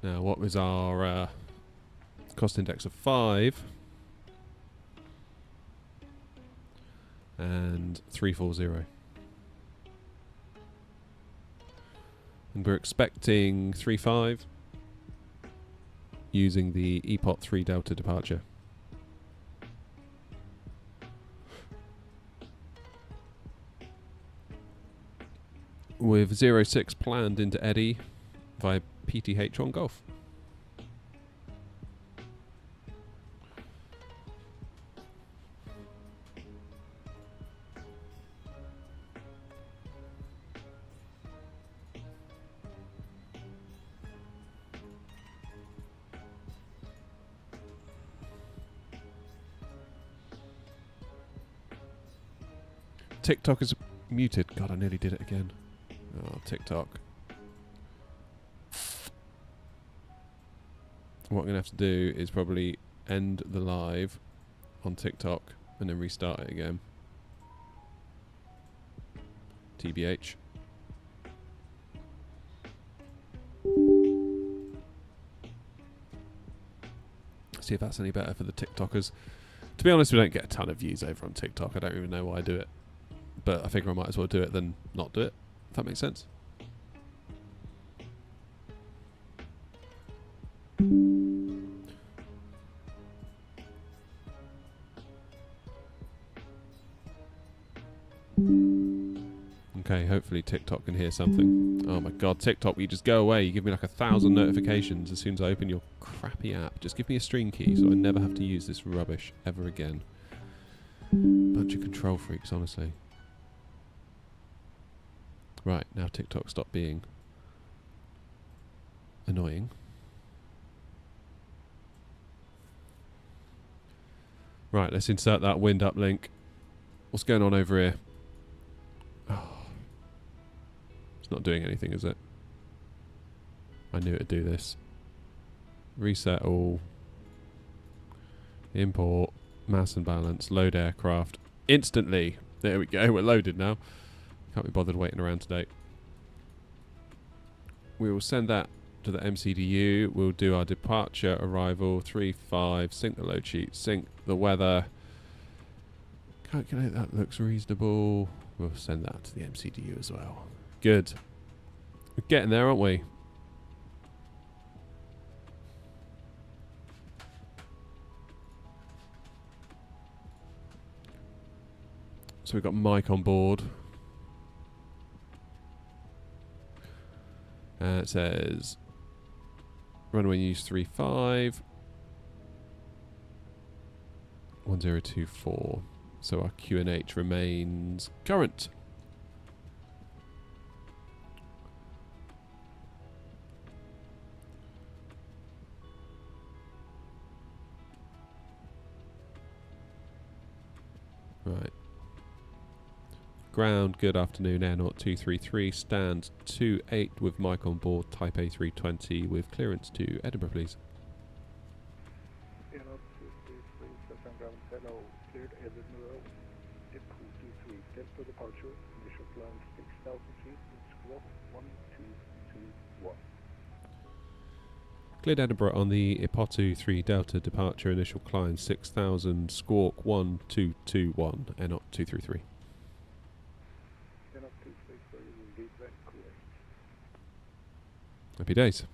Now, what was our cost index of 5? And 340. And we're expecting 35 using the EPOT 3 Delta departure. With 06 planned into Eddy via PTH on Golf. TikTok is muted. God, I nearly did it again. Oh, TikTok. What I'm going to have to do is probably end the live on TikTok and then restart it again. TBH. See if that's any better for the TikTokers. To be honest, we don't get a ton of views over on TikTok. I don't even know why I do it. But I figure I might as well do it than not do it, if that makes sense. Okay, hopefully TikTok can hear something. Oh my god, TikTok, you just go away. You give me like 1,000 notifications as soon as I open your crappy app. Just give me a stream key so I never have to use this rubbish ever again. Bunch of control freaks, honestly. Right, now TikTok stop being annoying. Right, let's insert that wind uplink. What's going on over here? Oh. It's not doing anything, is it? I knew it'd do this. Reset all. Import. Mass and balance. Load aircraft. Instantly. There we go. We're loaded now. Can't be bothered waiting around today. We will send that to the MCDU. We'll do our departure, arrival, 3-5, sync the load sheet, sync the weather. Calculate that looks reasonable. We'll send that to the MCDU as well. Good. We're getting there, aren't we? So we've got Mike on board. It says runway use 35 1024. So our QNH remains current. Right. Ground, good afternoon, Air 0233, stand 28 with Mike on board, Type A320 with clearance to Edinburgh, please. Air 0233, Southern ground, hello, cleared Edinburgh, depot 23, Delta departure, initial climb 6,000 feet, squawk 1221. Cleared Edinburgh on the Ipotu 3 Delta departure, initial climb 6,000, squawk 1221, Air 0233. Happy days.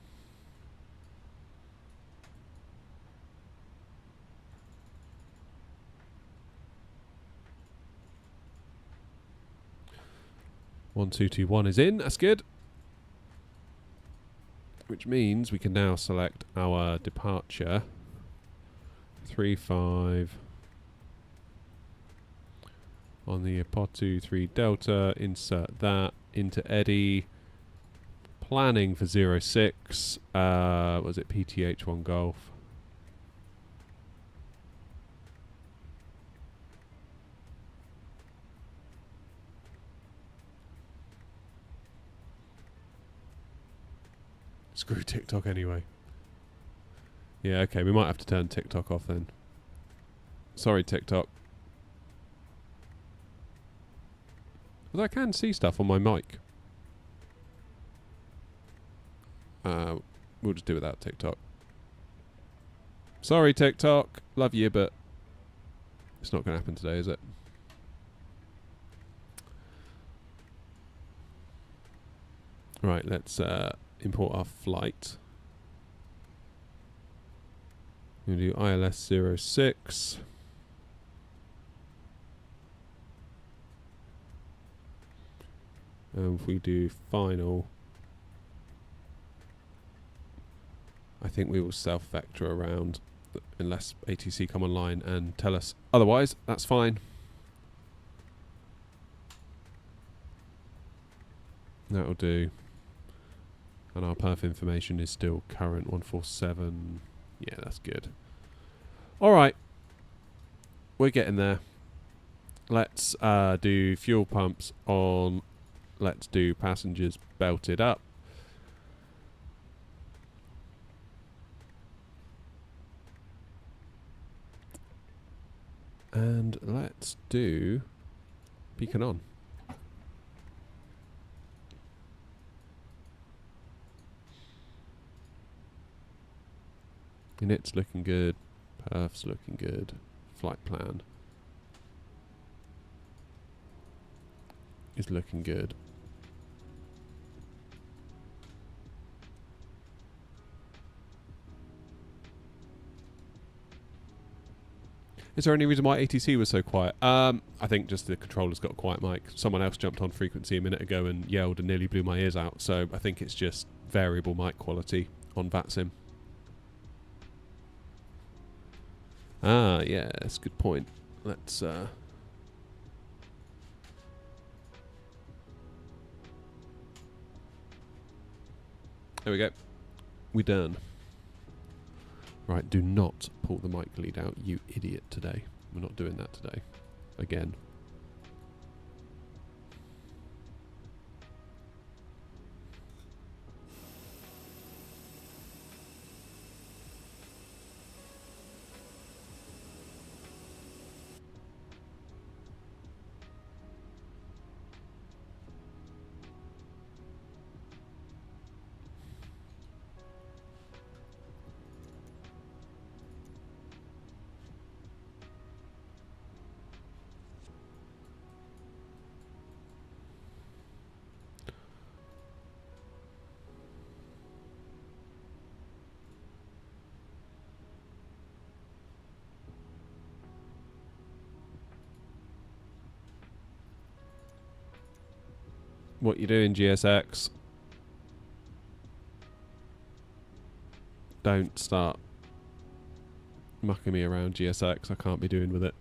One, 2, 2, 1 is in. That's good. Which means we can now select our departure. 3, 5 on the Ipotu 3 Delta. Insert that into Eddie. Planning for 06. Was it PTH1 Golf? Screw TikTok anyway. Yeah, okay, we might have to turn TikTok off then. Sorry, TikTok. Although I can see stuff on my mic. We'll just do without TikTok. Sorry, TikTok. Love you, but it's not going to happen today, is it? Right, let's import our flight. We'll do ILS 06. And if we do final, I think we will self-vector around unless ATC come online and tell us otherwise. That's fine. That'll do. And our perf information is still current 147. Yeah, that's good. Alright. We're getting there. Let's do fuel pumps on. Let's do passengers belted up. And let's do beacon on. Init's looking good. Perf's looking good. Flight plan is looking good. Is there any reason why ATC was so quiet? I think just the controller's got a quiet mic. Someone else jumped on frequency a minute ago and yelled and nearly blew my ears out. So I think it's just variable mic quality on VATSIM. Ah, yeah, that's a good point. Let's... There we go. We done. Right, do not pull the mic lead out, you idiot, today. We're not doing that today. Again. What you doing, GSX? Don't start mucking me around, GSX. I can't be doing with it.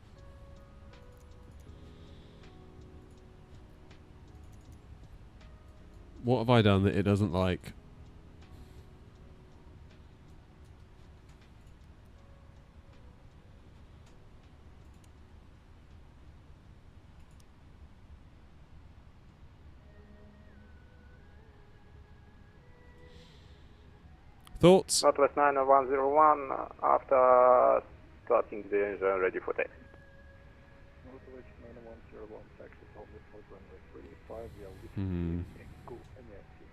What have I done that it doesn't like? Thoughts? Northwest 9101, after starting the engine, ready for taxi. Northwest 9101, taxi only for runway 35, we are with Echo and Yankee.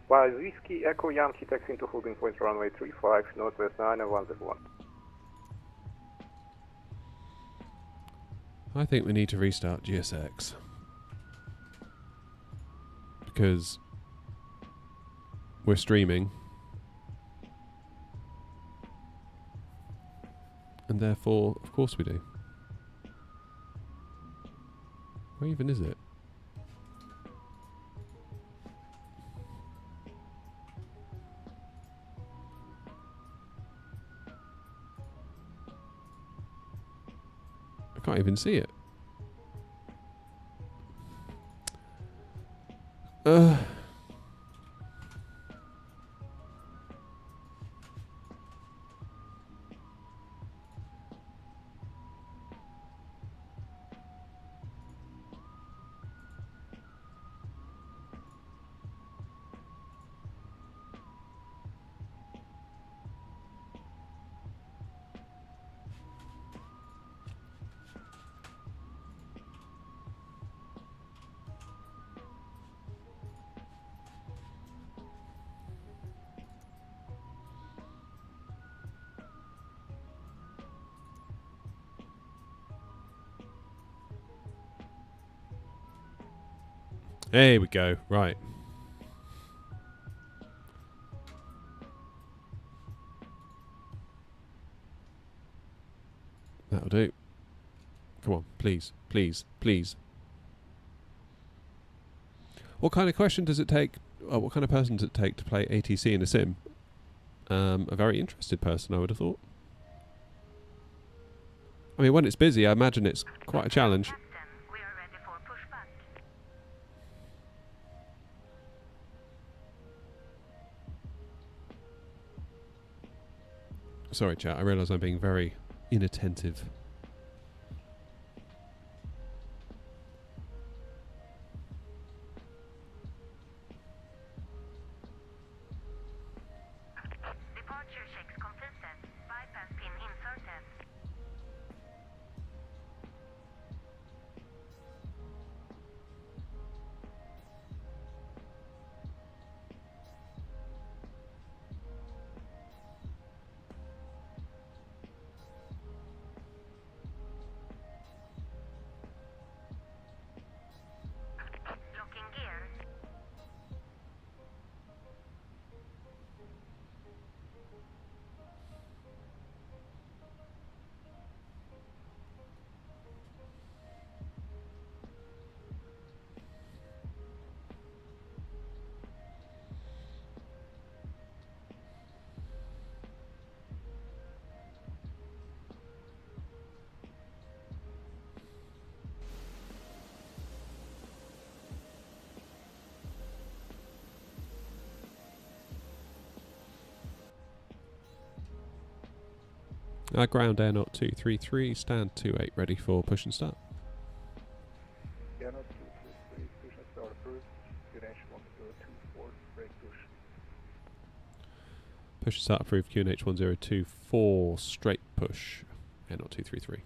While Whiskey Echo Yankee taxi into holding point runway 35, Northwest 9101. I think we need to restart GSX. Because we're streaming. And therefore, of course we do. Where even is it? I can't even see it. There we go. Right. That'll do. Come on, please, please, please. What kind of question does it take? What kind of person does it take to play ATC in a sim? A very interested person, I would have thought. I mean, when it's busy, I imagine it's quite a challenge. Sorry, chat. I realise I'm being very inattentive. Departure checks completed. Bypass pin inserted. Ground Air 0233, stand 28, ready for push and start. Air 0233, push and start approved. QNH 1024, brake push. Push and start approved, QNH 1024, straight push, Air 0233.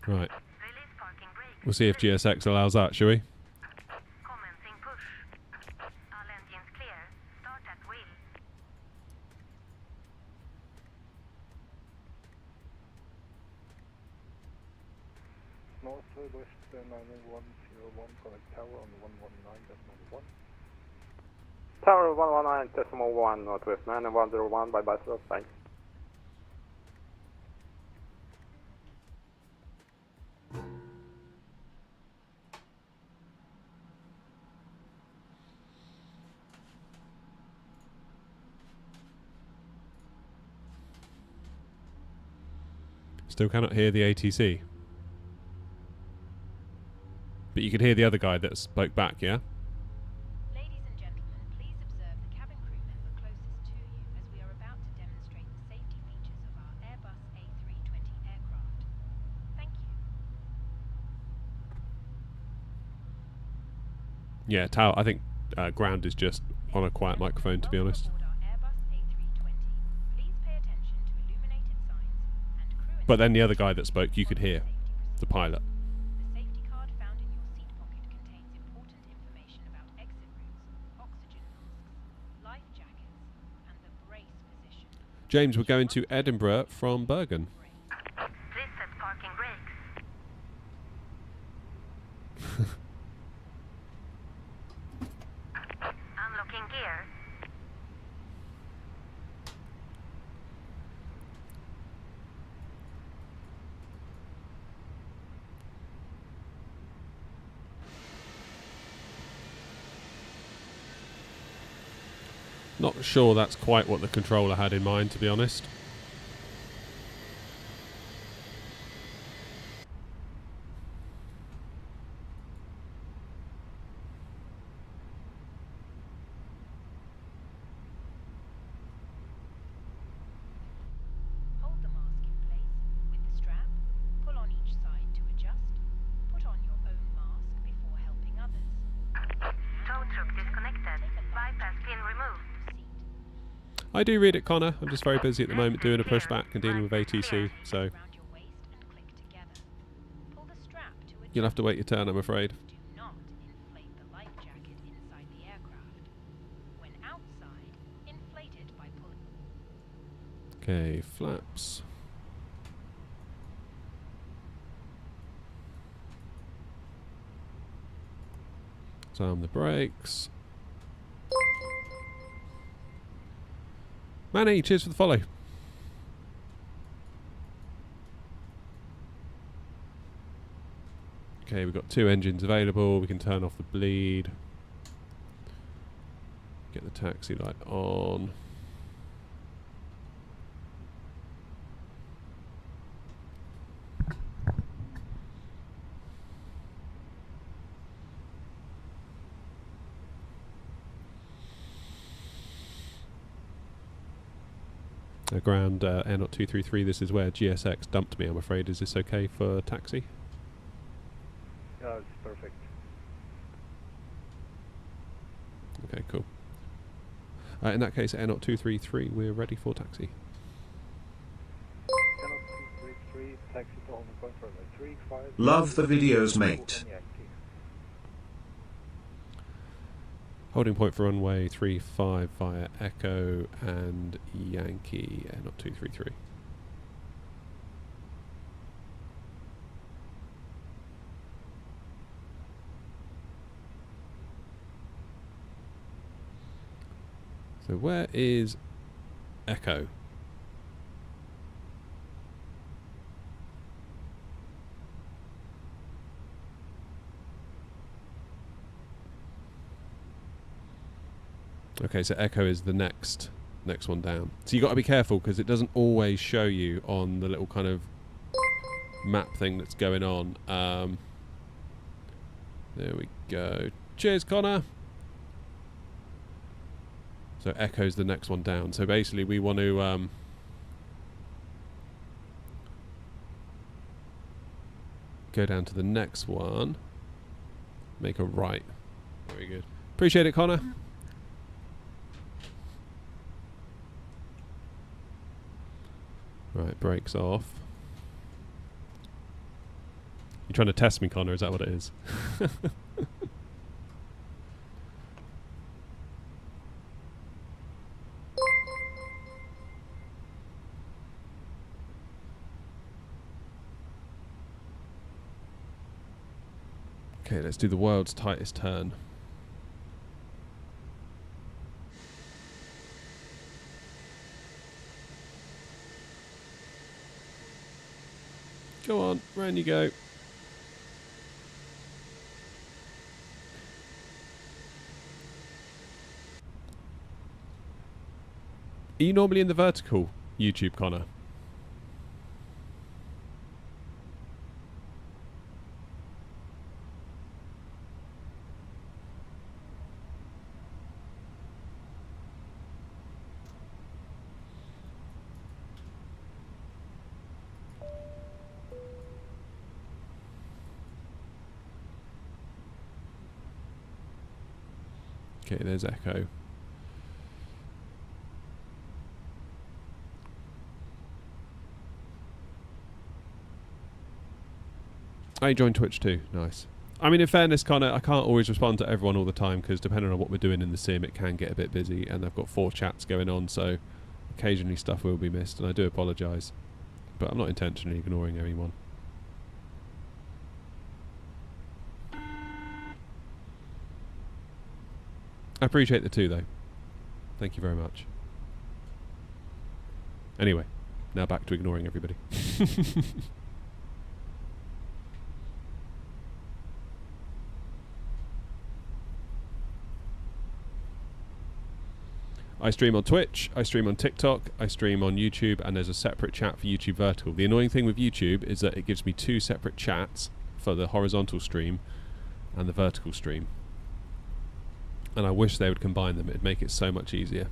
Right. We'll see if GSX allows that, shall we? Commencing push. All engines clear. Start at wheel. Northwest 9101, connect tower on 119.1. Tower 119.1, Northwest 9101, bye-bye, sir, thanks. Still cannot hear the ATC. But you could hear the other guy that spoke back, yeah? Ladies and gentlemen, please observe the cabin crew member closest to you as we are about to demonstrate the safety features of our Airbus A320 aircraft. Thank you. Yeah, tower. I think ground is just on a quiet microphone, to be honest. But then the other guy that spoke, you could hear the pilot. The safety card found in your seat pocket contains important information about exit routes, oxygen masks, life jackets, and the brace position. James, we're going to Edinburgh from Bergen. Please set parking brakes. Unlocking gear. Not sure that's quite what the controller had in mind, to be honest. Hold the mask in place with the strap. Pull on each side to adjust. Put on your own mask before helping others. Tow truck disconnected. Bypass pin removed. I do read it, Connor. I'm just very busy at the moment doing a pushback and dealing with ATC, so you'll have to wait your turn, I'm afraid. Do not inflate the life jacket inside the aircraft. When outside, inflate it by pulling. Okay, flaps. Arm the brakes. Manny, cheers for the follow. Okay, we've got 2 engines available. We can turn off the bleed. Get the taxi light on. Ground Air 0233, this is where GSX dumped me, I'm afraid. Is this okay for taxi? Yeah, it's perfect. Okay, cool. In that case, Air 0233, we're ready for taxi. Air 0233, taxi to holding point for 35. Love the videos, mate. Holding point for runway 35 via Echo and Yankee, Air 0233. So where is Echo? Okay, so Echo is the next one down. So you got to be careful because it doesn't always show you on the little kind of map thing that's going on. There we go. Cheers, Connor. So Echo's the next one down. So basically we want to go down to the next one. Make a right. Very good. Appreciate it, Connor. Right, brakes off. You're trying to test me, Connor, is that what it is? Okay, let's do the world's tightest turn. Go on, round you go. Are you normally in the vertical YouTube, Connor? Okay, there's Echo. I joined Twitch too. Nice. I mean, in fairness, Connor, I can't always respond to everyone all the time because depending on what we're doing in the sim, it can get a bit busy, and I've got 4 chats going on, so occasionally stuff will be missed, and I do apologise. But I'm not intentionally ignoring anyone. I appreciate the 2 though. Thank you very much. Anyway, now back to ignoring everybody. I stream on Twitch, I stream on TikTok, I stream on YouTube, and there's a separate chat for YouTube Vertical. The annoying thing with YouTube is that it gives me 2 separate chats for the horizontal stream and the vertical stream. And I wish they would combine them. It'd make it so much easier.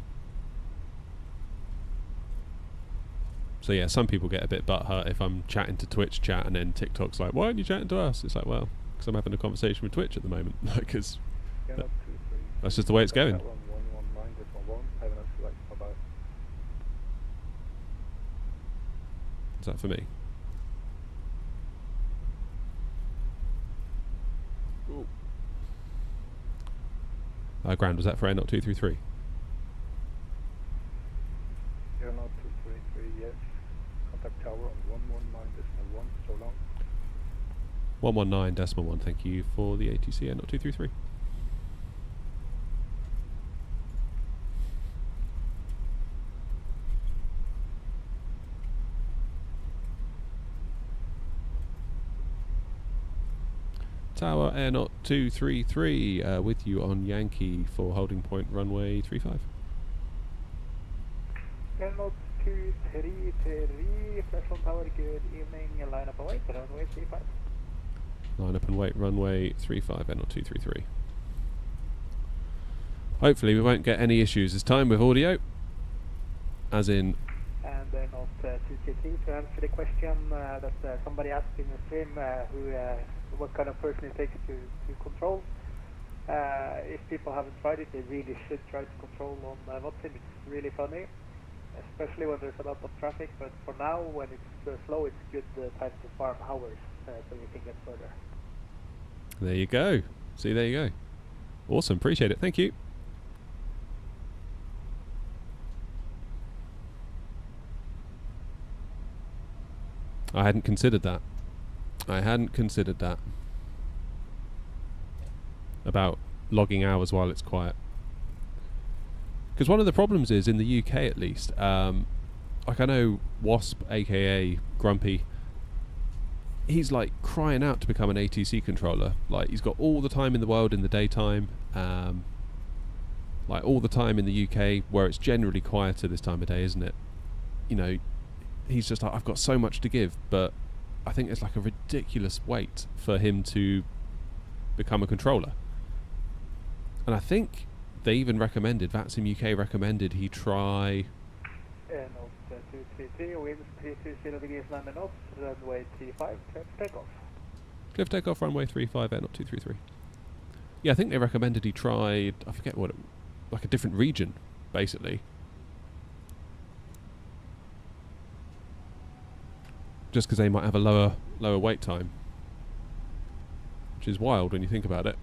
So yeah, some people get a bit butthurt if I'm chatting to Twitch chat and then TikTok's like, why aren't you chatting to us? It's like, well, because I'm having a conversation with Twitch at the moment. Because that's just the way it's going. Is that for me? Grand, was that for Air 233? Air 233, yes. Contact tower on 119.1, so long. 119.1, thank you for the ATC Air 233. Tower Air 233 with you on Yankee for holding point runway 35. Air 233, flash on tower, good evening, line up and wait, runway 35. Line up and wait, runway 35, Air 233. Hopefully we won't get any issues this time with audio, as in... And Air 233, to answer the question that somebody asked in the stream, what kind of person it takes to control. If people haven't tried it, they really should try to control on Watson. It's really funny, especially when there's a lot of traffic, but for now, when it's slow, it's good time to farm hours, so you can get further. There you go. See, there you go. Awesome, appreciate it, thank you. I hadn't considered that. About logging hours while it's quiet. Because one of the problems is, in the UK at least, like I know Wasp, aka Grumpy, he's like crying out to become an ATC controller. Like, he's got all the time in the world in the daytime, like all the time in the UK, where it's generally quieter this time of day, isn't it? You know, he's just like, I've got so much to give, but I think it's like a ridiculous wait for him to become a controller. And I think they even recommended, VATSIM UK recommended he try... Note 233, winds 320 degrees 9 knots, runway 35, clear for takeoff. Clear for takeoff, runway 35, air not 233. Yeah, I think they recommended he tried, I forget what, like a different region, basically. Just because they might have a lower wait time. Which is wild when you think about it.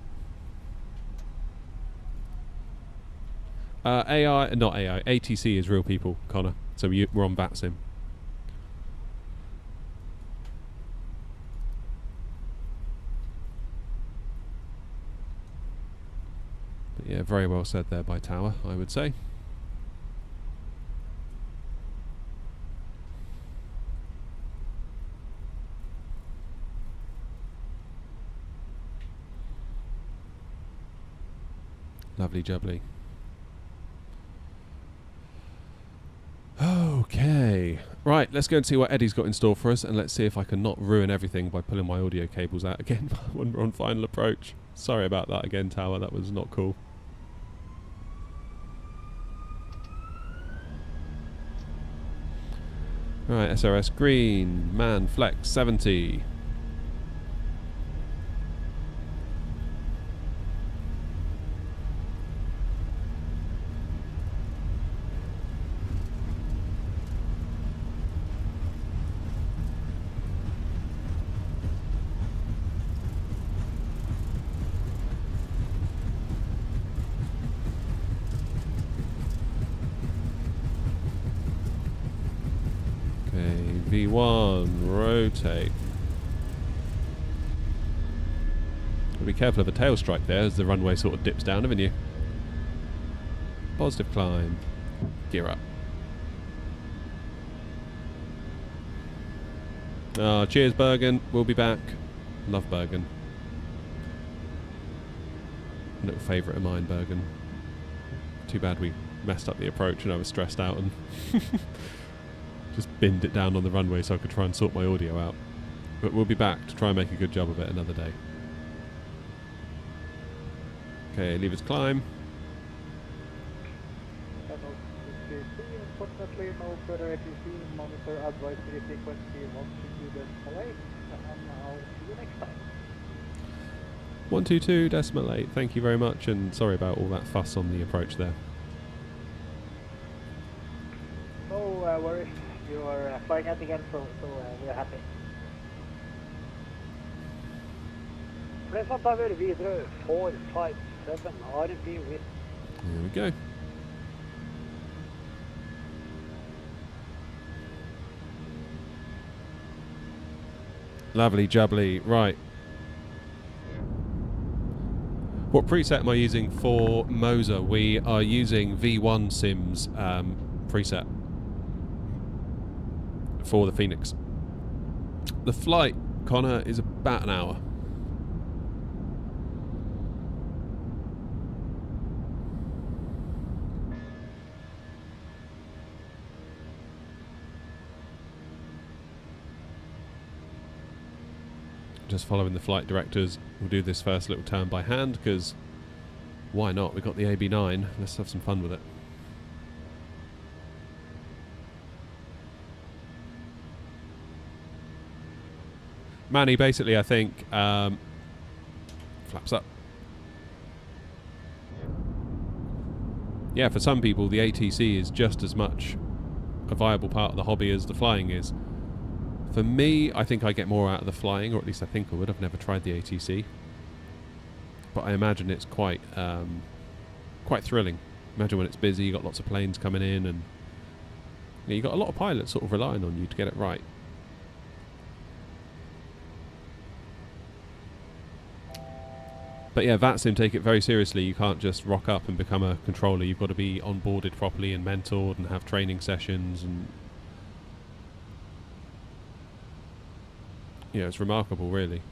Not AI, ATC is real people, Connor. So we're on VATSIM. But yeah, very well said there by Tower, I would say. Lovely jubbly. Okay. Right, let's go and see what Eddie's got in store for us, and let's see if I can not ruin everything by pulling my audio cables out again when we're on final approach. Sorry about that again, Tower. That was not cool. Right, SRS green. Man, flex 70. V1, rotate. Gotta be careful of a tail strike there as the runway sort of dips down, haven't you? Positive climb. Gear up. Cheers, Bergen. We'll be back. Love Bergen. A little favourite of mine, Bergen. Too bad we messed up the approach and I was stressed out and just binned it down on the runway so I could try and sort my audio out. But we'll be back to try and make a good job of it another day. Okay, levers climb. Unfortunately, no further ATC. Monitor advisory frequency 122.8, and I'll see you next time. 122.8. Thank you very much, and sorry about all that fuss on the approach there. No worries. You are flying out again, so we're happy. Present over videre 457 RB with. There we go. Lovely jubbly. Right. What preset am I using for Moza? We are using V1 Sims preset for the Phoenix. The flight, Connor, is about an hour. Just following the flight directors. We'll do this first little turn by hand because why not? We've got the AB9. Let's have some fun with it. Manny, basically, I think, flaps up. Yeah, for some people, the ATC is just as much a viable part of the hobby as the flying is. For me, I think I get more out of the flying, or at least I think I would. I've never tried the ATC. But I imagine it's quite thrilling. Imagine when it's busy, you've got lots of planes coming in, and you've got a lot of pilots sort of relying on you to get it right. But yeah, VATSIM take it very seriously. You can't just rock up and become a controller. You've got to be onboarded properly and mentored and have training sessions, and yeah, it's remarkable, really.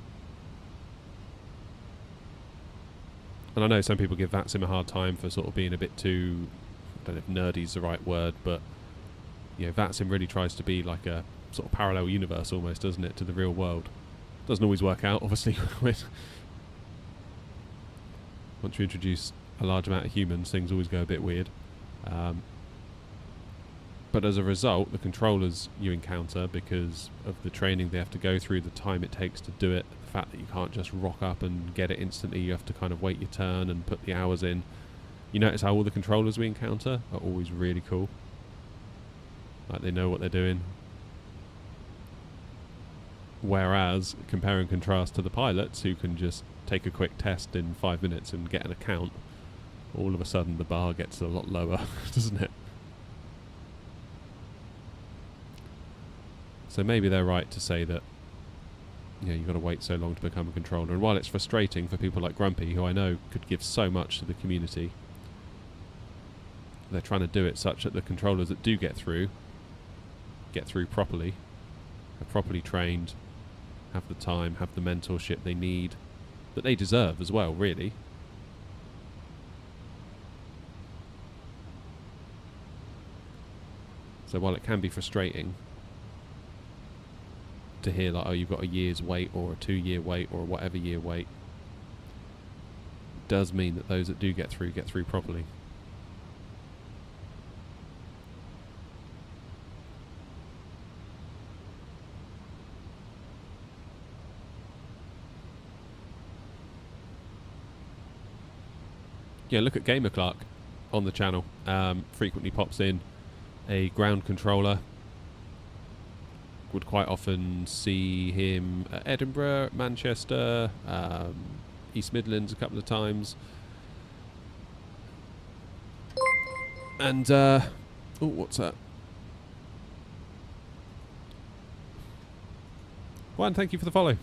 And I know some people give VATSIM a hard time for sort of being a bit too, I don't know if nerdy is the right word, but you know, VATSIM really tries to be like a sort of parallel universe almost, doesn't it, to the real world. Doesn't always work out, obviously. Once you introduce a large amount of humans, things always go a bit weird. But as a result, the controllers you encounter, because of the training they have to go through, the time it takes to do it, the fact that you can't just rock up and get it instantly, you have to kind of wait your turn and put the hours in. You notice how all the controllers we encounter are always really cool. Like, they know what they're doing. Whereas, compare and contrast to the pilots, who can just take a quick test in 5 minutes and get an account, all of a sudden the bar gets a lot lower, doesn't it? So maybe they're right to say that, you know, you've got to wait so long to become a controller. And while it's frustrating for people like Grumpy, who I know could give so much to the community, they're trying to do it such that the controllers that do get through properly, are properly trained, have the time, have the mentorship they need, that they deserve as well, really. So while it can be frustrating to hear like, oh, you've got a year's wait or a 2-year wait or whatever year wait, it does mean that those that do get through properly. Yeah, look at Gamer Clark on the channel. Frequently pops in a ground controller. Would quite often see him at Edinburgh, Manchester, East Midlands a couple of times. And, oh, what's that? Juan, thank you for the follow.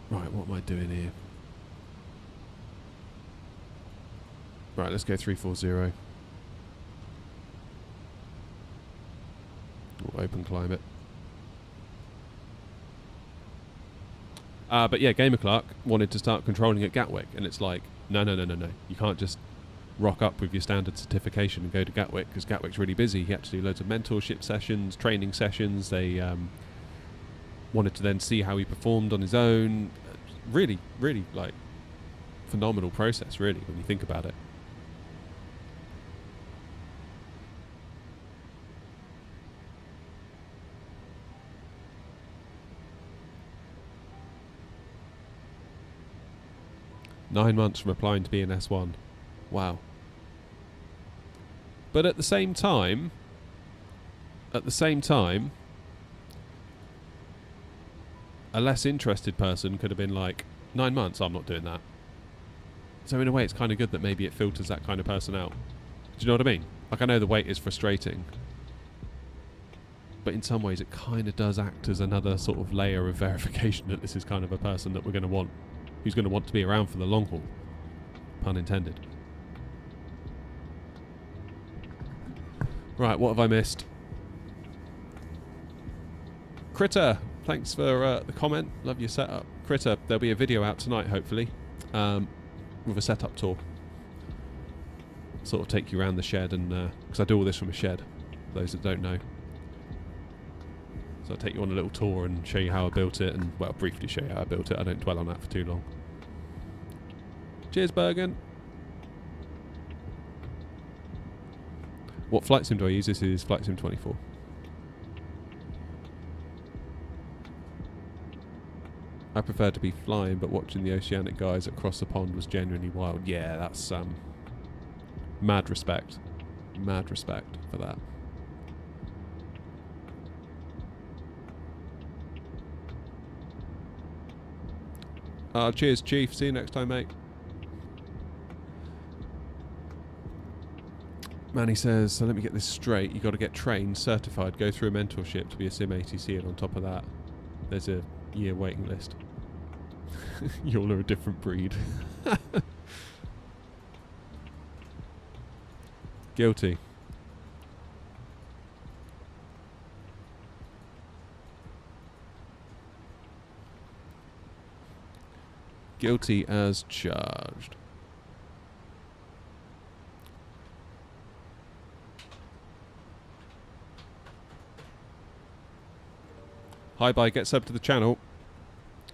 Right, what am I doing here? Right, let's go 340. Open climate. But yeah, Gamer Clark wanted to start controlling at Gatwick, and it's like, no. You can't just rock up with your standard certification and go to Gatwick, because Gatwick's really busy. He had to do loads of mentorship sessions, training sessions. They wanted to then see how he performed on his own. Really, really, like, phenomenal process, really, when you think about it. Nine months from applying to be an S1. Wow. But at the same time, a less interested person could have been like, 9 months, I'm not doing that. So in a way, it's kind of good that maybe it filters that kind of person out. Do you know what I mean? Like, I know the wait is frustrating, but in some ways it kind of does act as another sort of layer of verification that this is kind of a person that we're going to want, who's going to want to be around for the long haul. Pun intended. Right, what have I missed? Critter, thanks for the comment. Love your setup. Critter, there'll be a video out tonight, hopefully, with a setup tour. Sort of take you around the shed, and because I do all this from a shed, for those that don't know. So I'll take you on a little tour and show you how I built it, and, well, briefly show you how I built it. I don't dwell on that for too long. Cheers, Bergen. What flight sim do I use? This is Flight Sim 24. I prefer to be flying, but watching the oceanic guys across the pond was genuinely wild. Yeah, that's mad respect. Mad respect for that. Cheers, Chief. See you next time, mate. Manny says, so let me get this straight. You got to get trained, certified, go through a mentorship to be a Sim ATC, and on top of that, there's a year waiting list. You all are a different breed. Guilty. Guilty as charged. Hi, bye, get sub to the channel.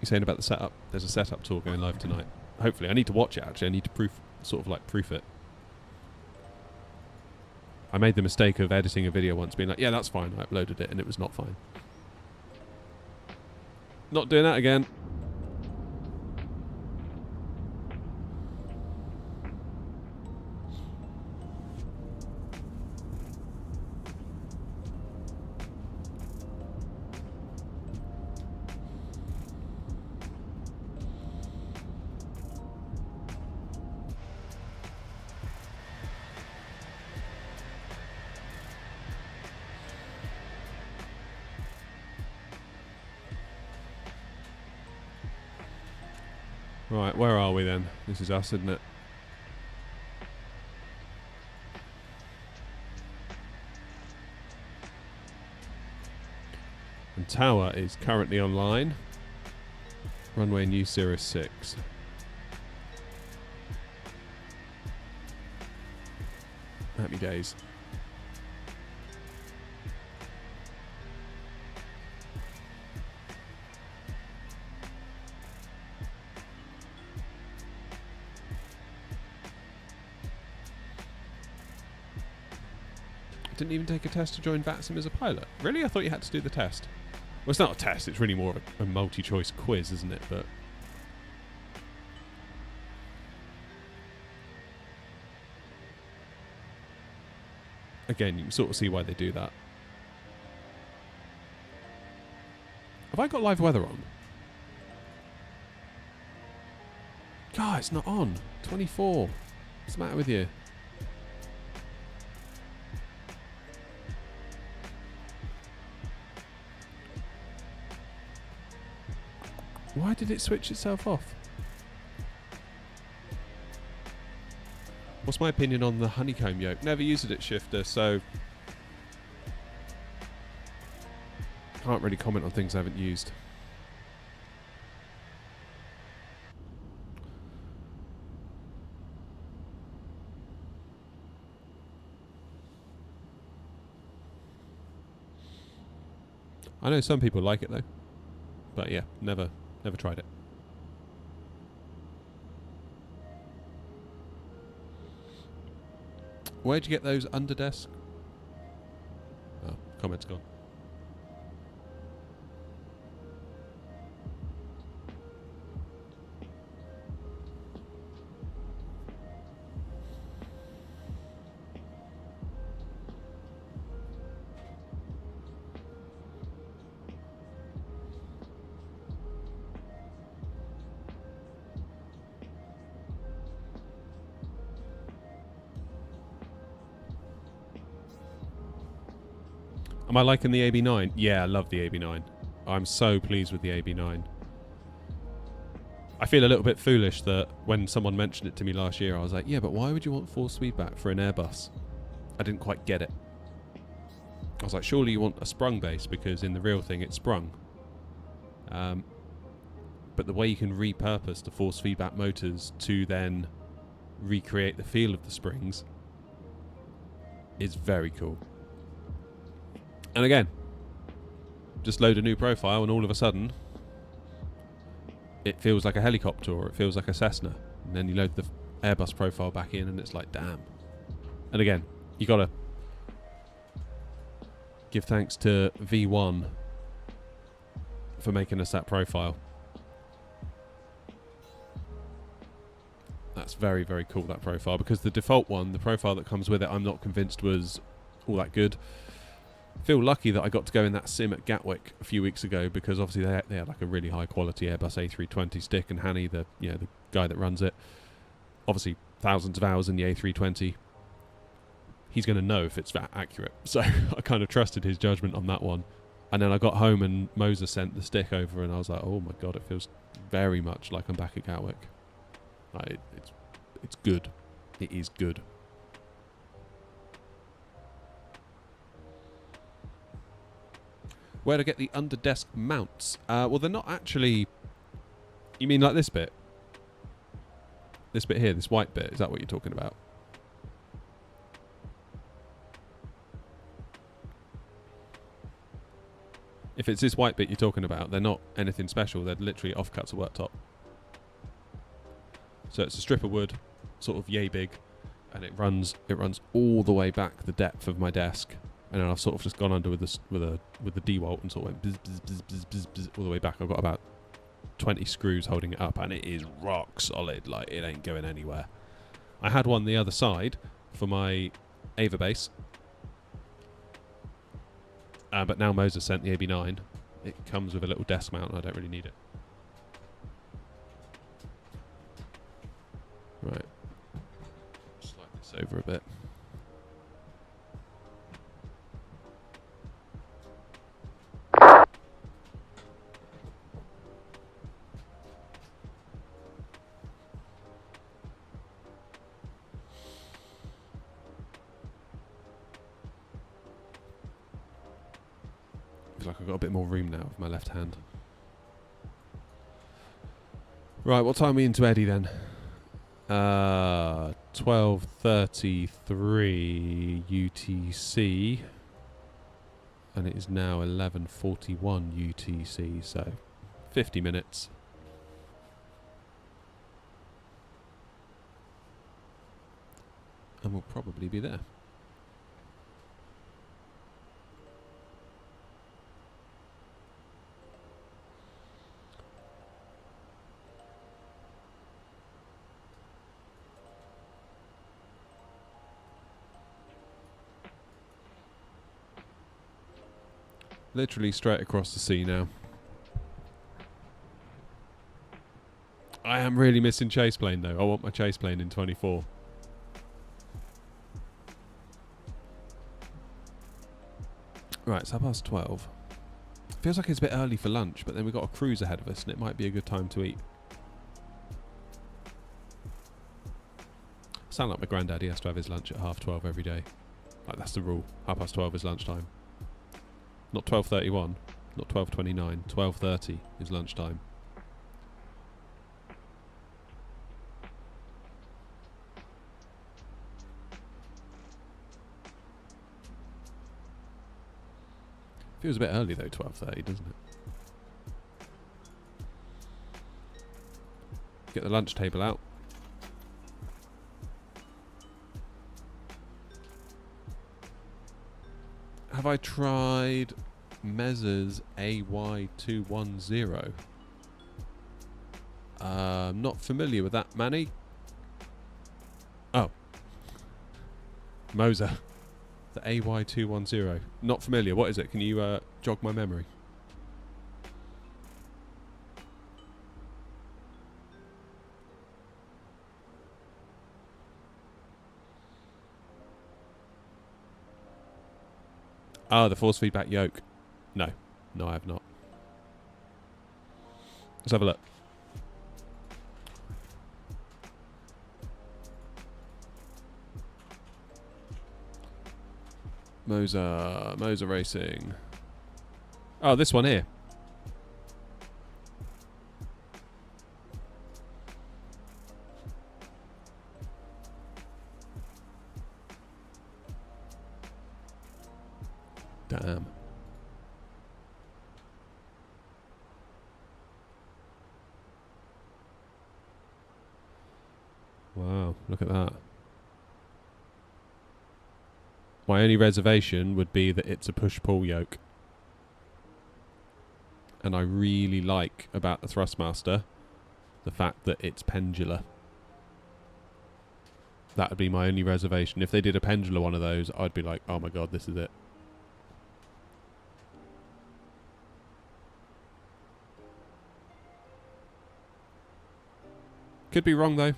You're saying about the setup. There's a setup tour going live tonight. Hopefully. I need to watch it, actually. I need to proof it. I made the mistake of editing a video once, being like, yeah, that's fine. I uploaded it, and it was not fine. Not doing that again. Right, where are we then? This is us, isn't it? And tower is currently online. Runway new Cirrus 6. Happy days. Didn't even take a test to join VATSIM as a pilot. Really? I thought you had to do the test. Well, it's not a test. It's really more of a multi-choice quiz, isn't it? But again, you can sort of see why they do that. Have I got live weather on? God, it's not on. 24. What's the matter with you? Why did it switch itself off? What's my opinion on the honeycomb yoke? Never used it at Shifter, so can't really comment on things I haven't used. I know some people like it though, but yeah, never tried it. Where'd you get those underdesk? Oh, comment's gone. Am I liking the AB9? Yeah, I love the AB9. I'm so pleased with the AB9. I feel a little bit foolish that when someone mentioned it to me last year, I was like, yeah, but why would you want force feedback for an Airbus? I didn't quite get it. I was like, surely you want a sprung base, because in the real thing it's sprung. But the way you can repurpose the force feedback motors to then recreate the feel of the springs is very cool. And again, just load a new profile and all of a sudden it feels like a helicopter or it feels like a Cessna. And then you load the Airbus profile back in and it's like, damn. And again, you gotta give thanks to V1 for making us that profile. That's very, very cool, that profile, because the default one, the profile that comes with it, I'm not convinced was all that good. Feel lucky that I got to go in that sim at Gatwick a few weeks ago, because obviously they had like a really high quality Airbus A320 stick, and Hanny, the guy that runs it, obviously thousands of hours in the A320, he's going to know if it's that accurate. So I kind of trusted his judgment on that one. And then I got home and Moza sent the stick over and I was like, oh my god, it feels very much like I'm back at Gatwick. It's good. It is good. Where to get the under-desk mounts? Well, they're not actually... You mean like this bit? This bit here, this white bit, is that what you're talking about? If it's this white bit you're talking about, they're not anything special. They're literally offcuts of worktop. So it's a strip of wood, sort of yay big, and it runs all the way back the depth of my desk, and then I've sort of just gone under with the dewalt and sort of went bzz, bzz, bzz, bzz, bzz, bzz, all the way back. I've got about 20 screws holding it up, and it is rock solid. Like, it ain't going anywhere. I had one the other side for my Ava base, but now Moza sent the AB9. It comes with a little desk mount, and I don't really need it. Right. Slide this over a bit. Feels like I've got a bit more room now with my left hand. Right, what time are we into Eddie then? 12:33 UTC, and it is now 11:41 UTC, so 50 minutes. And we'll probably be there. Literally straight across the sea now. I am really missing chase plane though. I want my chase plane in 24. Right, it's 12:30. Feels like it's a bit early for lunch, but then we've got a cruise ahead of us and it might be a good time to eat. Sound like my granddad, he has to have his lunch at 12:30 every day. Like, that's the rule. 12:30 is lunchtime. Not 12:31, not 12:29, 12:30 is lunchtime. Feels a bit early though, 12:30, doesn't it? Get the lunch table out. Have I tried Meza's AY210? Not familiar with that, Manny. Oh. Moza. The AY210. Not familiar. What is it? Can you jog my memory? Oh, the force feedback yoke. No. No, I have not. Let's have a look. Moza Racing. Oh, this one here. Damn. Wow, look at that. My only reservation would be that it's a push-pull yoke. And I really like about the Thrustmaster the fact that it's pendular. That would be my only reservation. If they did a pendular one of those, I'd be like, oh my god, this is it. Could be wrong though.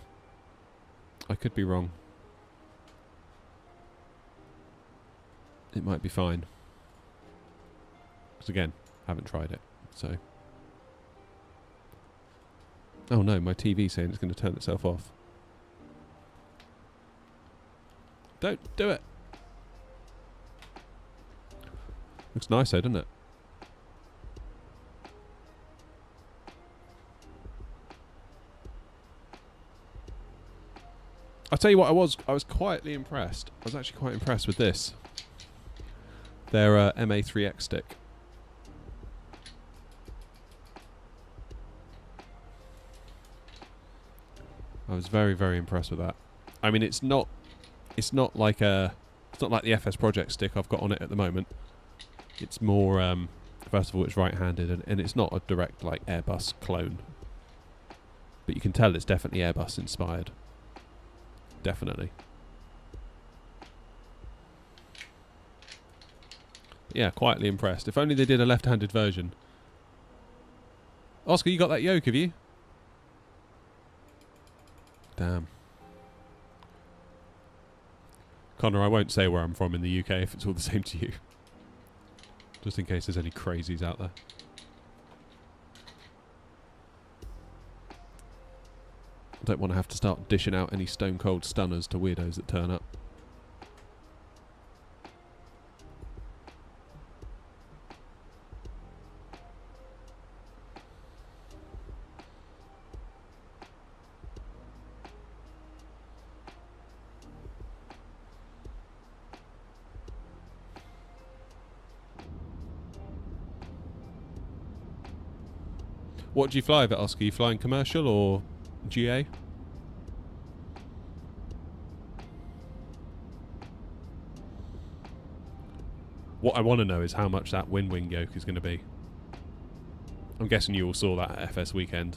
I could be wrong. It might be fine. Because again, haven't tried it, so. Oh no, my TV's saying it's going to turn itself off. Don't do it. Looks nice though, doesn't it? I'll tell you what, I was quietly impressed. I was actually quite impressed with this. Their MA3X stick. I was very, very impressed with that. I mean, it's not like the FS Project stick I've got on it at the moment. It's more, first of all, it's right-handed, and it's not a direct like Airbus clone. But you can tell it's definitely Airbus inspired. Definitely. Yeah, quietly impressed. If only they did a left-handed version. Oscar, you got that yoke, have you? Damn. Connor, I won't say where I'm from in the UK if it's all the same to you. Just in case there's any crazies out there. I don't want to have to start dishing out any stone cold stunners to weirdos that turn up. What do you fly with it, Oscar? Are you flying commercial or GA? What I want to know is how much that wing yoke is going to be. I'm guessing you all saw that at FS weekend.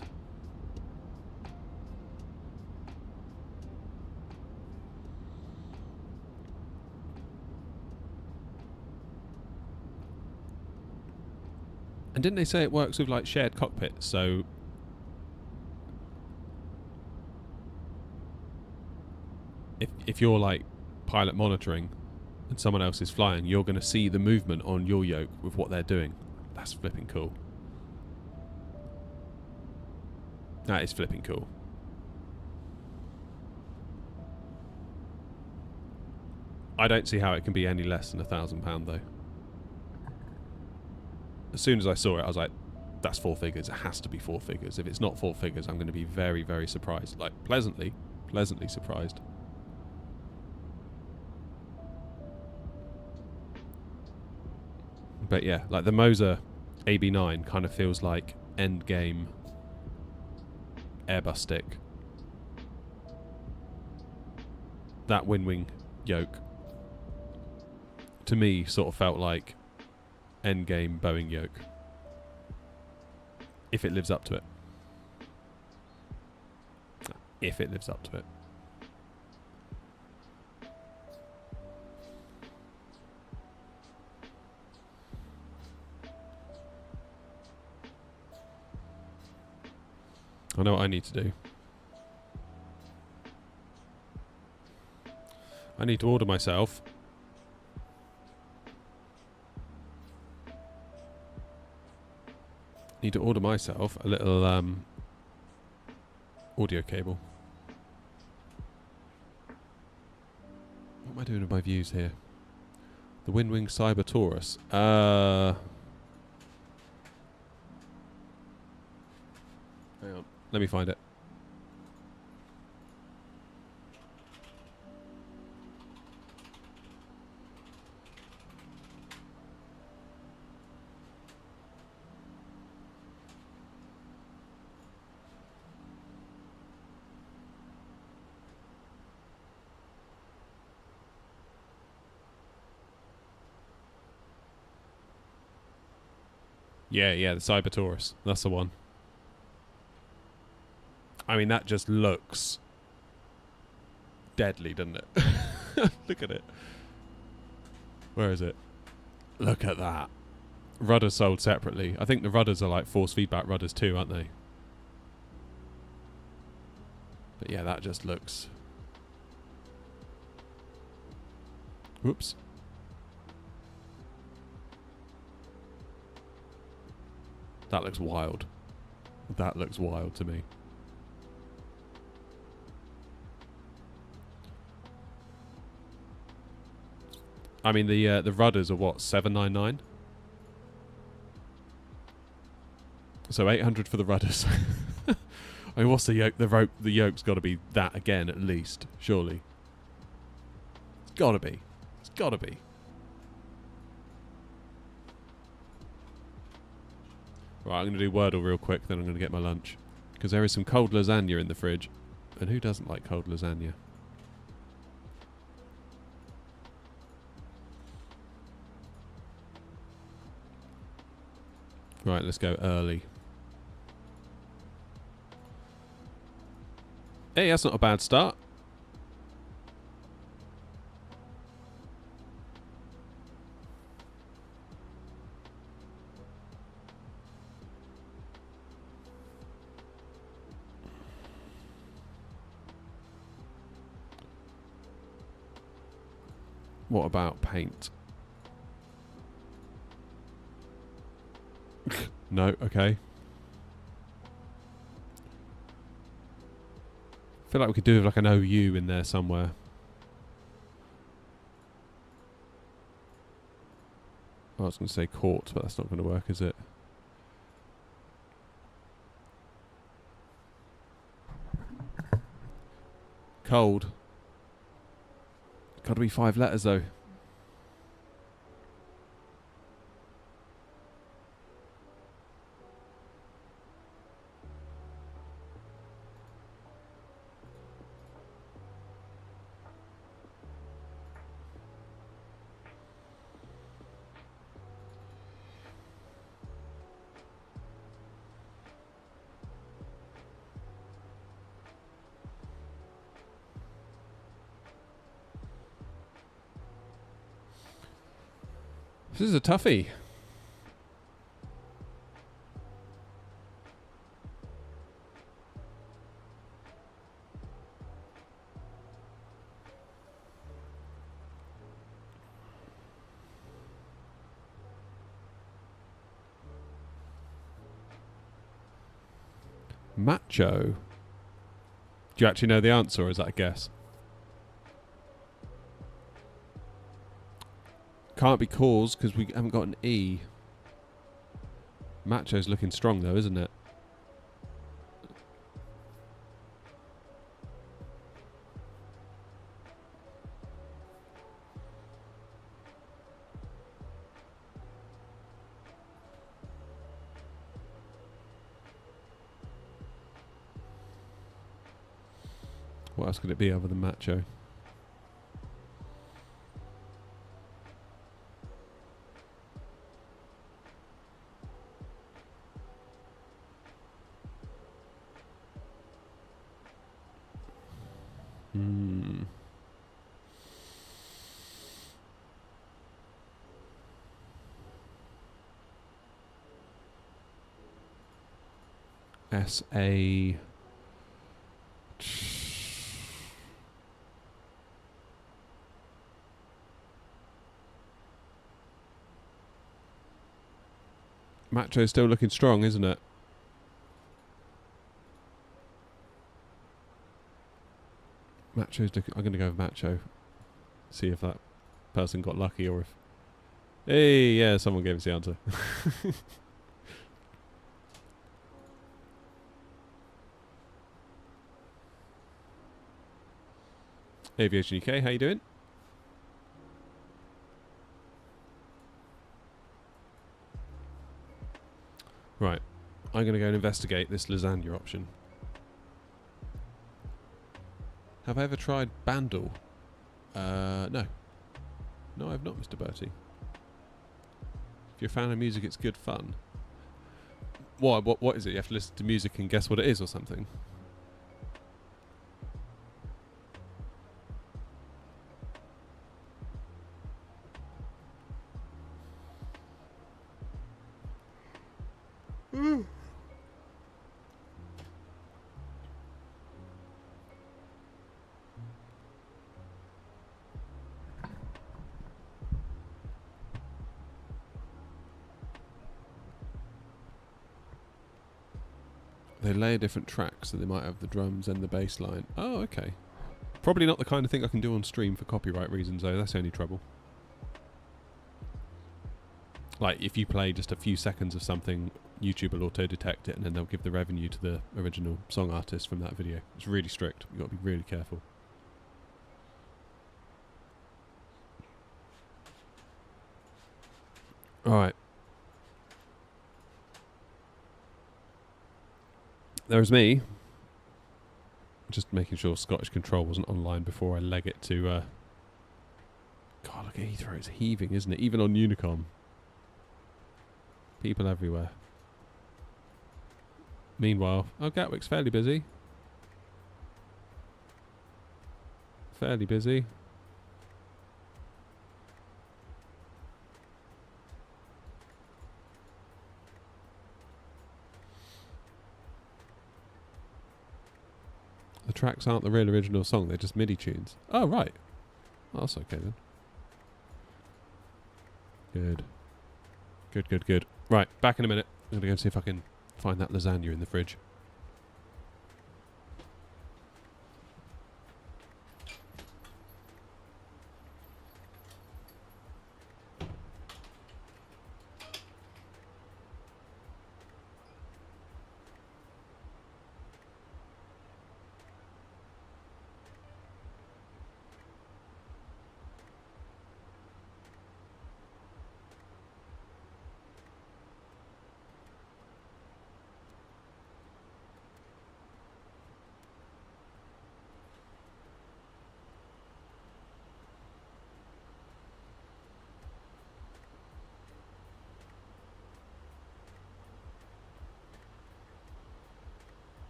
And didn't they say it works with like shared cockpits? So if you're like pilot monitoring and someone else is flying, you're going to see the movement on your yoke with what they're doing. That's flipping cool. That is flipping cool. I don't see how it can be any less than £1,000 though. As soon as I saw it, I was like, that's 4 figures. It has to be 4 figures. If it's not 4 figures, I'm going to be very, very surprised. Like, pleasantly surprised. But yeah, like the Moza AB9 kind of feels like endgame Airbus stick. That wing yoke, to me, sort of felt like endgame Boeing yoke, if it lives up to it. If it lives up to it. I know what I need to do. I need to order myself a little audio cable. What am I doing with my views here? The Windwing Cyber Taurus. Hang on, let me find it. Yeah, the Cyber Taurus. That's the one. I mean, that just looks deadly, doesn't it? Look at it. Where is it? Look at that. Rudders sold separately. I think the rudders are like force feedback rudders too, aren't they? But yeah, that just looks... Whoops. That looks wild. That looks wild to me. I mean, the rudders are what, $799? So 800 for the rudders. I mean, what's the yoke? The yoke's got to be that again, at least, surely. It's got to be. It's got to be. Right, I'm going to do Wordle real quick, then I'm going to get my lunch. Because there is some cold lasagna in the fridge. And who doesn't like cold lasagna? Right, let's go early. Hey, that's not a bad start. What about paint? No, okay. I feel like we could do like an OU in there somewhere. I was going to say court, but that's not going to work, is it? Cold. Got to be 5 letters though. This is a toughie. Macho. Do you actually know the answer, or is that a guess? Can't be cause because we haven't got an E. Macho's looking strong though, isn't it? What else could it be other than macho? SA. Macho's still looking strong, isn't it? Macho's looking. I'm going to go with macho. See if that person got lucky or if. Hey, yeah, someone gave us the answer. Aviation UK, how you doing? Right, I'm going to go and investigate this lasagna option. Have I ever tried Bandle? No. No, I've not, Mr. Bertie. If you're a fan of music, it's good fun. What is it? You have to listen to music and guess what it is or something? They layer different tracks, so they might have the drums and the bass line. Oh, okay. Probably not the kind of thing I can do on stream for copyright reasons, though. That's the only trouble. Like, if you play just a few seconds of something, YouTube will auto-detect it, and then they'll give the revenue to the original song artist from that video. It's really strict. You've got to be really careful. Alright. There's me. Just making sure Scottish Control wasn't online before I leg it to... God, look at Heathrow. It's heaving, isn't it? Even on Unicom. People everywhere. Meanwhile, Gatwick's fairly busy. Fairly busy. The tracks aren't the real original song, they're just MIDI tunes. Oh, right. Oh, that's okay then. Good. Good, good, good. Right, back in a minute. I'm going to go and see if I can find that lasagna in the fridge.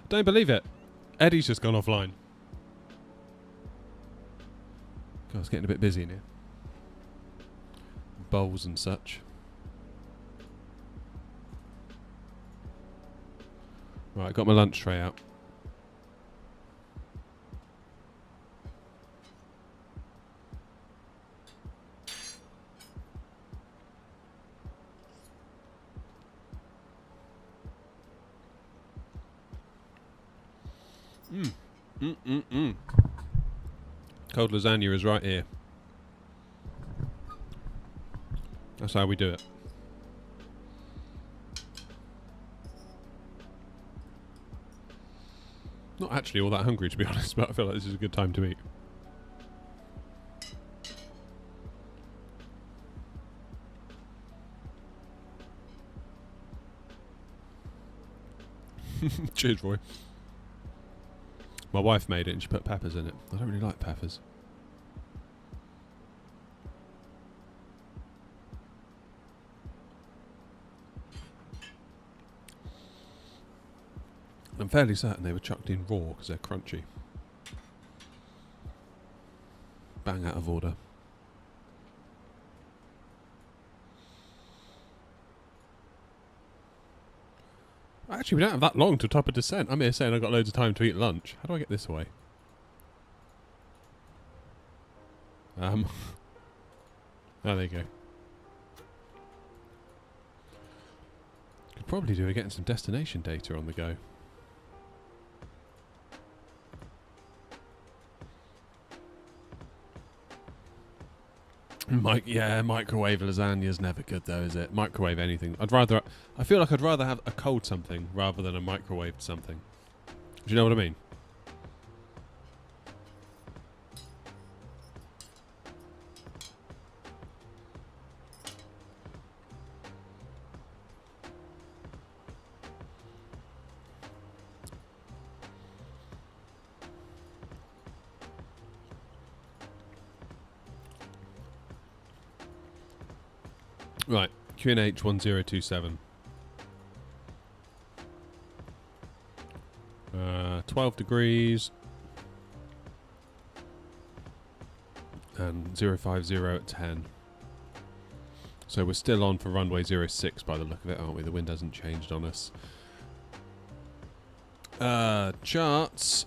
Don't believe it. Eddie's just gone offline. God, it's getting a bit busy in here. Bowls and such. Right, got my lunch tray out. Cold lasagna is right here. That's how we do it. Not actually all that hungry, to be honest, but I feel like this is a good time to eat. Cheers, Roy. My wife made it and she put peppers in it. I don't really like peppers. I'm fairly certain they were chucked in raw because they're crunchy. Bang out of order. Actually, we don't have that long to top a descent. I'm here saying I've got loads of time to eat lunch. How do I get this away? Oh, there you go. Could probably do with getting some destination data on the go. Yeah, microwave lasagna's never good though, is it? Microwave anything. I feel like I'd rather have a cold something rather than a microwaved something. Do you know what I mean? Right, QNH 1027. 12 degrees. And 050 at 10. So we're still on for runway 06 by the look of it, aren't we? The wind hasn't changed on us. Charts.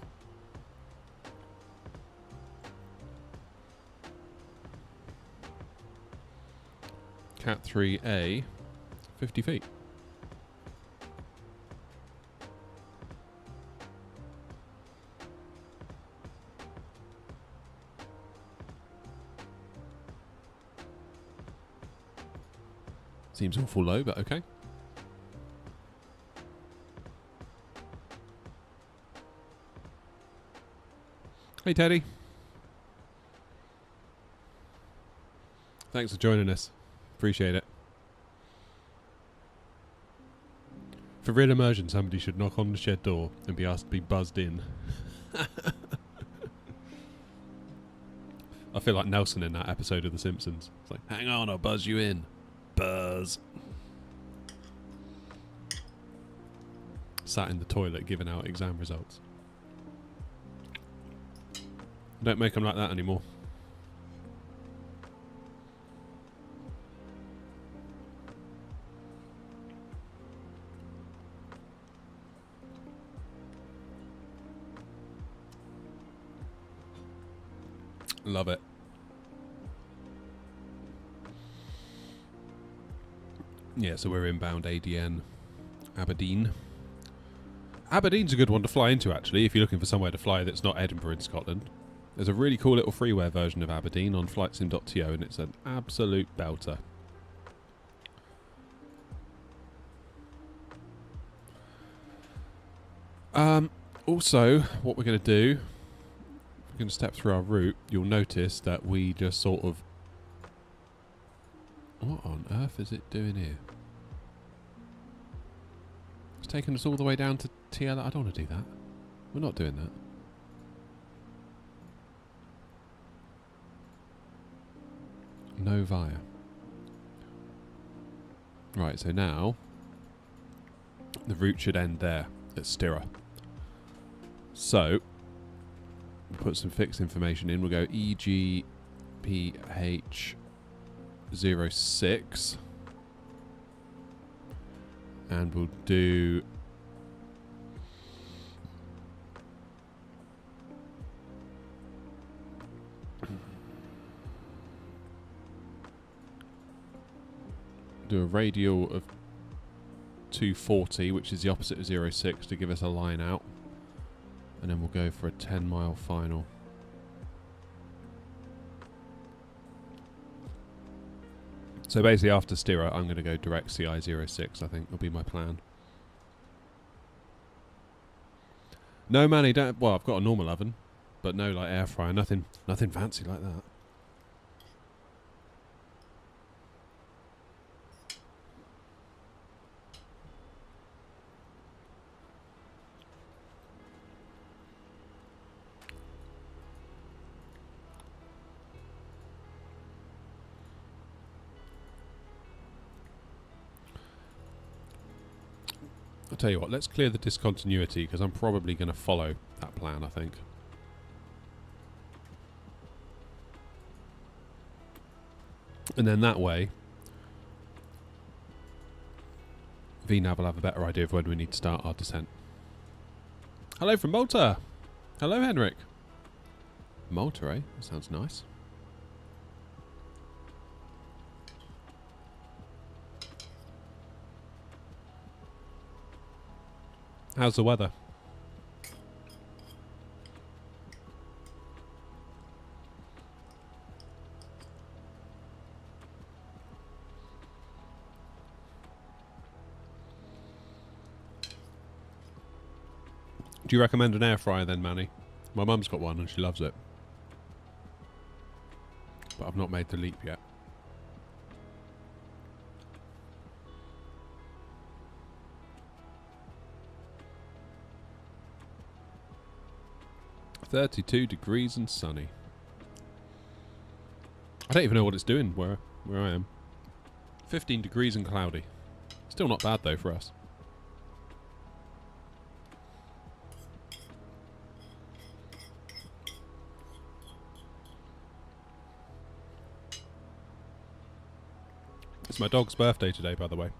Cat 3A, 50 feet. Seems awful low, but okay. Hey Teddy. Thanks for joining us. Appreciate it. For real immersion, somebody should knock on the shed door and be asked to be buzzed in. I feel like Nelson in that episode of The Simpsons. It's like, hang on, I'll buzz you in. Buzz. Sat in the toilet giving out exam results. Don't make them like that anymore. Love it. Yeah, so we're inbound ADN Aberdeen. Aberdeen's a good one to fly into, actually, if you're looking for somewhere to fly that's not Edinburgh in Scotland. There's a really cool little freeware version of Aberdeen on flightsim.to, and it's an absolute belter. Also, what we're going to do, we're going to step through our route. You'll notice that we just sort of... What on earth is it doing here? It's taking us all the way down to TL. I don't want to do that. We're not doing that. No via. Right, so now the route should end there at Stirra. So we'll put some fixed information in. We'll go EGPH06 and we'll do a radial of 240, which is the opposite of 06, to give us a line out, and then we'll go for a 10-mile final. So basically after Stirra I'm going to go direct CI06, I think will be my plan. No Manny, don't, well I've got a normal oven, but no like air fryer, nothing fancy like that. I'll tell you what, let's clear the discontinuity because I'm probably going to follow that plan, I think. And then that way, VNAV will have a better idea of when we need to start our descent. Hello from Malta! Hello, Henrik! Malta, eh? That sounds nice. How's the weather? Do you recommend an air fryer then, Manny? My mum's got one and she loves it. But I've not made the leap yet. "32 degrees and sunny." I don't even know what it's doing where I am. 15 degrees and cloudy. Still not bad though for us. It's my dog's birthday today, by the way.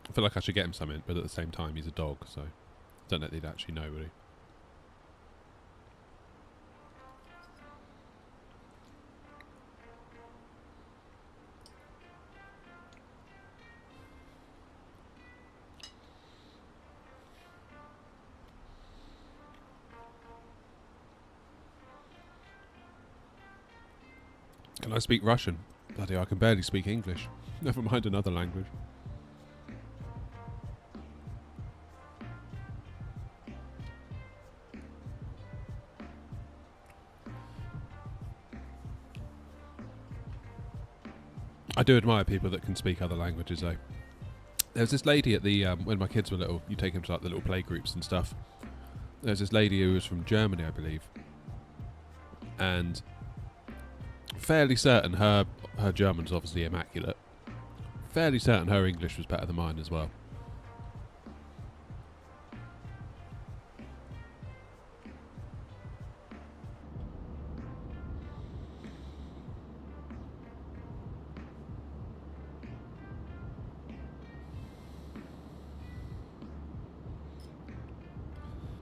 I feel like I should get him something, but at the same time he's a dog, so I don't know if he'd actually know, would he? Can I speak Russian? Bloody hell, I can barely speak English. Never mind another language. I do admire people that can speak other languages, though. There was this lady at the when my kids were little. You take them to like the little play groups and stuff. There was this lady who was from Germany, I believe, and fairly certain her German's obviously immaculate. Fairly certain her English was better than mine as well.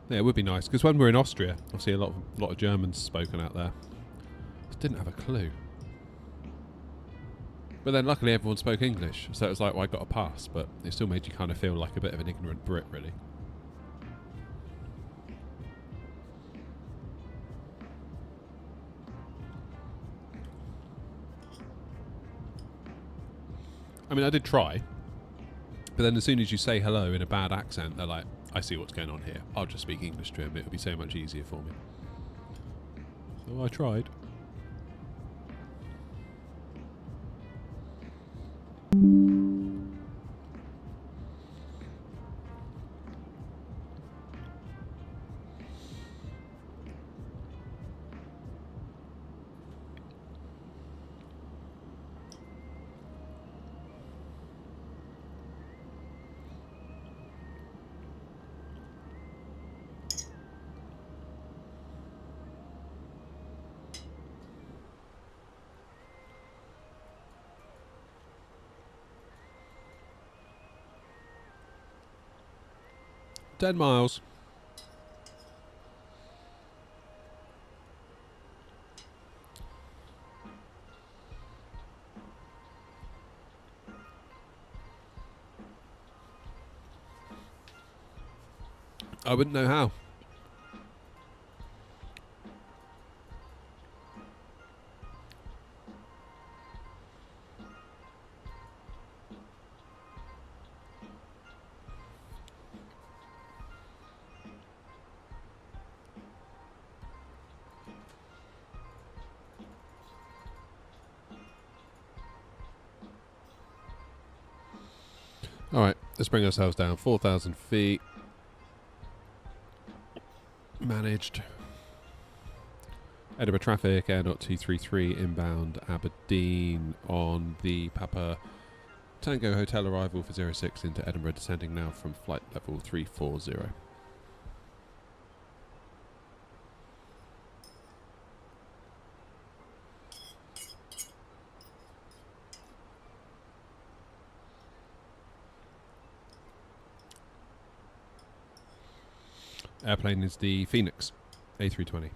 Yeah, it would be nice, because when we're in Austria, obviously a lot of German's spoken out there. Just didn't have a clue. But then luckily everyone spoke English, so it was like, well, I got a pass, but it still made you kind of feel like a bit of an ignorant Brit, really. I mean, I did try, but then as soon as you say hello in a bad accent, they're like, I see what's going on here. I'll just speak English to him. It would be so much easier for me. So I tried. "10 miles. I wouldn't know how. Alright, let's bring ourselves down. 4,000 feet. Managed. Edinburgh traffic, Air 233 inbound Aberdeen on the Papa Tango Hotel arrival for 06 into Edinburgh, descending now from flight level 340. Airplane is the Fenix A320.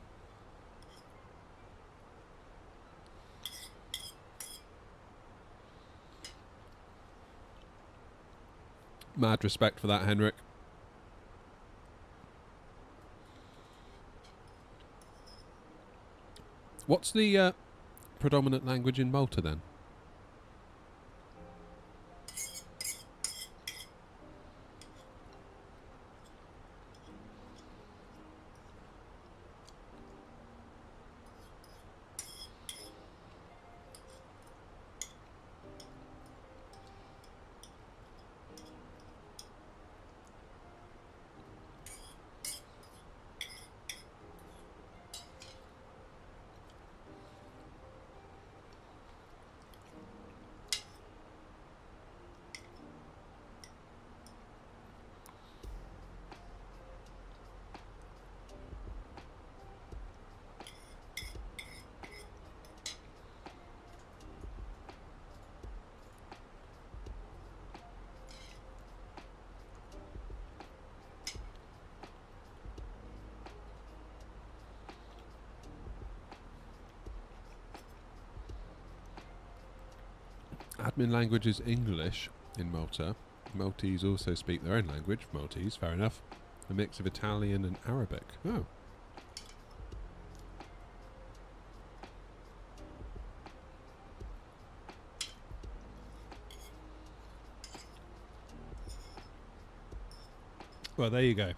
Mad respect for that, Henrik. What's the predominant language in Malta then? Admin language is English in Malta. Maltese also speak their own language, Maltese, fair enough. A mix of Italian and Arabic. Oh. Well, there you go.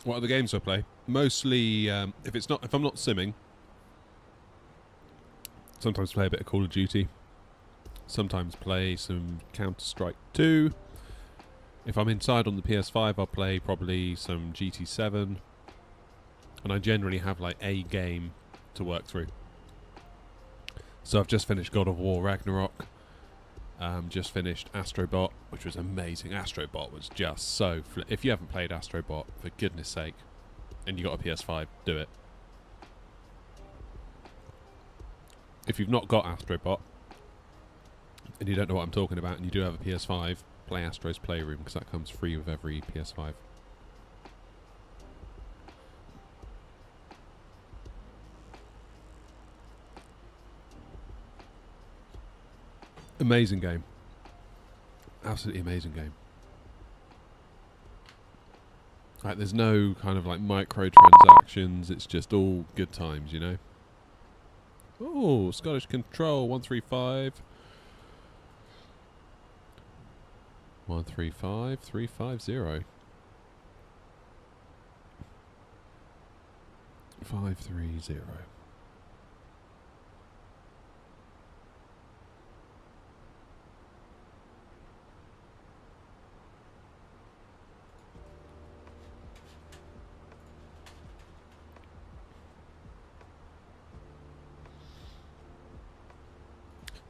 What other games I play? Mostly, if I'm not simming, sometimes play a bit of Call of Duty. Sometimes play some Counter-Strike 2. If I'm inside on the PS5, I'll play probably some GT7. And I generally have like a game to work through. So I've just finished God of War Ragnarok. Just finished Astrobot, which was amazing. Astrobot was just so... if you haven't played Astrobot, for goodness sake, and you got a PS5, do it. If you've not got Astrobot, and you don't know what I'm talking about, and you do have a PS5, play Astro's Playroom, because that comes free with every PS5. Amazing game. Absolutely amazing game. Like, there's no kind of like microtransactions, it's just all good times, you know? Oh, Scottish Control 135. 135 350. 530.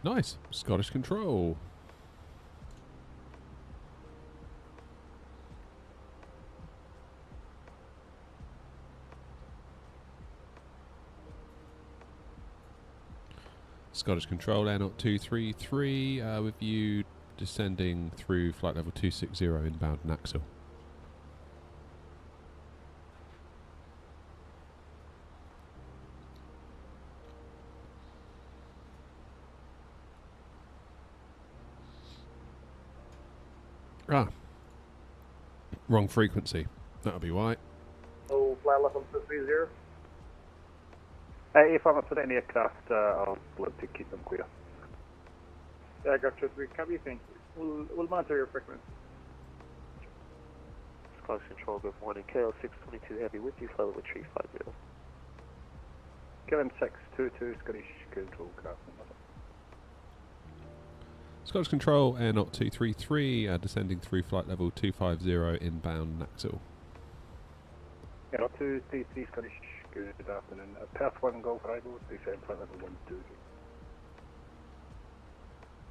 Nice. Scottish Control. Scottish Control Air 233 with you descending through flight level 260 inbound Naxil. Ah, wrong frequency. That'll be why. Oh, flight level 230. If I'm not at any aircraft, I'll look to keep them clear. Yeah, I got you. Can you think? We'll monitor your frequency. Scottish Control, good morning. KL 622 Heavy with you, flight level 350. KLM 622 Scottish Control craft. Scottish Control Air 233 descending through flight level 250 inbound Naxil. Air 233 Scottish, good afternoon. Perth 1 Golf Rival, descend flight level 123.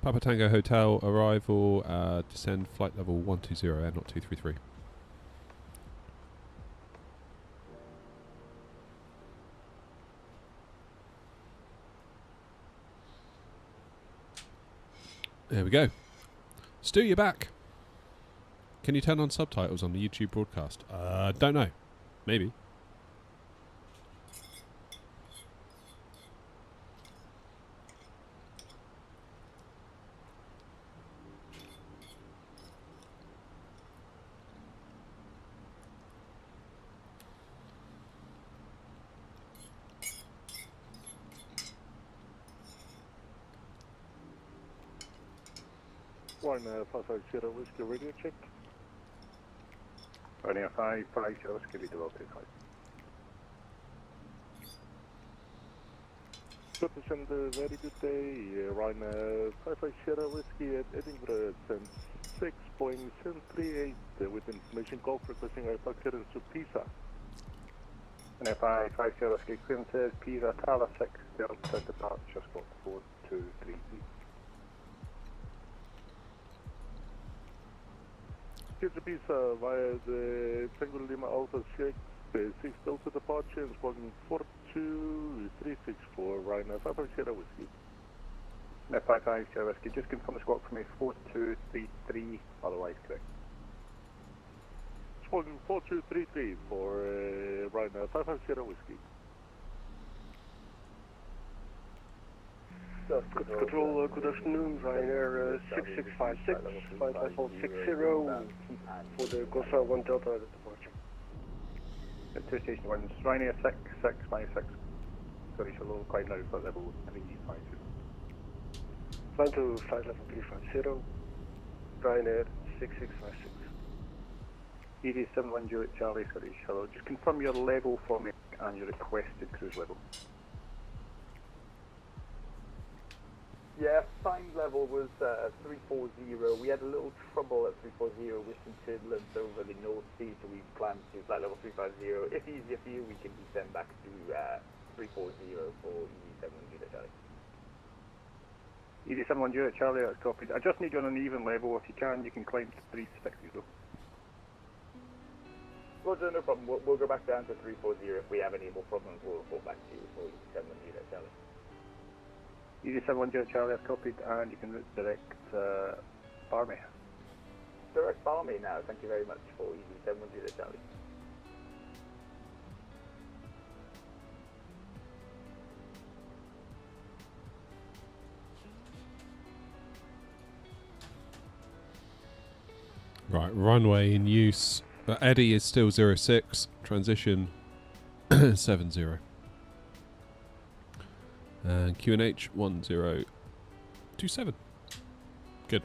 Papa Tango Hotel arrival, descend flight level 120 Air 233. There we go. Stu, you're back. Can you turn on subtitles on the YouTube broadcast? Don't know. Maybe. One 550 Whiskey radio check. Running a 550 Whiskey developed 5. Represent a very good day. Ryan 550 Whiskey at Edinburgh, send 6.738 with information Golf requesting airport clearance to Pisa. And if 550 Whiskey clearance Pisa, Tala 6, Delta departure, spot 4233. Get to Pisa via the Tango Lima Alpha 6, 6 Delta departure, and squadron 42364, Ryan 550 Whiskey. 55 Sierra Whiskey, just confirm the squawk for me, 4233, otherwise correct. Squawk 4233 for Ryanair 55 Sierra Whiskey. Control, good afternoon, Ryanair 6656, flight level 60, for the Gossamer 1 Delta departure. Two station 1, Ryanair 6656, sorry, so low, quite low, flight level 350. Flying to flight level 350, Ryanair 6656. ED71 Juliet Charlie, sorry, hello, just confirm your level for me and your requested cruise level. Yeah, signed level was 340. We had a little trouble at 340 with some turbulence over the North Sea, so we planned to flight level 350. If easier for you, we can descend back to 340 for ED71 Charlie. ED71 Juliet Charlie, that's copied. I just need you on an even level. If you can climb to 360 though. Roger, no problem. We'll go back down to 340. If we have any more problems, we'll report back to you for ED71 Charlie. ED71 Juliet Charlie, I've copied, and you can route direct Barmy. Direct Barmy now, thank you very much for ED71 Juliet Charlie. Right, runway in use. Eddie is still 06, transition 70. And QNH 1027. Good.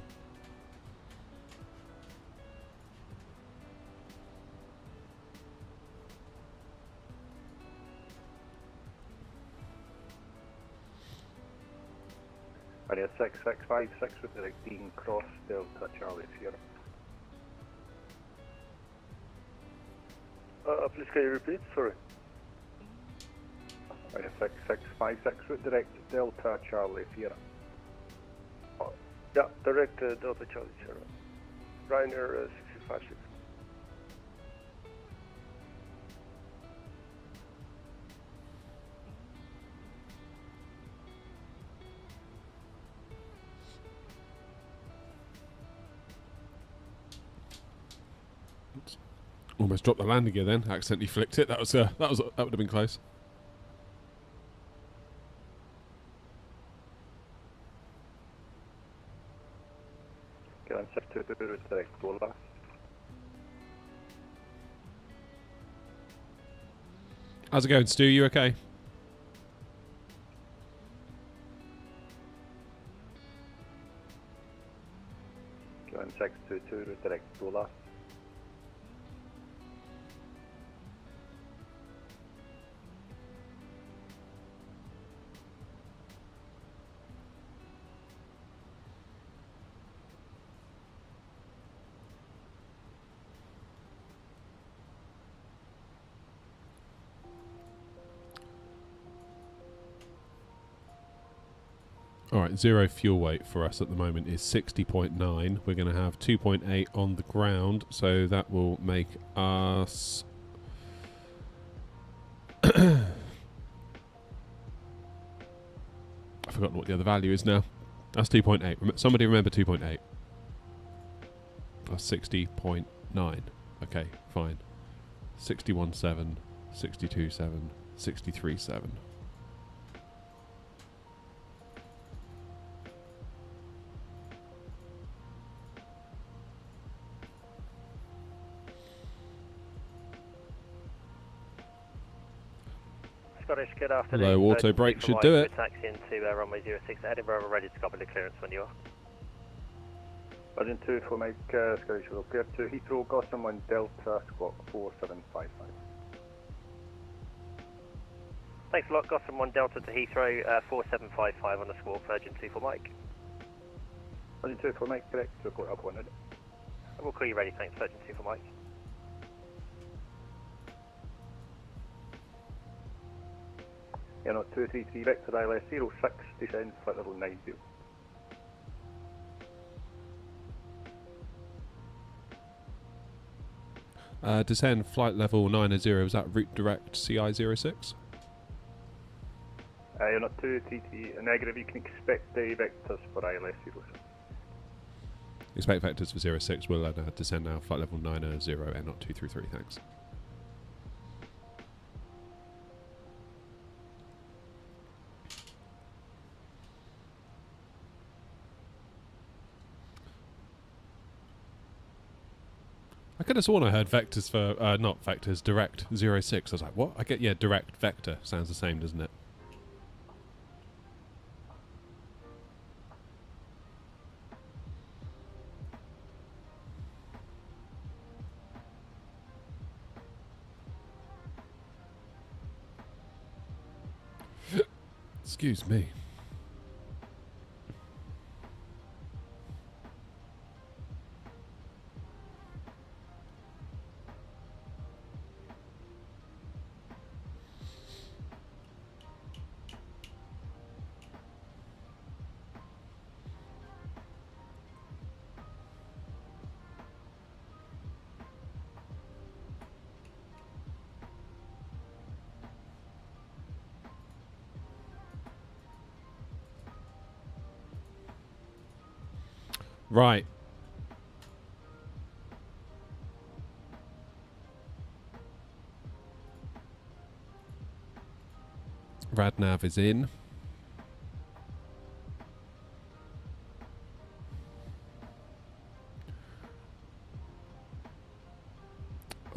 Area 6656 with direct Dean Cross, Delta Charlie Sierra. Please can you repeat? Sorry. Area 6656 with direct Delta Charlie Sierra. Yeah, direct Delta Charlie Sierra. Ryanair 6656. Oops. Almost dropped the landing gear then. Accidentally flicked it. That would have been close. Okay, I'm 622 with direct Gola. How's it going, Stu? You okay? Okay, I'm 622 with direct Gola. Alright, zero fuel weight for us at the moment is 60.9. We're going to have 2.8 on the ground, so that will make us... I've forgotten what the other value is now. That's 2.8. Somebody remember 2.8. That's 60.9. Okay, fine. 61.7, 62.7, 63.7. Scottish, good afternoon. Low auto brake should do it. Taxi into runway 06 Edinburgh, we're ready to copy the clearance when you are. Virgin 2 for Mike, Scottish, will clear to Heathrow, Gotham 1 Delta, squawk 4755. Thanks a lot, Gotham 1 Delta to Heathrow, 4755 on the squawk, Virgin 2 for Mike. Virgin 2 for Mike, correct, report up 100. We'll call you ready, thanks, Virgin 2 for Mike. Air 233 Victor ILS 06, descend flight level 90. Descend flight level 90, is that route direct CI06? You're not 233, negative, you can expect the vectors for ILS 06. Expect vectors for 06, will descend now, flight level 90, and not 233, thanks. I could have sworn I heard vectors for, not vectors, direct 06. I was like, what? I get, yeah, direct vector. Sounds the same, doesn't it? Excuse me. Right. Radnav is in.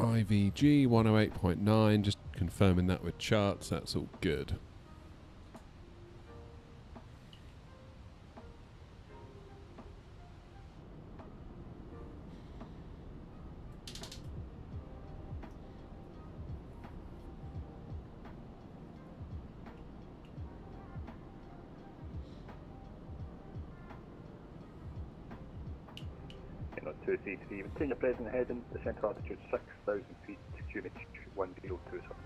IVG 108.9, just confirming that with charts, that's all good. Not 233, maintain your present heading, descent altitude 6,000 feet, QNH 1027.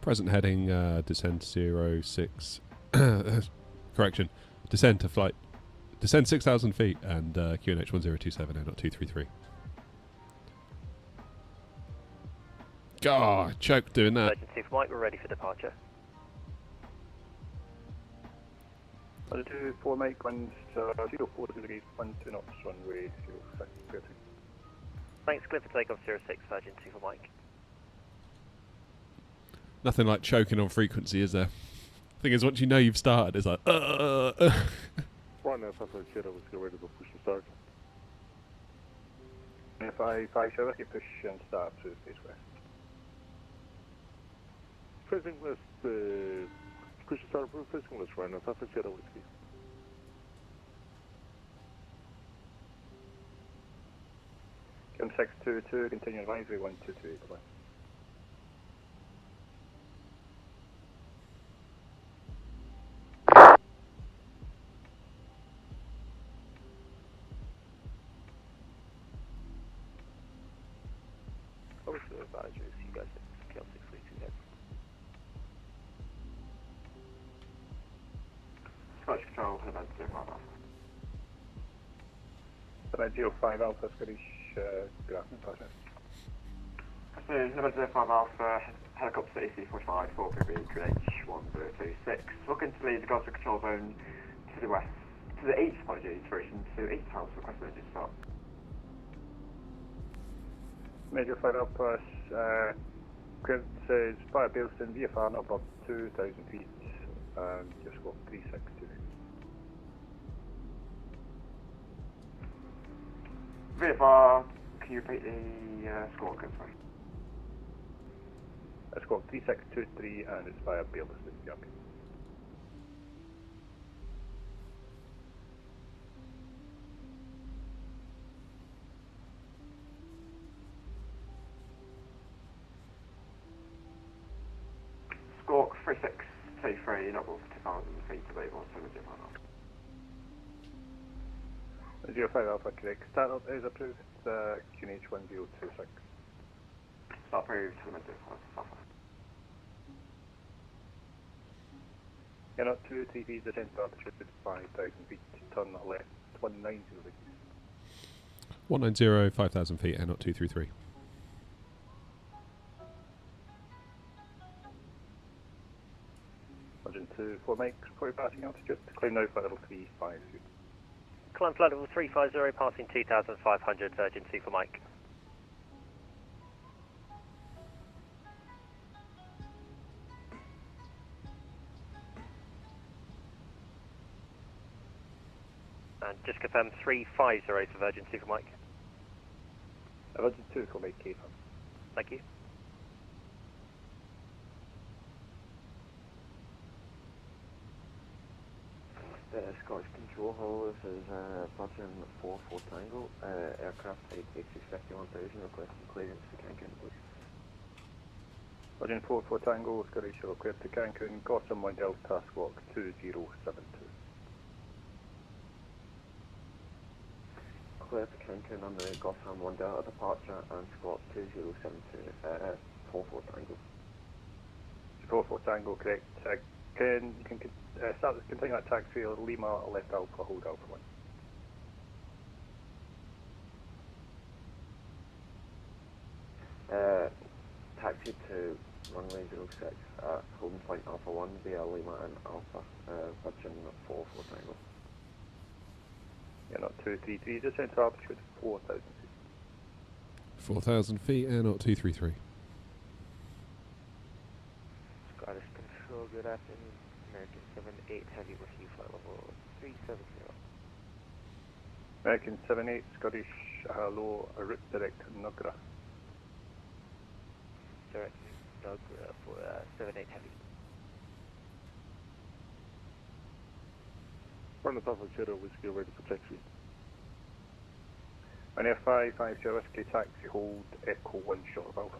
Present heading, descent 06. Correction. Descent to flight. Descent 6,000 feet and QNH 1027 and not 233. God, choked doing that. Emergency flight, we're ready for departure. I'll do 4 Mike, winds 04 degrees, 12 knots, runway 06, clear. Thanks, clear for takeoff 06, Virgin 2 for Mike. Nothing like choking on frequency, is there? Thing is, once you know you've started, it's like, Right now, Papa Kiddo, let's get ready to push and start. If I show you push and start to face west. Facing west, push and start, facing west right now, Papa Kiddo, whiskey. Kim 622, continue advisory 1228, bye. Obviously, advisory, so you guys scale 632 head. Scottish Control, Headland 05 Alpha. Headland 05 Alpha, Scottish Grafton process. So, Headland 05 Alpha, helicopter AC-45, 4PB, QH 1026. Looking to lead the Gosford control zone to the west, to the east, apologies, version to east house, request emergency stop. Major 5 Alpha, clearance says fire Bailston, VFR not above 2,000 feet, and just squawk 362. VFR, can you repeat the squawk code, sorry? Squawk 3623 and it's via Bailston, yep. Squawk 3623, not above 2,000 feet, available 70 miles. 05 Alpha, correct. Startup is approved, QNH 1026. Start approved, telemetry, Alpha. You're not 233, descent altitude 5,000 feet, turn left 190 degrees. 190, 5,000 feet and not 233. Lodging 2, 4 Mike, before passing altitude. Climb now flight level 350. Climb flight level 350, passing 2,500, Virgin 2 for Mike. And just confirm 350 for Virgin 2 for Mike. Virgin 2 for Mike, K. Thank you. Scottish Control Hall, this is Virgin 44 Tango, aircraft type A350-1000, requesting clearance to Cancun, please. Virgin 44 Tango, Scottish shall clear to Cancun, Gotham 1 Delta, squawk 2072. Clear to Cancun on the Gotham 1 Delta departure and squawk 2072, 44 Tango. 44 Tango, correct. Can start this, continue that taxi, Lima, left Alpha, hold Alpha 1. Taxi to runway 06 at holding point Alpha 1 via Lima and Alpha, Virgin 44 Tango. Yeah, not 233, just enter altitude 4,000 feet. 4,000 feet, air not 233. Scottish Control, good afternoon. American 78 Heavy with you, flight level 370. American 78, Scottish, hello, a route direct Navigraph. Direct Navigraph for 78 Heavy. Run the Papa Cheddar Whiskey ready for taxi. On F5, Whiskey taxi, hold Echo 1 short of Alpha.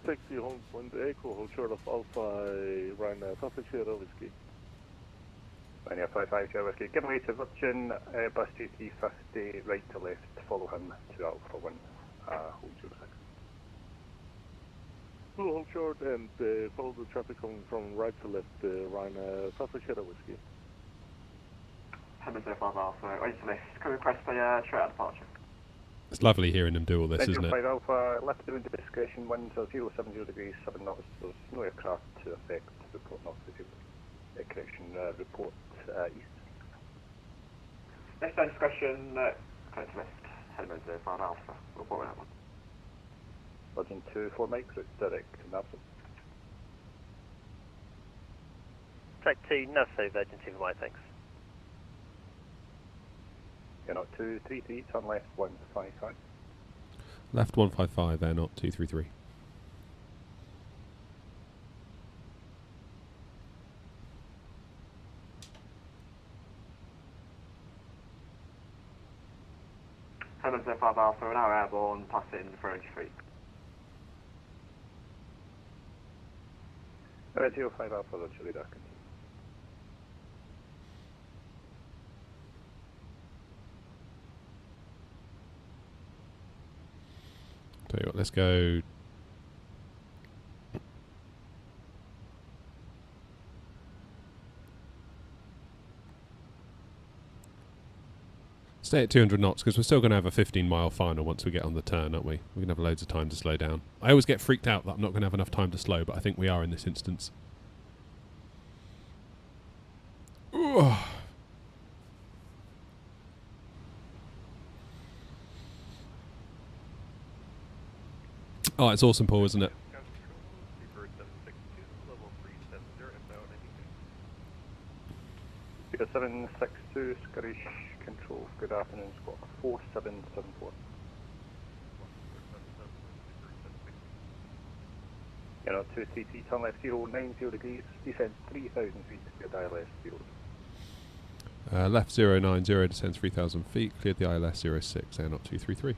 Taxi home 1 to Echo, hold short of Alpha, run Papa Cheddar Whiskey. On F5, Whiskey, give way to Virgin, Airbus 350, right to left, follow him to Alpha 1, hold 06. We'll hold short and follow the traffic coming from right to left, run Papa Cheddar Whiskey. MSFS Alpha, right to left, can we request a straight out departure? It's lovely hearing them do all this, isn't it? 5 Alpha, left doing discretion, winds are 070 degrees, 7 knots, there's no aircraft to affect, report north to correction, report east. Next down discretion, right to left, head to 5 Alpha, report that one. Virgin 2, 4 Mike, route direct to Navso. Track 2, Navso, Virgin 2 for Mike, thanks. You're not 233, turn left 155. Left 155, air not 233. MSFS Alpha, an hour airborne, passing 400 feet. Alright, 05 Alpha, that's really dark. Tell you what, let's go. Stay at 200 knots because we're still going to have a 15-mile final once we get on the turn, aren't we? We're going to have loads of time to slow down. I always get freaked out that I'm not going to have enough time to slow, but I think we are in this instance. Ooh. Oh, it's awesome, Paul, isn't it? Speaker 762, Scottish Control, good afternoon, squawk 4774. You're not 233, turn left 090 degrees, descend 3,000 feet, your ILS 0. Left 090, descends 3,000 feet, cleared the ILS 06, air not 233.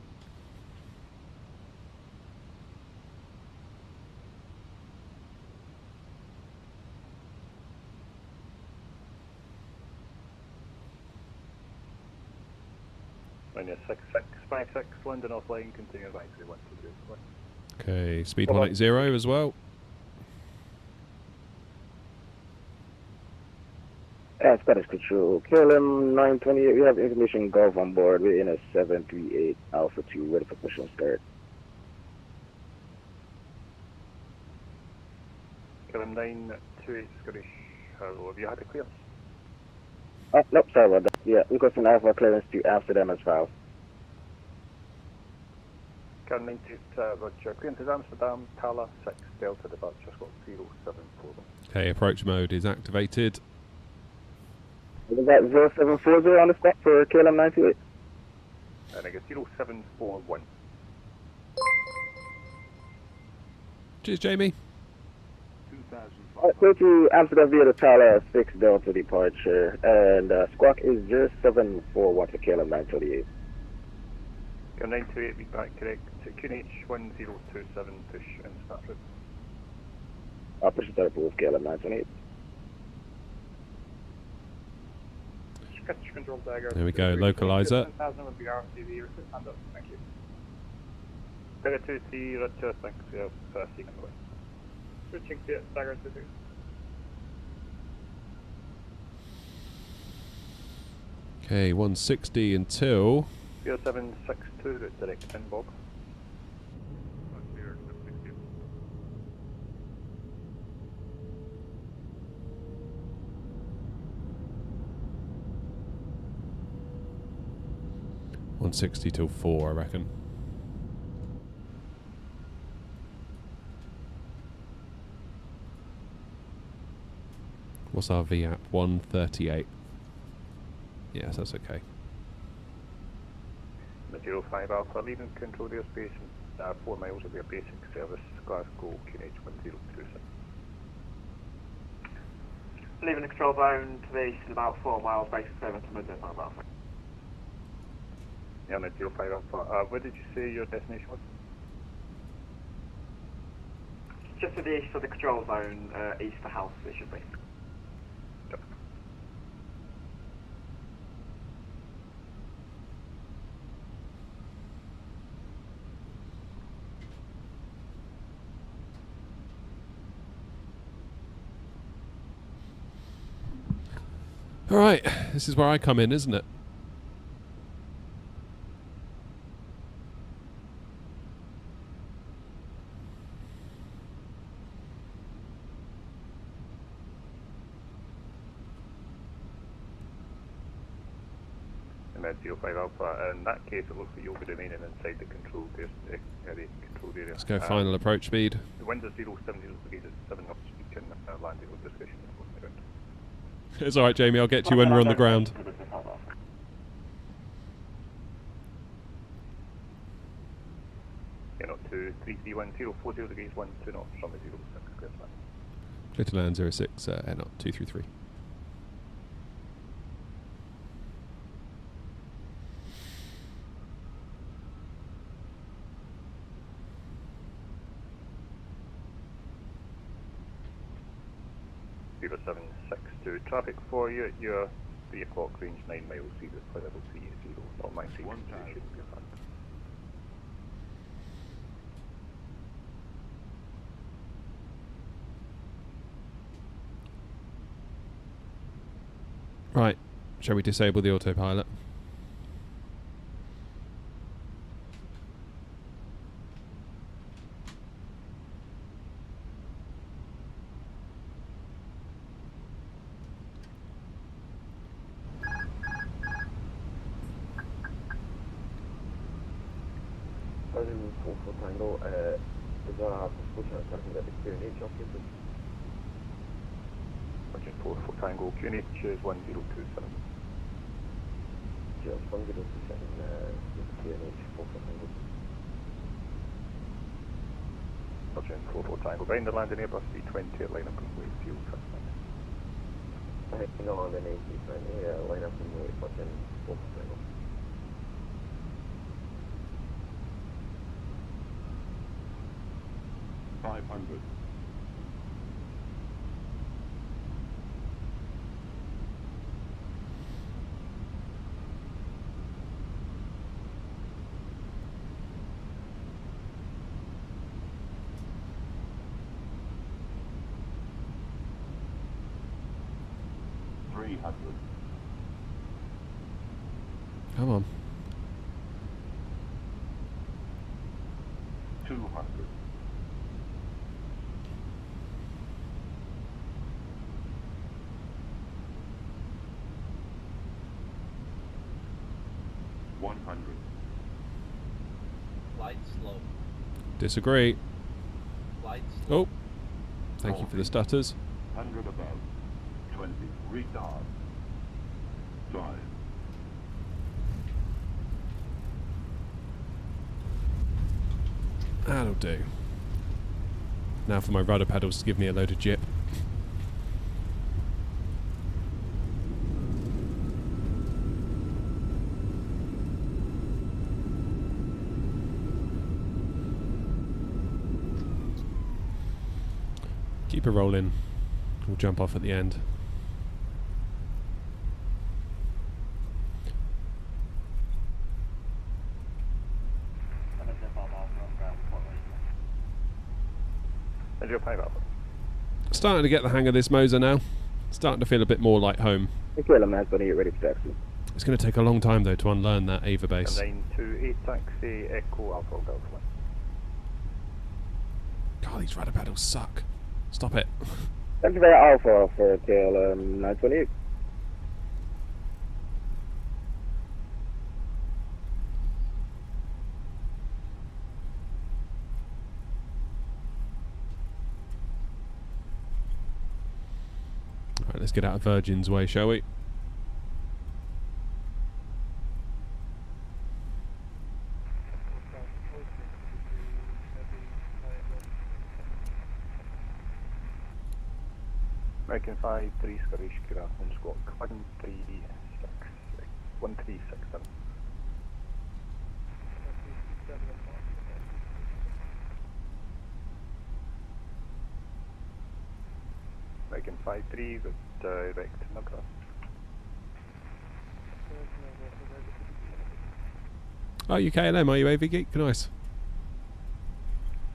Linear 6656, London offline, continue advisory 123. Okay, speed 180 as well. Scottish Control, KLM 928, we have information Gulf on board, we're in a 738 Alpha 2, ready for push and start. KLM 928 Scottish, hello, have you had a clearance? Nope, sorry about that. Yeah, requesting Alpha clearance to Amsterdam as well. KLM 928, Roger, clearance is Amsterdam, Tala 6, Delta departure, Scott 0741. Okay, approach mode is activated. We got 0740 on the spot for KLM 928. And I get 0741. Cheers, Jamie. Clear to Amsterdam via the Tala 6 Delta departure, and squawk is 0741 for KLM 928. KLM 928, be back correct, QNH 1027, push and start route. Push and start with KLM 928. Control dagger. There we go, localizer. 10,000 would be RCV, your stand up, thank you. Dagger 2C, Roger, thanks, seeking away. Switching to dagger 2C. Okay, 160 until 0762, route direct in Bob. .160 till 4, I reckon. What's our VAP? 138. Yes, that's okay. 05 Alpha, leaving control airspace, 4 miles of your basic service, Glasgow, QNH 1027. Leaving the control zone to the east at about 4 miles, basic service to Moza Alpha. Yeah, 05 Alpha. Where did you say your destination was? Just to the east of the control zone, east of the house, it should be. Yep. Alright, this is where I come in, isn't it? And then 05 Alpha, in that case it looks like you'll be remaining inside the controlled area. Let's go final approach speed. The winds are 070 degrees at 7 knots, you can land it with discretion. It's alright, Jamie, I'll get to you when we're on the ground. Yeah, not 2331, 040 degrees, 12 knots, from the 06, clear to land. Clear to land 06, air knot 233. Traffic for you at your 3 o'clock range, 9 miles, see the level 30, not my seat, should be fine. Right, shall we disable the autopilot? Tango, is there a discussion something that the QNH operated? Roger, 4 Tango, QNH is 1027. Just 1027, QNH 4 Tango. Roger, 4 Tango, behind the landing Airbus A320 at line up and wait, fuel Thrustmaster. No, on the A320, line up and wait, Roger, 4 Tango. 500. Come on. 200. 100. Flight slow. Disagree. Flight slow. Oh, thank you for the stutters. 100 above. 20. Retard. 5. That'll do. Now for my rudder pedals to give me a load of jip. Keep it rolling. We'll jump off at the end. Starting to get the hang of this Moza now. Starting to feel a bit more like home. Okay, man, going to get ready for taxi. It's going to take a long time though to unlearn that Ava base. 928 taxi, Echo Alpha Golf 1. God, these rudder pedals suck. Stop it. Thank you very Alpha for tail 928. Alright, let's get out of Virgin's way, shall we? American 53 Scottish Graph on squawk 136. American 53 with direct Navigraph. Oh, you KLM, are you AV Geek? Nice.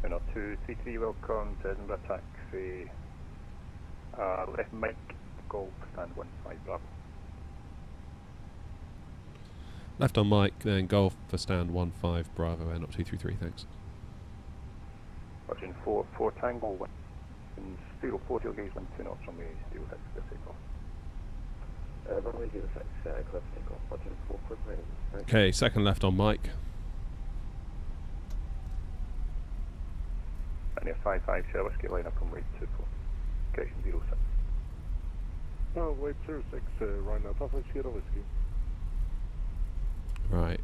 233, welcome to Edinburgh taxi. Left Mike, Golf, stand 15 Bravo. Left on Mike, then Golf for stand 15 Bravo, not 233, thanks. Virgin 4 Tango 1. And 040 gauge 1 2 knots from the 06 to take off. Runway 06, clear for takeoff. Virgin 4 Okay, second left on Mike. And a 55 Sierra Whiskey line up on weight 24. Correction 06. Oh, wait 06, right now, Papa Sierra Whiskey. Right.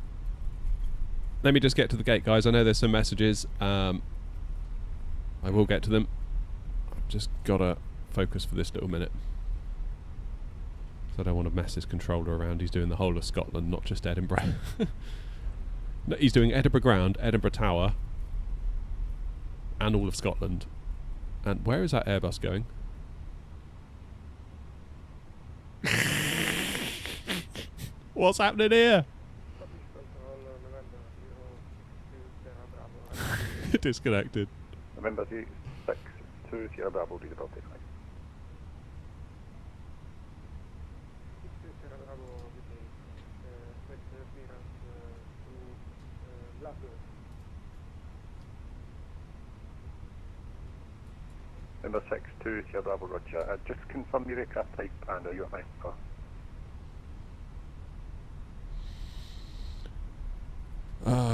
Let me just get to the gate, guys. I know there's some messages. I will get to them. I've just got to focus for this little minute. So I don't want to mess his controller around. He's doing the whole of Scotland, not just Edinburgh. No, he's doing Edinburgh Ground, Edinburgh Tower, and all of Scotland. And where is that Airbus going? What's happening here? Disconnected. November 6 2 Sierra Bravo, read about it. Number 6 2 Sierra Bravo, Roger. Just confirm your aircraft type and are you at my car?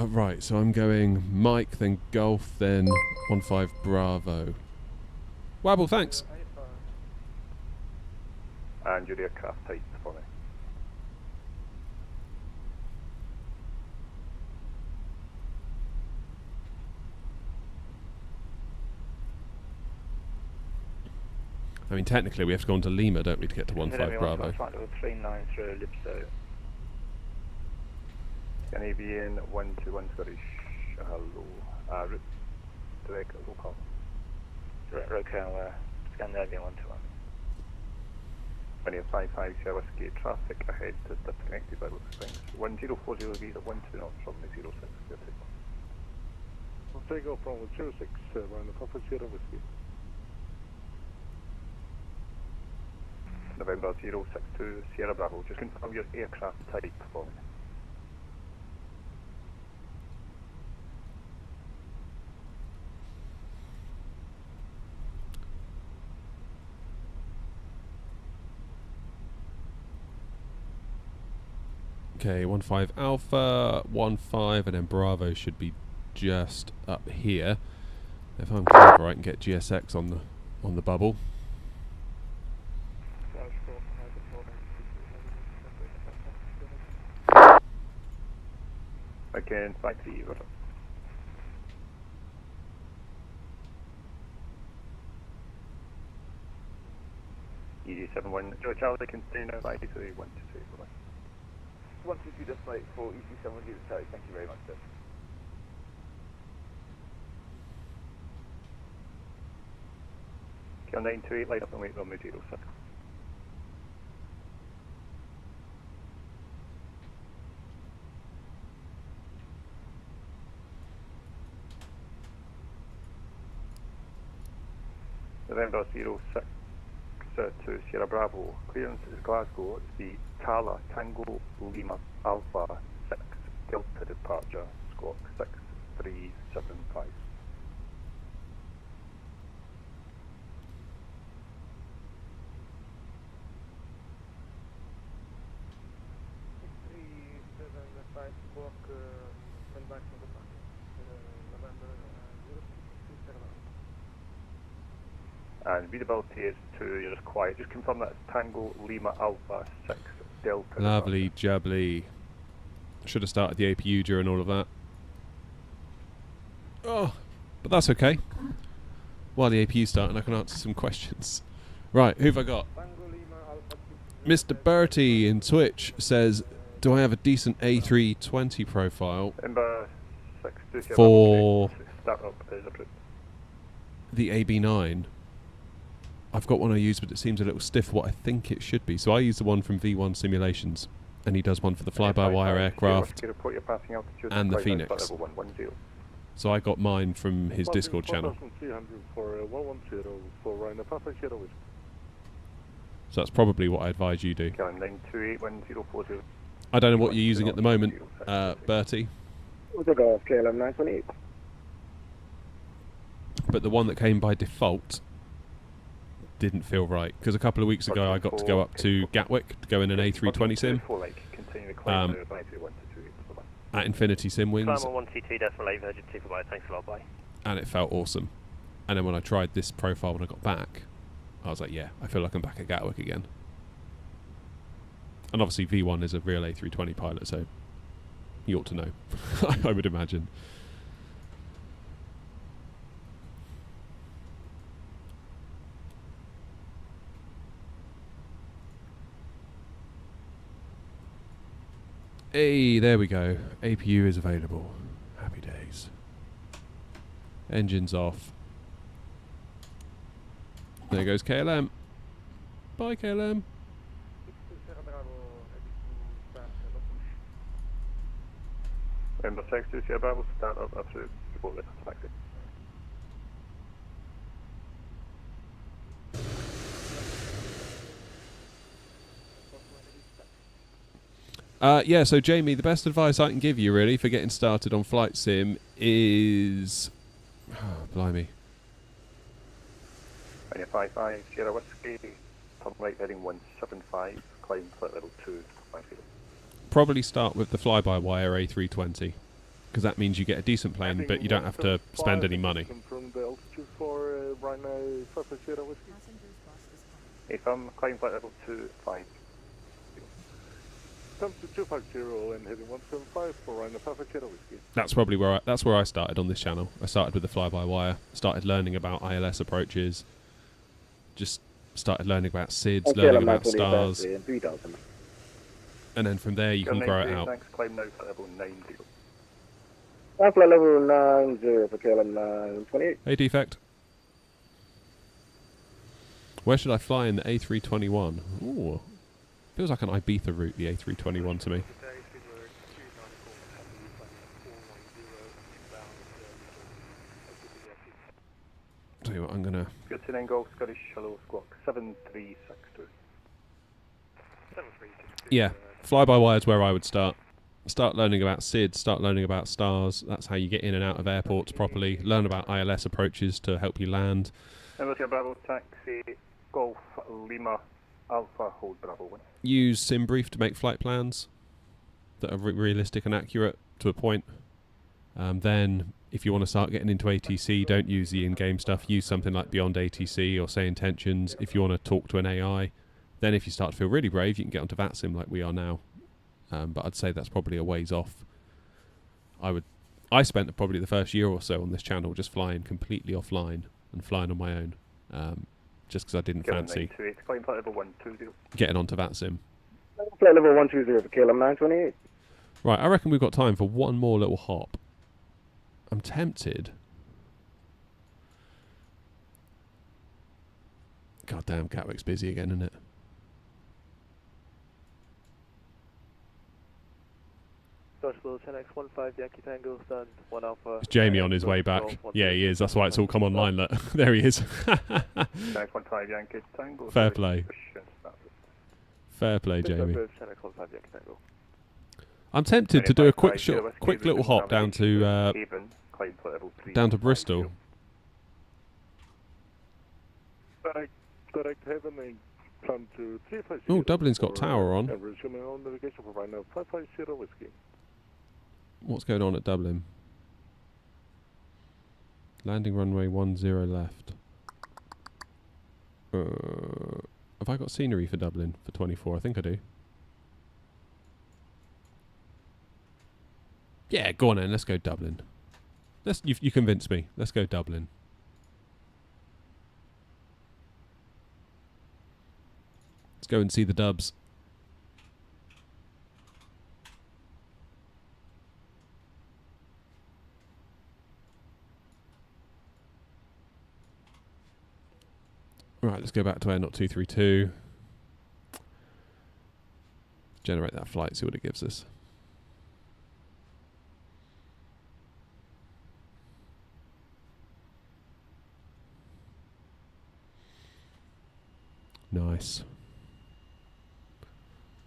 Right, so I'm going Mike, then Golf, then 15 Bravo. Wabble, thanks. And your aircraft type for me. I mean, technically we have to go on to Lima, don't we, to get to 15 Bravo. 390 Lipso. Canadian 121 Scottish. Hello. Route direct local. Direct local, Scandinavian 121. 2055 Sierra Whiskey, traffic ahead is disconnected by looks of things. 1040 visa 12 knots from the 06. We'll take off from 06, around the Papa Sierra Whiskey. November 062 Sierra Bravo, just confirm your aircraft type for me. Okay, 15 Alpha, 15, and then Bravo should be just up here. If I'm clever, I can get GSX on the bubble. Again, back to you. EG71, George Charlie, container 93, 1 to 2. 1 to 2 display for EG70, Charlie. Thank you very much, sir. KL 928, light up and wait runway 06. November 06 to Sierra Bravo. Clearance is Glasgow. The Tala Tango Lima Alpha 6 Delta departure. Squawk 6375. And readability is 2, you're just quiet. Just confirm that it's Tango Lima Alpha 6 Delta. Lovely jubbly. Should have started the APU during all of that. Oh, but that's okay. While the APU's starting, I can answer some questions. Right, who've I got? Mr. Bertie in Twitch says, do I have a decent A320 profile for the AB9? I've got one I use, but it seems a little stiff for what I think it should be. So I use the one from V1 Simulations, and he does one for the fly-by-wire aircraft and the Phoenix. So I got mine from his Discord channel. So that's probably what I advise you do. I don't know what you're using at the moment, Bertie. KLM 928. But the one that came by default didn't feel right, because a couple of weeks ago I got to go up to Gatwick to go in an A320 sim at Infinity Sim Wings, thanks a lot, bye. and it felt awesome. And then when I tried this profile when I got back, I was like, yeah, I feel like I'm back at Gatwick again. And obviously V1 is a real A320 pilot, so you ought to know, I would imagine. Hey, there we go. APU is available. Happy days. Engines off. There goes KLM. Bye, KLM. Number 6 to Sierra Bravo, start up after report this taxi. Yeah, so Jamie, the best advice I can give you really for getting started on flight sim is... Oh, blimey. 55 Sierra Whiskey, turn right heading 175, climb flight level 2, 5 feet. Probably start with the fly-by-wire A320, because that means you get a decent plane, but you don't have to spend any money. From the altitude for Rhino Papa Sierra Whiskey. If I'm climb flight level 2, 5. Come to 250 and heading 175 for Rhino Papa Sierra Whiskey. That's probably where I started on this channel. I started with the fly-by-wire, started learning about ILS approaches, just started learning about SIDS, learning about stars, and then from there you can grow it out. Thanks, climb now flight level 90. Flight level 90 for KLM 928. Hey, Defect. Where should I fly in the A321? Ooh. Feels like an Ibiza route, the A321 to me. Tell you what, I'm gonna... Good to then go, Scottish Shallow Squawk 7362. Yeah, fly-by-wire is where I would start. Start learning about SID, start learning about stars. That's how you get in and out of airports properly. Learn about ILS approaches to help you land. Embassy Bravo Taxi, Golf Lima Alpha, hold Bravo 1. Use SimBrief to make flight plans. that are realistic and accurate to a point. Then, if you want to start getting into ATC, don't use the in-game stuff. Use something like Beyond ATC or Say Intentions. If you want to talk to an AI, then if you start to feel really brave, you can get onto VATSIM like we are now. But I'd say that's probably a ways off. I spent probably the first year or so on this channel just flying completely offline and flying on my own, just because I didn't fancy getting onto VATSIM. Flight level 120 for KLM 928. Right, I reckon we've got time for one more little hop. I'm tempted. God damn, Gatwick's busy again, isn't it? Is Jamie on his way back? Yeah, he is. That's why it's all come online. Look. There he is. Fair play. Fair play, Jamie. I'm tempted to do a quick little hop down to Bristol. Oh, Dublin's got tower on. What's going on at Dublin? Landing runway 10 left. Have I got scenery for Dublin for 24? I think I do. Yeah, go on then. Let's go Dublin. You convinced me. Let's go Dublin. Let's go and see the Dubs. Right, let's go back to Air Not 232. Generate that flight, see what it gives us. Nice.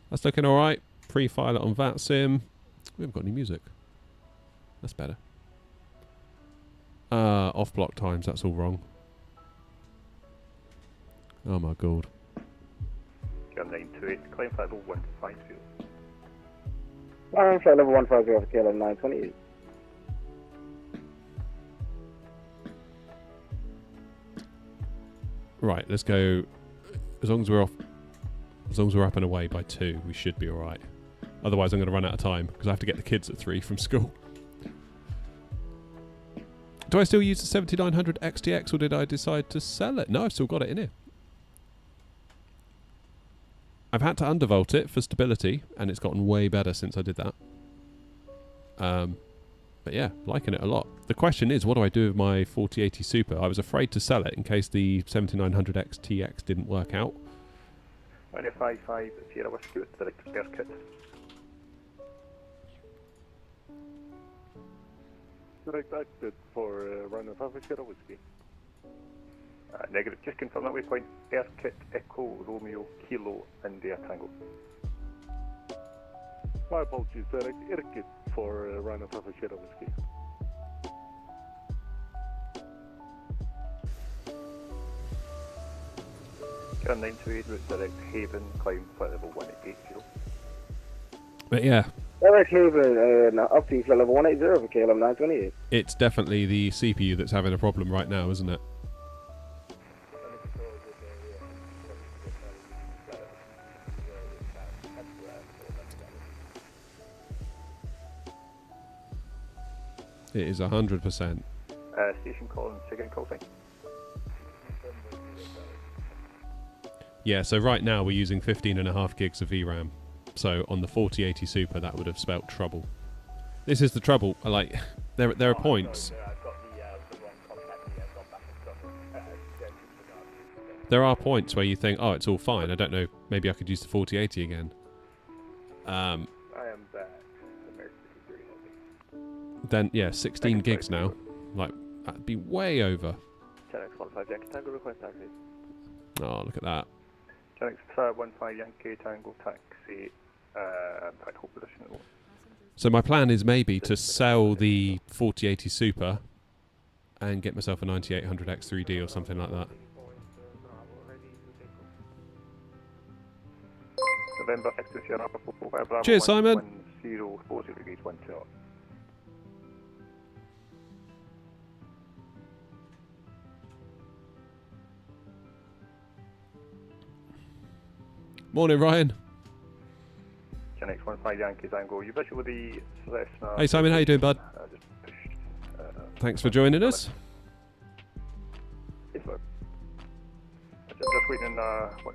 That's looking alright. Pre-file it on VATSIM. We haven't got any music. That's better. Off block times, that's all wrong. Oh my god. 928, climb flight level 150. Flight level 150 for KLM 928. Right, let's go. As long as we're up and away by 2, we should be alright. Otherwise I'm going to run out of time because I have to get the kids at 3 from school. Do I still use the 7900 XTX or did I decide to sell it? No, I've still got it in here. I've had to undervolt it for stability, and it's gotten way better since I did that. But yeah, liking it a lot. The question is, what do I do with my 4080 Super? I was afraid to sell it in case the 7900 XTX didn't work out. 955 Sierra Whiskey with direct spare kit. Direct acted for Rhino Papa Sierra Whiskey. Negative, just confirm that waypoint. Air kit Echo Romeo Kilo India Tango. My apologies, direct air kit for Rhino Papa Sierra Whiskey. Karen 928 route direct Haven, climb flight level 180. But yeah. Direct Haven, up to flight level 180 for KLM 928. It's definitely the CPU that's having a problem right now, isn't it? It is 100%. Station call and second call sign. Yeah, so right now we're using 15.5 gigs of VRAM. So on the 4080 Super, that would have spelt trouble. This is the trouble. Like, there are points. There are points where you think, oh, it's all fine. I don't know. Maybe I could use the 4080 again. I am back. Then, yeah, 16 gigs now. Like, that'd be way over. 10x15 Yankee Tango request taxi. Oh, look at that. 10x15 Yankee Tango taxi. I'd hold position at all. So my plan is maybe to sell the 4080 Super and get myself a 9800 X3D or something like that. November X2 Sierra Bravo. Cheers, Simon. 40 degrees 1 knot. Morning, Ryan. Gen X15 Yankees angle. You visual with the Celeste. Hey, Simon, how you doing, bud? Just pushed. Thanks for joining us. Just waiting.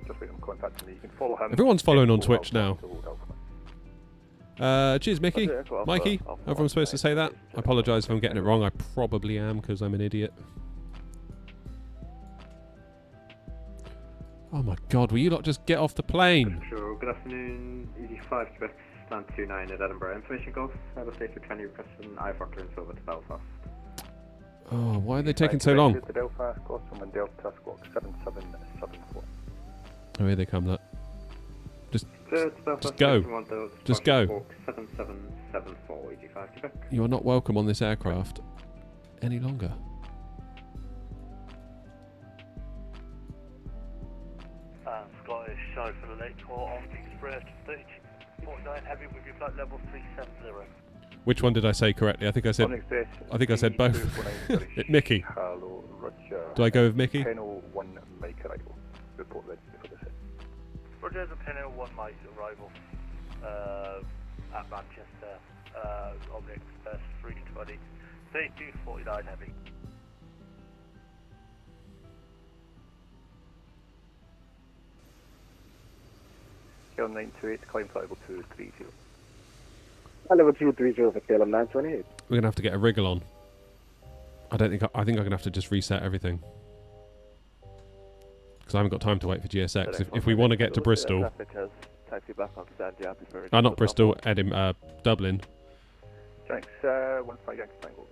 Just waiting on contacting me. You can follow him. Everyone's following on Twitch now. Cheers, Mickey. Mikey, however I'm supposed to say that. I apologise if I'm getting it wrong. I probably am because I'm an idiot. Oh my god, will you lot just get off the plane? Sure. Good afternoon. ED5 Quebec, stand 29 at Edinburgh. Information Golf. Airbus A320 requesting IFR clearance over to Belfast. Oh, why are they taking so long? To Belfast, Gossamer Delta Squawk 7774. Oh, here they come, look. Just Belfast, go. Just go. 7774 ED5 Quebec. You are not welcome on this aircraft any longer. Scottish show for the late call on Express 3049 heavy with your flight level 370. Which one did I say correctly? I think I said both. Mickey. Hello, Roger. Do I go with Mickey? Penal 1 Mike arrival. Report ready for the set. Roger, the Penal 1 Mike arrival at Manchester on the Express 320 3249 heavy. KLM 928, climb flight level 230. Level 230 for KLM 928. We're gonna have to get a wriggle on. I think I'm gonna have to just reset everything because I haven't got time to wait for GSX. If we want to get to Bristol, not Bristol, Dublin. Thanks. 15 Yankee Tango.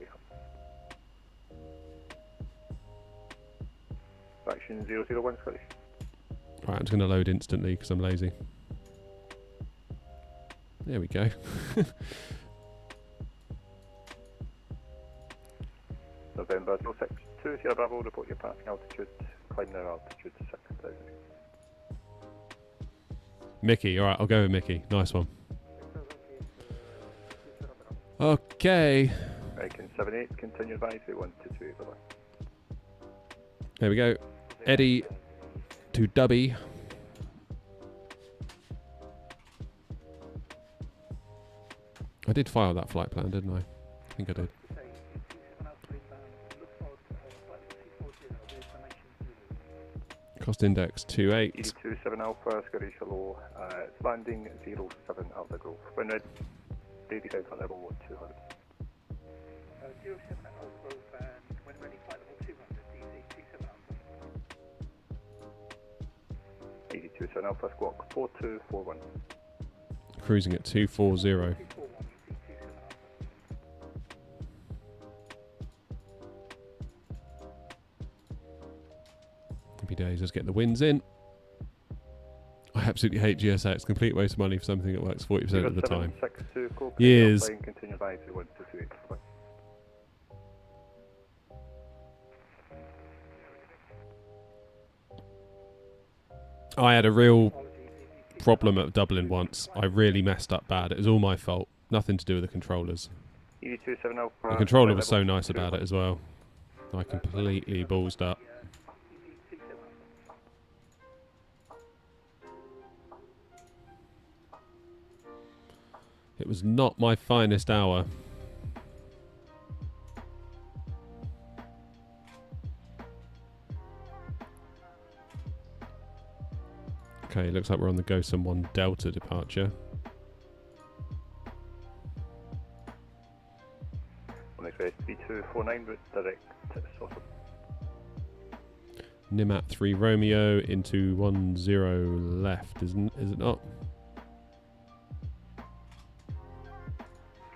Faction 001 Scottish. Right, I'm just gonna load instantly because I'm lazy. There we go. November 062, Sierra Bravo, report your passing altitude, climb now altitude 6,000. Mickey, alright, I'll go with Mickey. Nice one. Okay. American 78, continue advisory 122, bye-bye. There we go. Eddie to Dubby. I did file that flight plan, didn't I? I think I did. Cost index 28. 27 Alpha, Scottish hello. It's landing 07 Alpha Grove. When ready, daily south at level 200. 07 Alpha Grove, and when ready, flight level 200, DC 27 Alpha. 82 Alpha Squawk 4241. Cruising at 240. Happy days, let's get the winds in. I absolutely hate GSX, complete waste of money for something that works 40% of the time. Years. Continue by 128. I had a real problem at Dublin once. I really messed up bad. It was all my fault. Nothing to do with the controllers. The controller was so nice about it as well. I completely ballsed up. It was not my finest hour. Okay, looks like we're on the Gosam 1 Delta departure. On express 3249 route direct to Sutton. Nimat 3 Romeo into 10 left, is it not?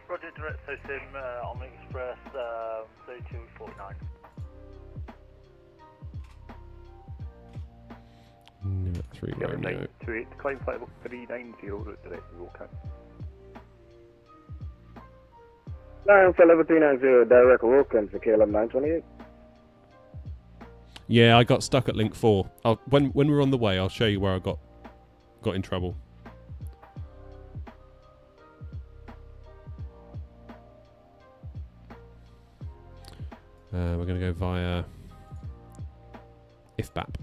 Roger, direct SOSIM on the Express 3249. Nimat 3 Romeo. 928, climb flight level 390 route direct to Wokan. For level 390, direct Wokan for KLM 928. Yeah, I got stuck at link 4. When we're on the way, I'll show you where I got in trouble. We're going to go via IFBAP.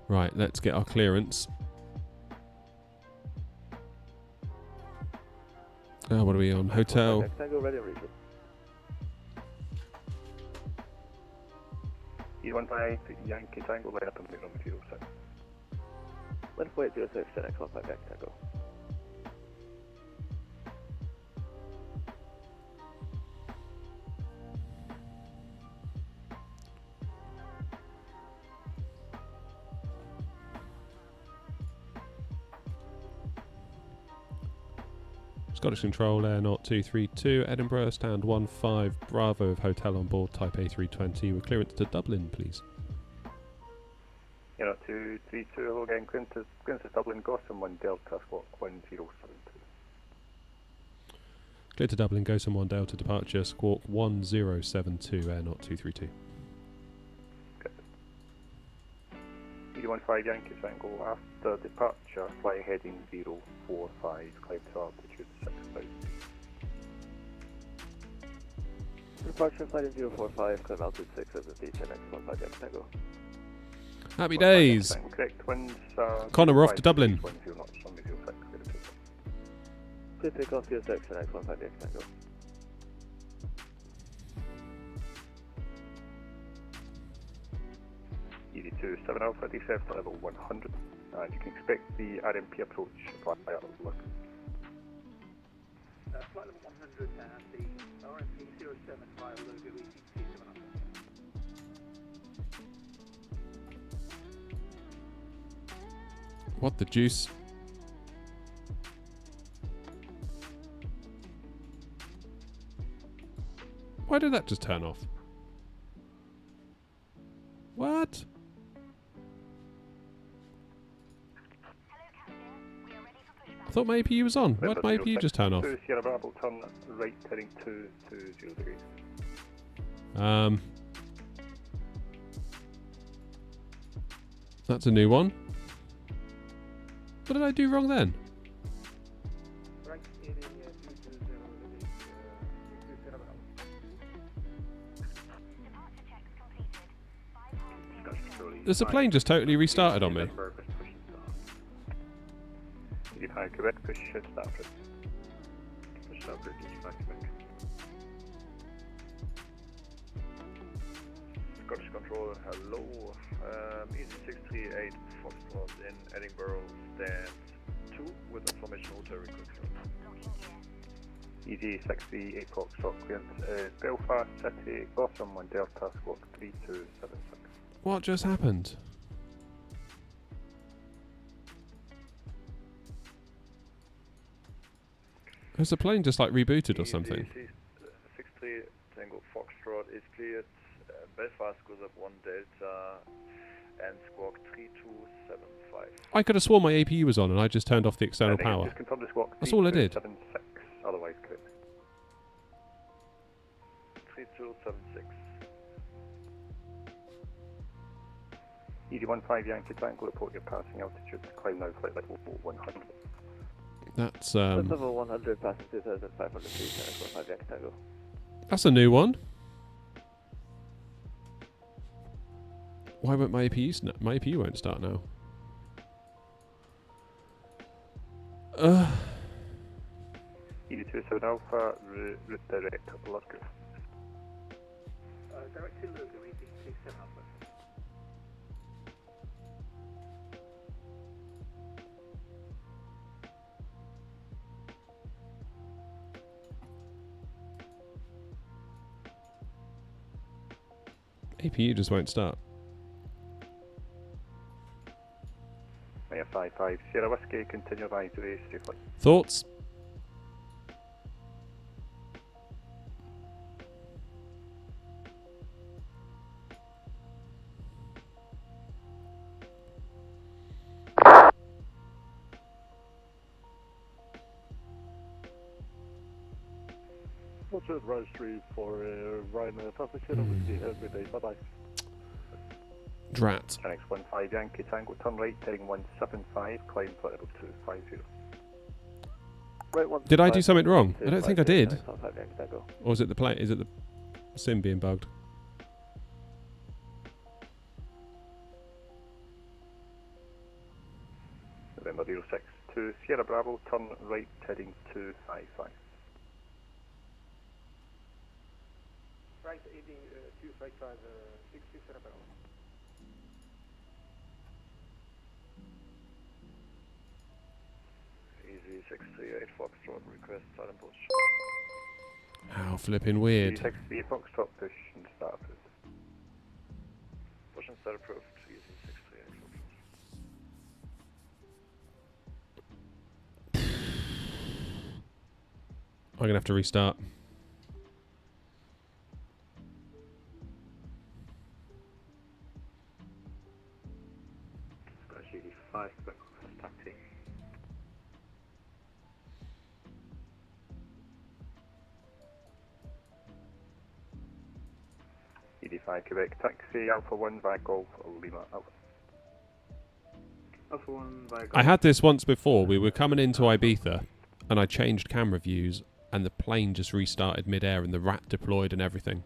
Right, let's get our clearance. What are we on? Hotel. Tango ready and ready. E15 Yankee Tango, line up and make number 06. 14806, 10x15 Yankee Tango. Scottish Control, Air 0232, Edinburgh, stand 15, Bravo of Hotel on board, Type A320, with clearance to Dublin, please. 232, hello again, clearance to Dublin, Gotham 1 Delta, squawk 1072. Clear to Dublin, Gotham 1 Delta, departure, squawk 1072, Air 0232. E15 Yankee Tango, after departure, fly heading 045, climb to altitude 6000. Departure flight 045, climb altitude 670, 10x15 Yankee Tango. Happy days! Correct, winds Connor, we're off to Dublin. Clear takeoff 06, 10x15 Yankee Tango. ED27 Alpha, descent to level 100, and you can expect the RMP approach via look. Flight level 100 and the RMP 07 via logo EC27 Alpha. What the juice? Why did that just turn off? What? I thought my APU was on. Why did my APU just turn off? Sierra Bravo, turn right, heading 220 degrees. That's a new one. What did I do wrong then? Right, heading 220 degrees. Does the plane just totally restarted on me? You can correct push start it. Push start it, back. Scottish Control, hello. Easy638 Foxtrot in Edinburgh, stand 2 with information auto reconfirm. Easy638 Foxtrot, clearance Belfast City, Gotham 1 Delta, squawk 3276. What just happened? Has the plane just like rebooted or something? 63 Tango Foxtrot is cleared. Belfast goes up 1 Delta and squawk 3275. I could have sworn my APU was on and I just turned off the external power. Just confirm the squawk. That's all I did. 3276, otherwise correct. 3276. ED15 Yankee Tango, report your passing altitude. Climb now, flight level 100. That's level 100, passing 2,500 feet, 10x15 Yankee Tango. That's a new one. Why won't my APU my APU won't start now? ED27 Alpha, route direct, look. Direct to logo EC27 Alpha. APU just won't start. Maya 55 Sierra Whiskey, continue advisory safely. Thoughts? Roger, Rose 3 for Ryan, traffic channel, we see every day, bye bye. Drat. Fenix 15 Yankee Tango, turn right, heading 175, climb flight level 250. Did I do something wrong? I don't think I did. Or is it the plane? Is it the sim being bugged? November 06 to Sierra Bravo, turn right, heading 255. Right, heading 255, 60 Sierra Bravo. Easy 638 Foxtrot, request silent push. How flipping weird. 368 Foxtrot, push and start approved. Push and start approved, easy 638 Foxtrot. I'm going to have to restart. Scottish ED5, Quebec taxi. ED5 Quebec taxi, Alpha 1 via Golf, Lima Alpha. Alpha 1 via Golf. I had this once before. We were coming into Ibiza and I changed camera views and the plane just restarted mid-air and the rat deployed and everything.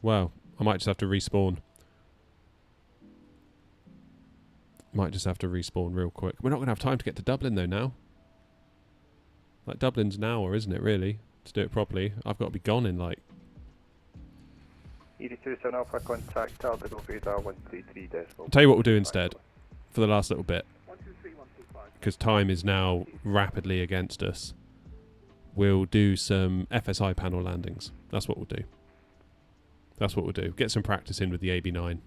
Well, I might just have to respawn. Might just have to respawn real quick. We're not going to have time to get to Dublin though now. Like Dublin's an hour, isn't it really? To do it properly. I've got to be gone in like... ED27 Alpha contact, Alpha Golf Radar 133 decimal. I'll tell you what we'll do instead for the last little bit. Because time is now rapidly against us. We'll do some FSI panel landings. That's what we'll do. That's what we'll do. Get some practice in with the AB9.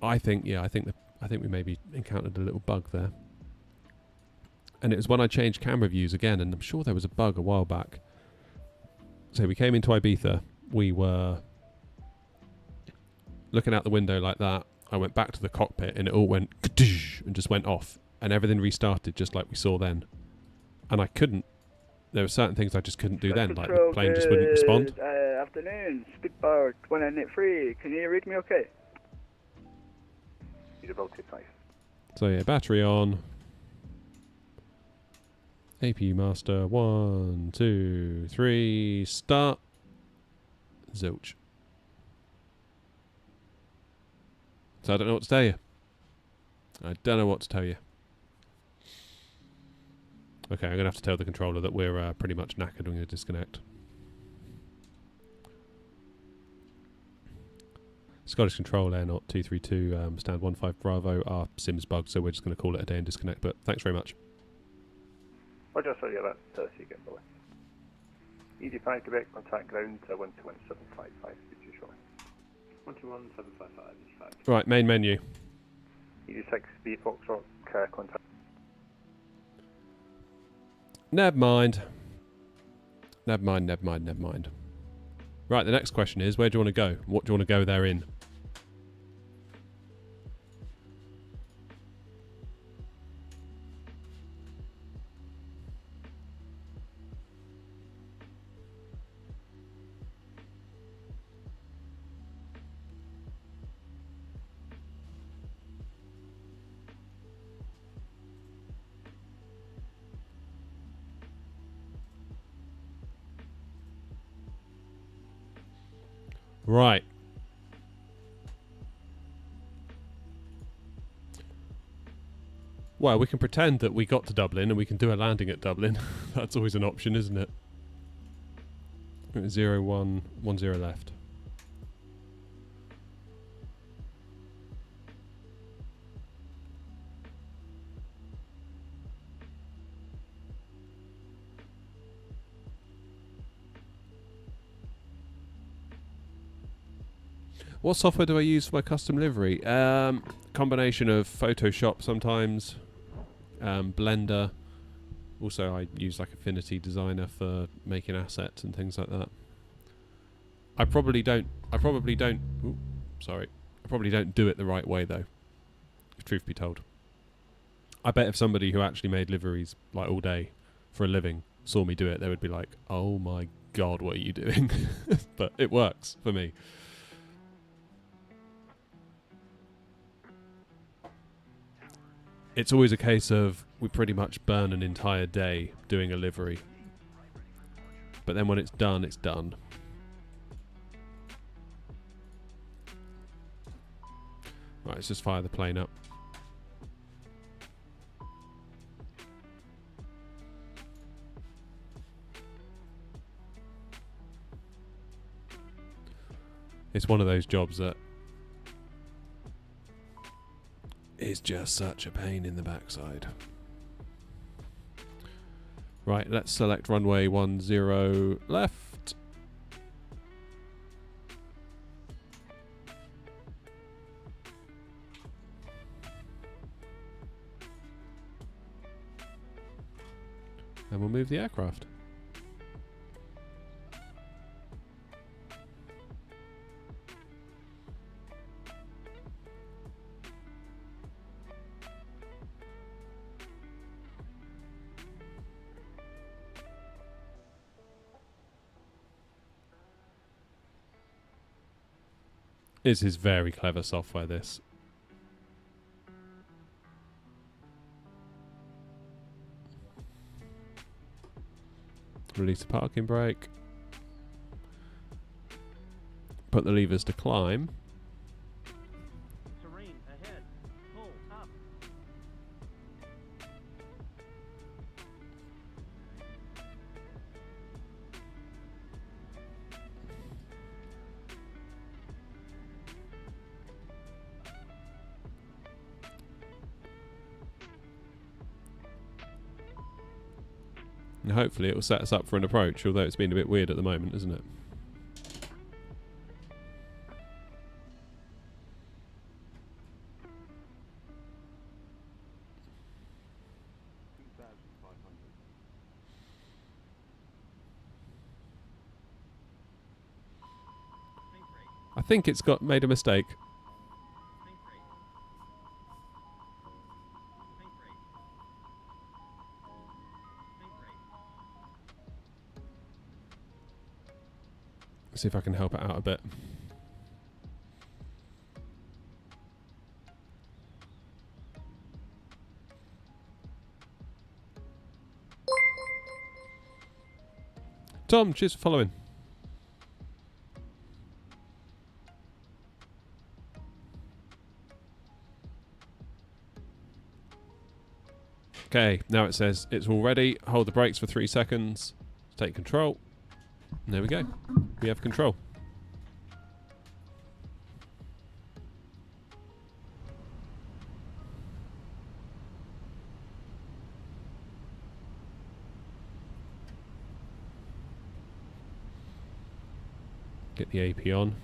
I think we maybe encountered a little bug there. And it was when I changed camera views again, and I'm sure there was a bug a while back. So we came into Ibiza, we were looking out the window like that. I went back to the cockpit and it all went and just went off, and everything restarted just like we saw then. And I couldn't, there were certain things I just couldn't do then, like the plane just wouldn't respond. Afternoon, speed power 193, can you read me okay? So yeah, battery on. APU master, 1, 2, 3, start. Zilch. So I don't know what to tell you. I don't know what to tell you. Okay, I'm going to have to tell the controller that we're pretty much knackered. I'm going to disconnect. Scottish Control Air Not 232, stand 15 Bravo. Our sim's bugged, so we're just going to call it a day and disconnect. But thanks very much. I'll just show you that so you get below. ED5 Quebec, contact ground 121755, speak to you shortly. 121755, Right, main menu. ED6 B Foxtrot, contact. Never mind. Never mind. Right, the next question is, where do you want to go? What do you want to go there in? Right. Well, we can pretend that we got to Dublin and we can do a landing at Dublin. That's always an option, isn't it? 0110 left. What software do I use for my custom livery? Combination of Photoshop sometimes, Blender. Also, I use like Affinity Designer for making assets and things like that. I probably don't do it the right way though, if truth be told. I bet if somebody who actually made liveries like all day for a living saw me do it, they would be like, "Oh my god, what are you doing?" But it works for me. It's always a case of we pretty much burn an entire day doing a livery. But then when it's done, it's done. Right, let's just fire the plane up. It's one of those jobs that is just such a pain in the backside. Right, let's select runway 10 left. And we'll move the aircraft. This is very clever software, this. Release the parking brake. Put the levers to climb. Terrain ahead. Pull up. And hopefully it will set us up for an approach, although it's been a bit weird at the moment, isn't it? I think it's got made a mistake. See if I can help it out a bit. Tom, cheers for following. Okay, now it says it's all ready. Hold the brakes for 3 seconds. Take control. And there we go. We have control. Get the AP on.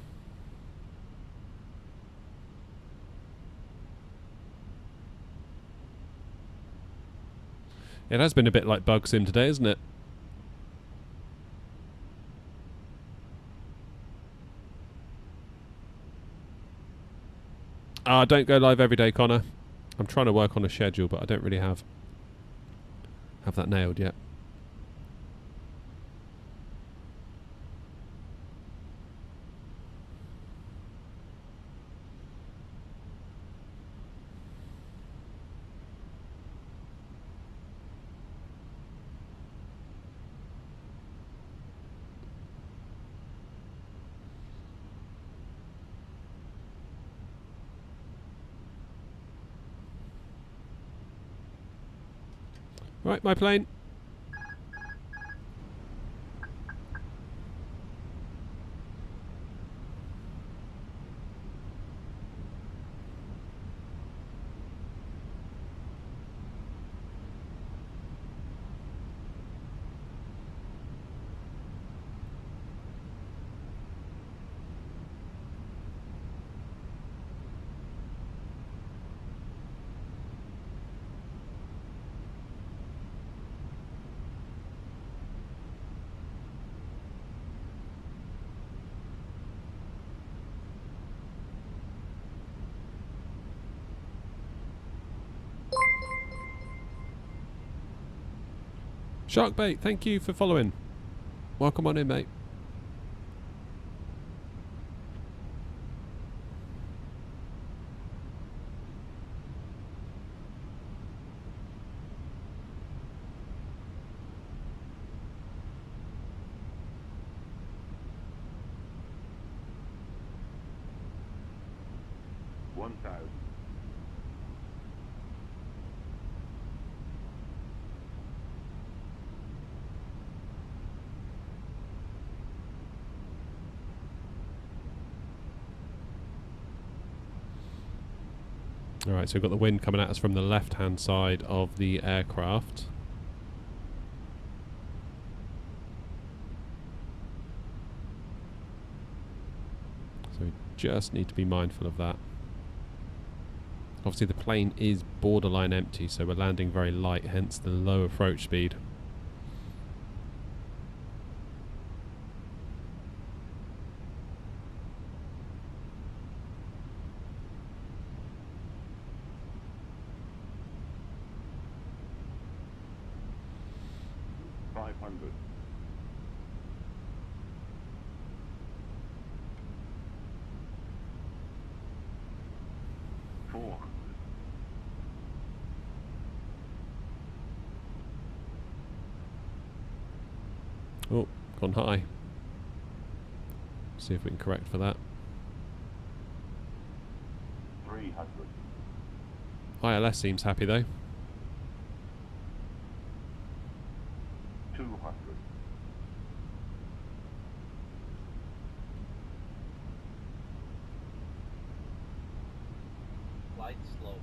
It has been a bit like Bug Sim today, isn't it? Don't go live every day, Connor. I'm trying to work on a schedule, but I don't really have that nailed yet. Right, my plane. Sharkbait, thank you for following. Welcome on in, mate. Alright, so we've got the wind coming at us from the left-hand side of the aircraft. So we just need to be mindful of that. Obviously the plane is borderline empty, so we're landing very light, hence the low approach speed. Oh, gone high. See if we can correct for that. 300. ILS seems happy though. 200. Flight slow.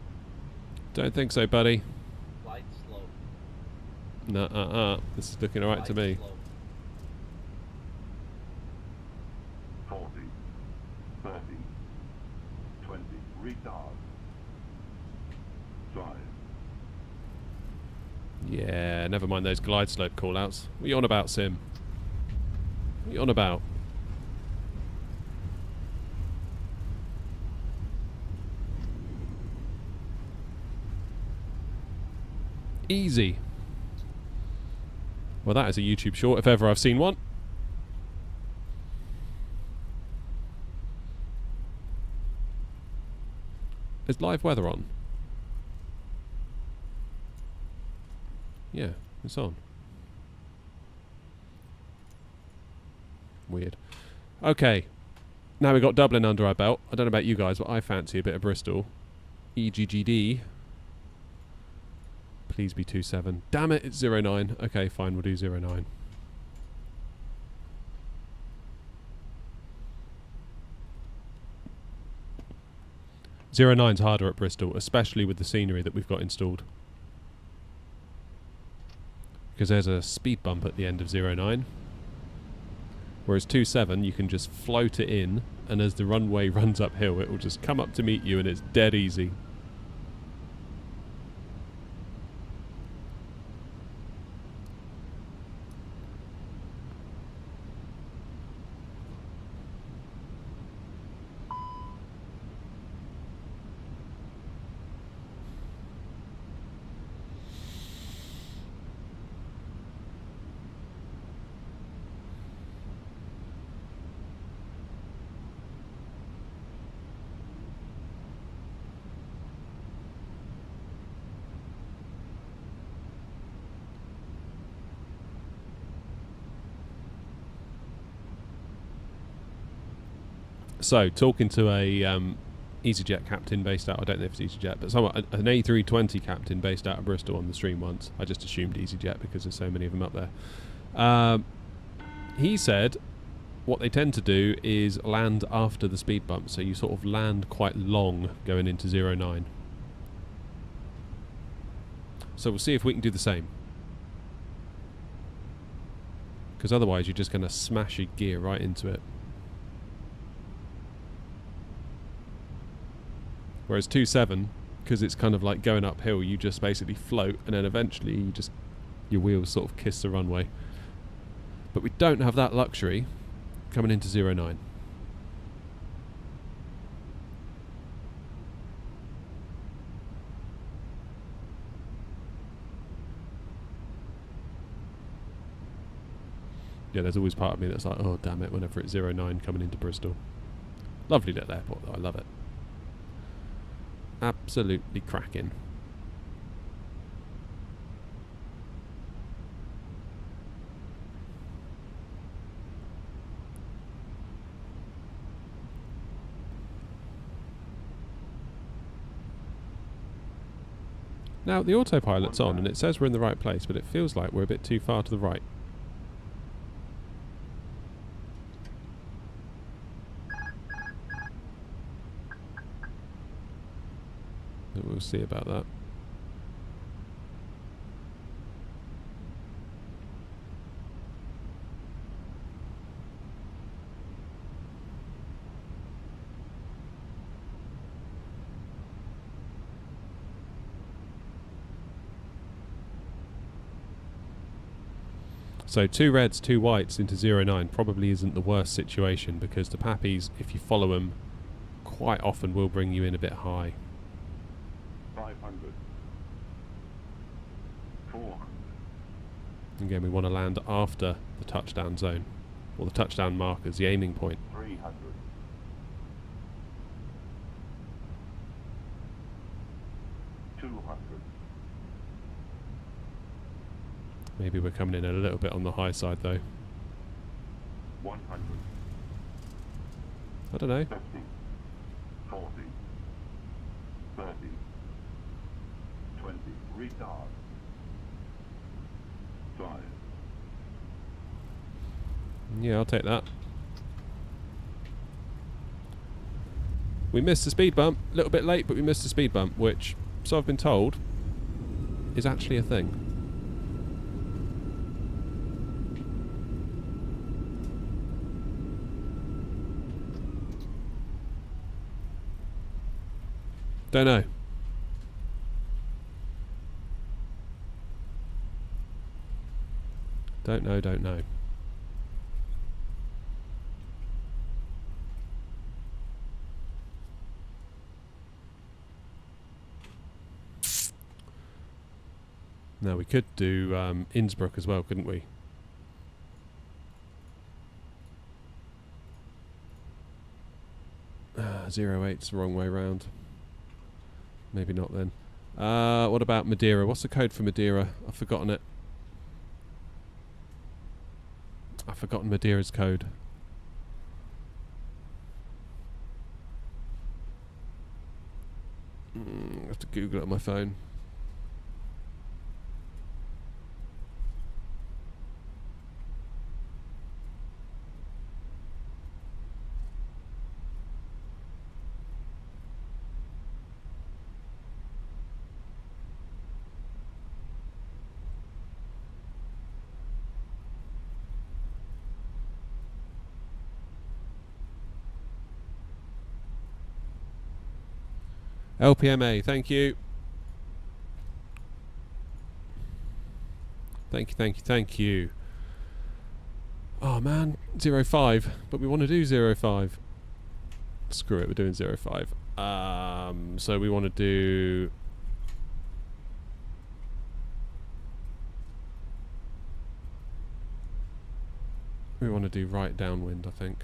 Don't think so, buddy. Flight slow. Nah, this is looking alright to me. Slow. 40, 30, 20, retard. 5. Yeah, never mind those glide slope callouts. What are you on about, Sim? What are you on about? Easy. Well, that is a YouTube short, if ever I've seen one. Is live weather on? Yeah, it's on. Weird. Okay. Now we've got Dublin under our belt. I don't know about you guys, but I fancy a bit of Bristol. EGGD. Please be 27. Damn it, it's 09. Okay, fine, we'll do 09. Zero nine's harder at Bristol, especially with the scenery that we've got installed. Because there's a speed bump at the end of 09. Whereas 27, you can just float it in, and as the runway runs uphill, it will just come up to meet you, and it's dead easy. So, talking to a EasyJet captain based out, I don't know if it's EasyJet, but someone, an A320 captain based out of Bristol on the stream once. I just assumed EasyJet because there's so many of them up there. He said what they tend to do is land after the speed bump, so you sort of land quite long going into 09. So we'll see if we can do the same. Because otherwise you're just going to smash your gear right into it. Whereas 27, because it's kind of like going uphill, you just basically float, and then eventually you just, your wheels sort of kiss the runway. But we don't have that luxury coming into 09. yeah, there's always part of me that's like, oh damn it, whenever it's 09 coming into Bristol. Lovely little airport though, I love it. Absolutely cracking. Now, the autopilot's on, and it says we're in the right place, but it feels like we're a bit too far to the right. But we'll see about that. So 2 reds, 2 whites into 09 probably isn't the worst situation, because the Pappies, if you follow them, quite often will bring you in a bit high. 500. 400. Again, we want to land after the touchdown zone, or the touchdown markers, the aiming point. 300. 200. Maybe we're coming in a little bit on the high side though. 100. I don't know. 50. 40. 30. 20. Retard. 5. Yeah, I'll take that. We missed the speed bump. A little bit late, but we missed the speed bump, which, so I've been told, is actually a thing. Don't know. Don't know. Now we could do Innsbruck as well, couldn't we? Ah, 08's the wrong way round. Maybe not then. What about Madeira? What's the code for Madeira? I've forgotten it. I've forgotten Madeira's code. I have to Google it on my phone. LPMA, thank you. Thank you. Oh man, 05, but we want to do 05. Screw it, we're doing 05. So we want to do... We want to do right downwind, I think.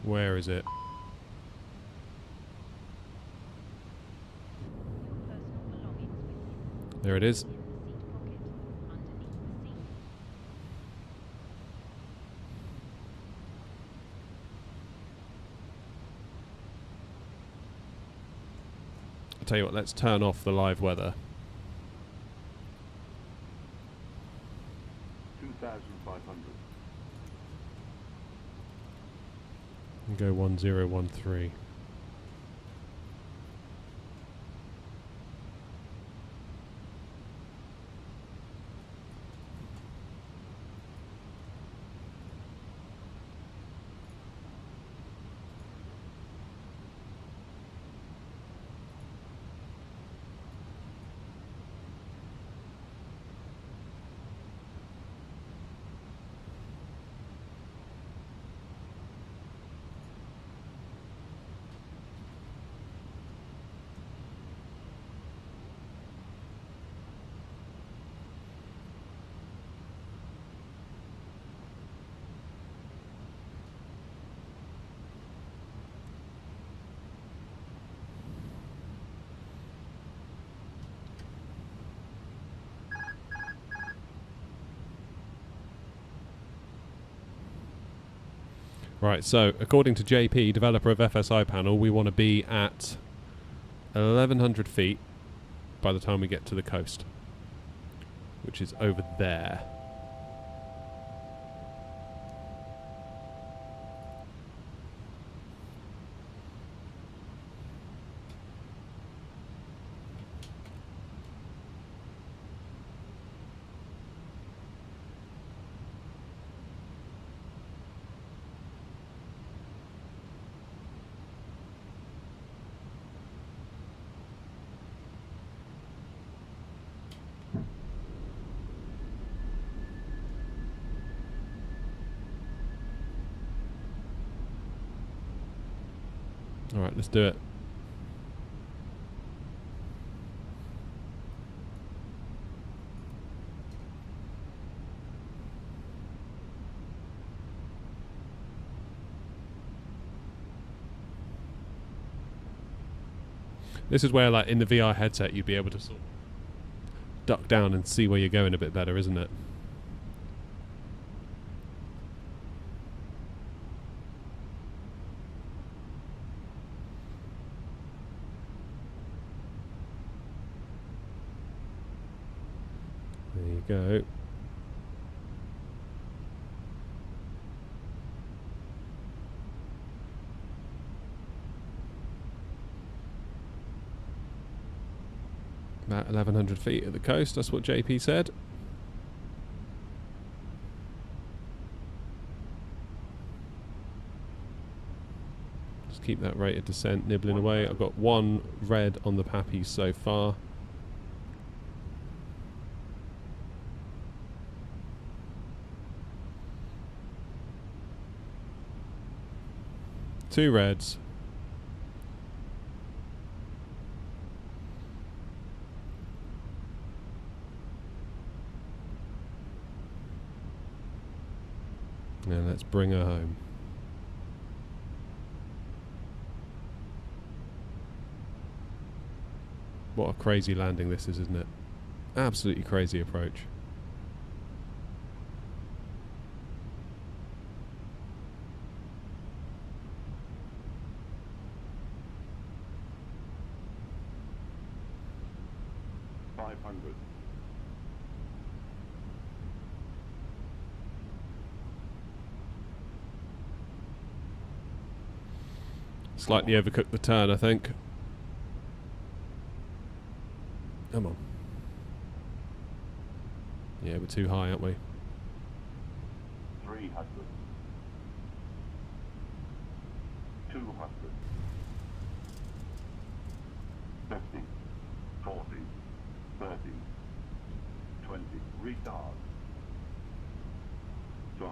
Where is it? There it is. I'll tell you what, let's turn off the live weather. 2,500. And go 1013. Right, so according to JP, developer of FSI panel, we want to be at 1,100 feet by the time we get to the coast, which is over there. Alright, let's do it. This is where, like, in the VR headset, you'd be able to sort of duck down and see where you're going a bit better, isn't it? There you go. About 1,100 feet at the coast, that's what JP said. Just keep that rate of descent nibbling away. I've got one red on the pappies so far. Two reds. Now let's bring her home. What a crazy landing this is, isn't it? Absolutely crazy approach. Slightly overcooked the turn, I think. Come on. Yeah, we're too high, aren't we? 300. 200. 50. 40. 30. 20. Retard. 5.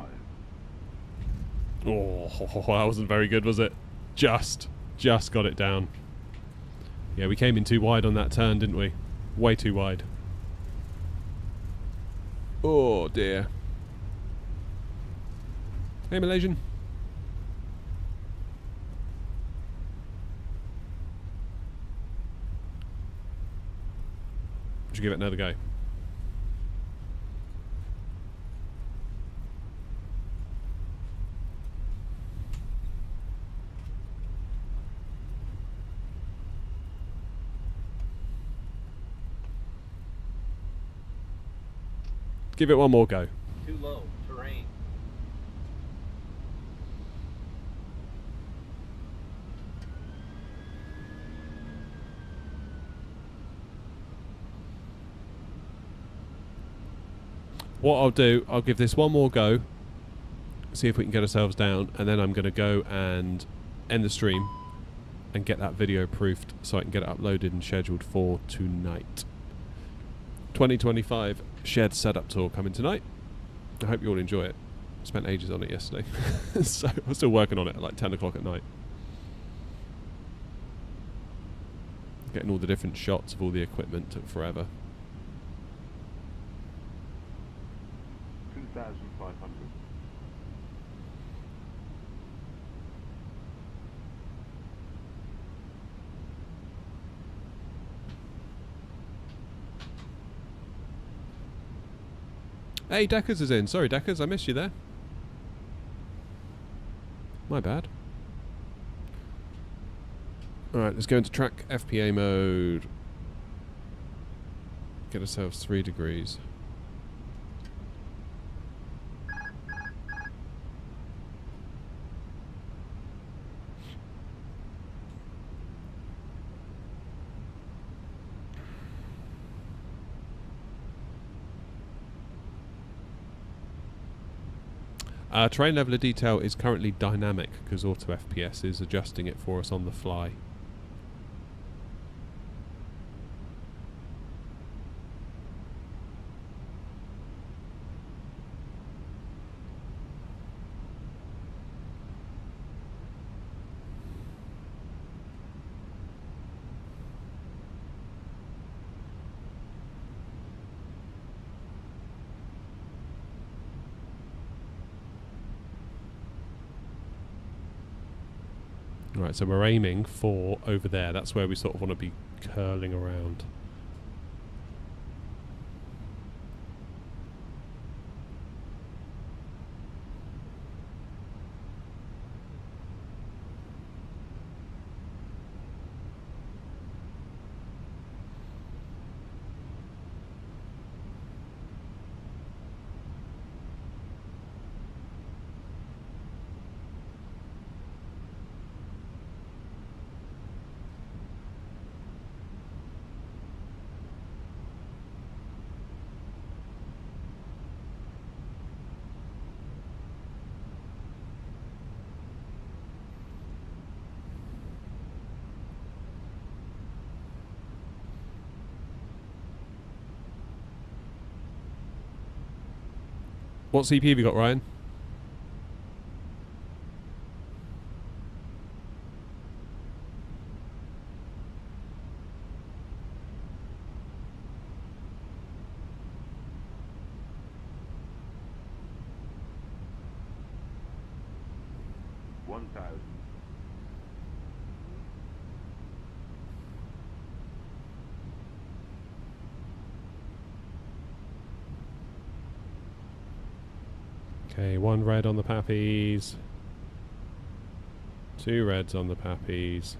Oh, that wasn't very good, was it? Just got it down. Yeah, we came in too wide on that turn, didn't we? Way too wide. Oh dear. Hey, Malaysian. Should give it another go. Give it one more go. Too low. Terrain. What I'll do, I'll give this one more go, see if we can get ourselves down, and then I'm going to go and end the stream and get that video proofed so I can get it uploaded and scheduled for tonight. 2025 shared setup tour coming tonight. I hope you all enjoy it. Spent ages on it yesterday. So I'm still working on it at like 10 o'clock at night. Getting all the different shots of all the equipment took forever. 2,500. Hey, Deckers is in. Sorry, Deckers, I missed you there. My bad. Alright, let's go into track FPA mode. Get ourselves 3 degrees. Terrain level of detail is currently dynamic because Auto FPS is adjusting it for us on the fly. Right, so we're aiming for over there. That's where we sort of want to be curling around. What CP have you got, Ryan? Okay, 1 red on the pappies. 2 reds on the pappies.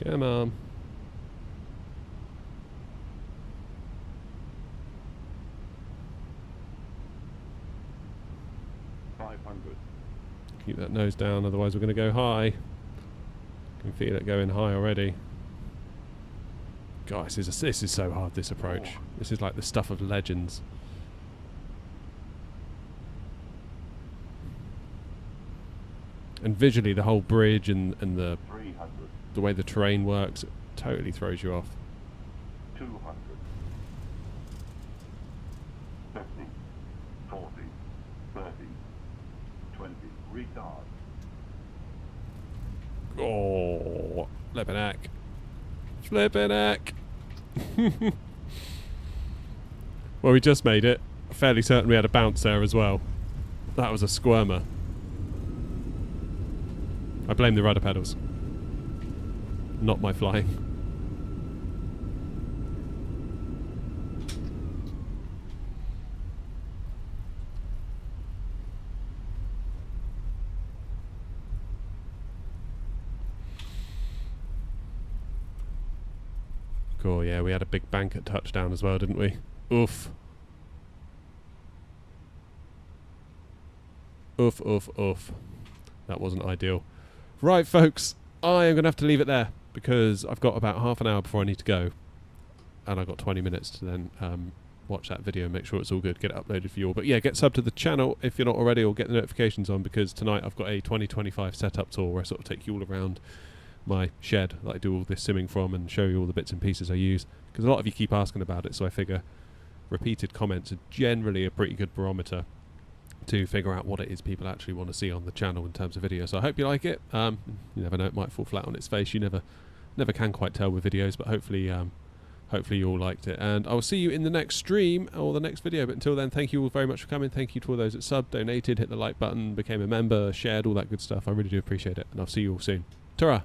Come on. Keep that nose down, otherwise we're going to go high. Can feel it going high already. Guys, this is so hard, this approach. This is like the stuff of legends. And visually, the whole bridge and the way the terrain works, it totally throws you off. 200. 50. 40. 30. 20. Retard. Oh, flippin' heck. Flippin' heck. Well, we just made it. fairly certain we had a bounce there as well. That was a squirmer. I blame the rudder pedals, not my flying. Cool, yeah, we had a big bank at touchdown as well, didn't we? Oof. Oof, oof, oof. That wasn't ideal. Right, folks, I am going to have to leave it there because I've got about half an hour before I need to go. And I've got 20 minutes to then watch that video and make sure it's all good, get it uploaded for you all. But yeah, get subbed to the channel if you're not already, or get the notifications on, because tonight I've got a 2025 setup tour where I sort of take you all around my shed that I do all this simming from and show you all the bits and pieces I use, because a lot of you keep asking about it, so I figure repeated comments are generally a pretty good barometer to figure out what it is people actually want to see on the channel in terms of video. So I hope you like it. You never know, it might fall flat on its face. You never can quite tell with videos, but hopefully you all liked it, and I'll see you in the next stream or the next video. But until then, thank you all very much for coming. Thank you to all those that subbed, donated, hit the like button, became a member, shared, all that good stuff. I really do appreciate it, and I'll see you all soon. Ta-ra!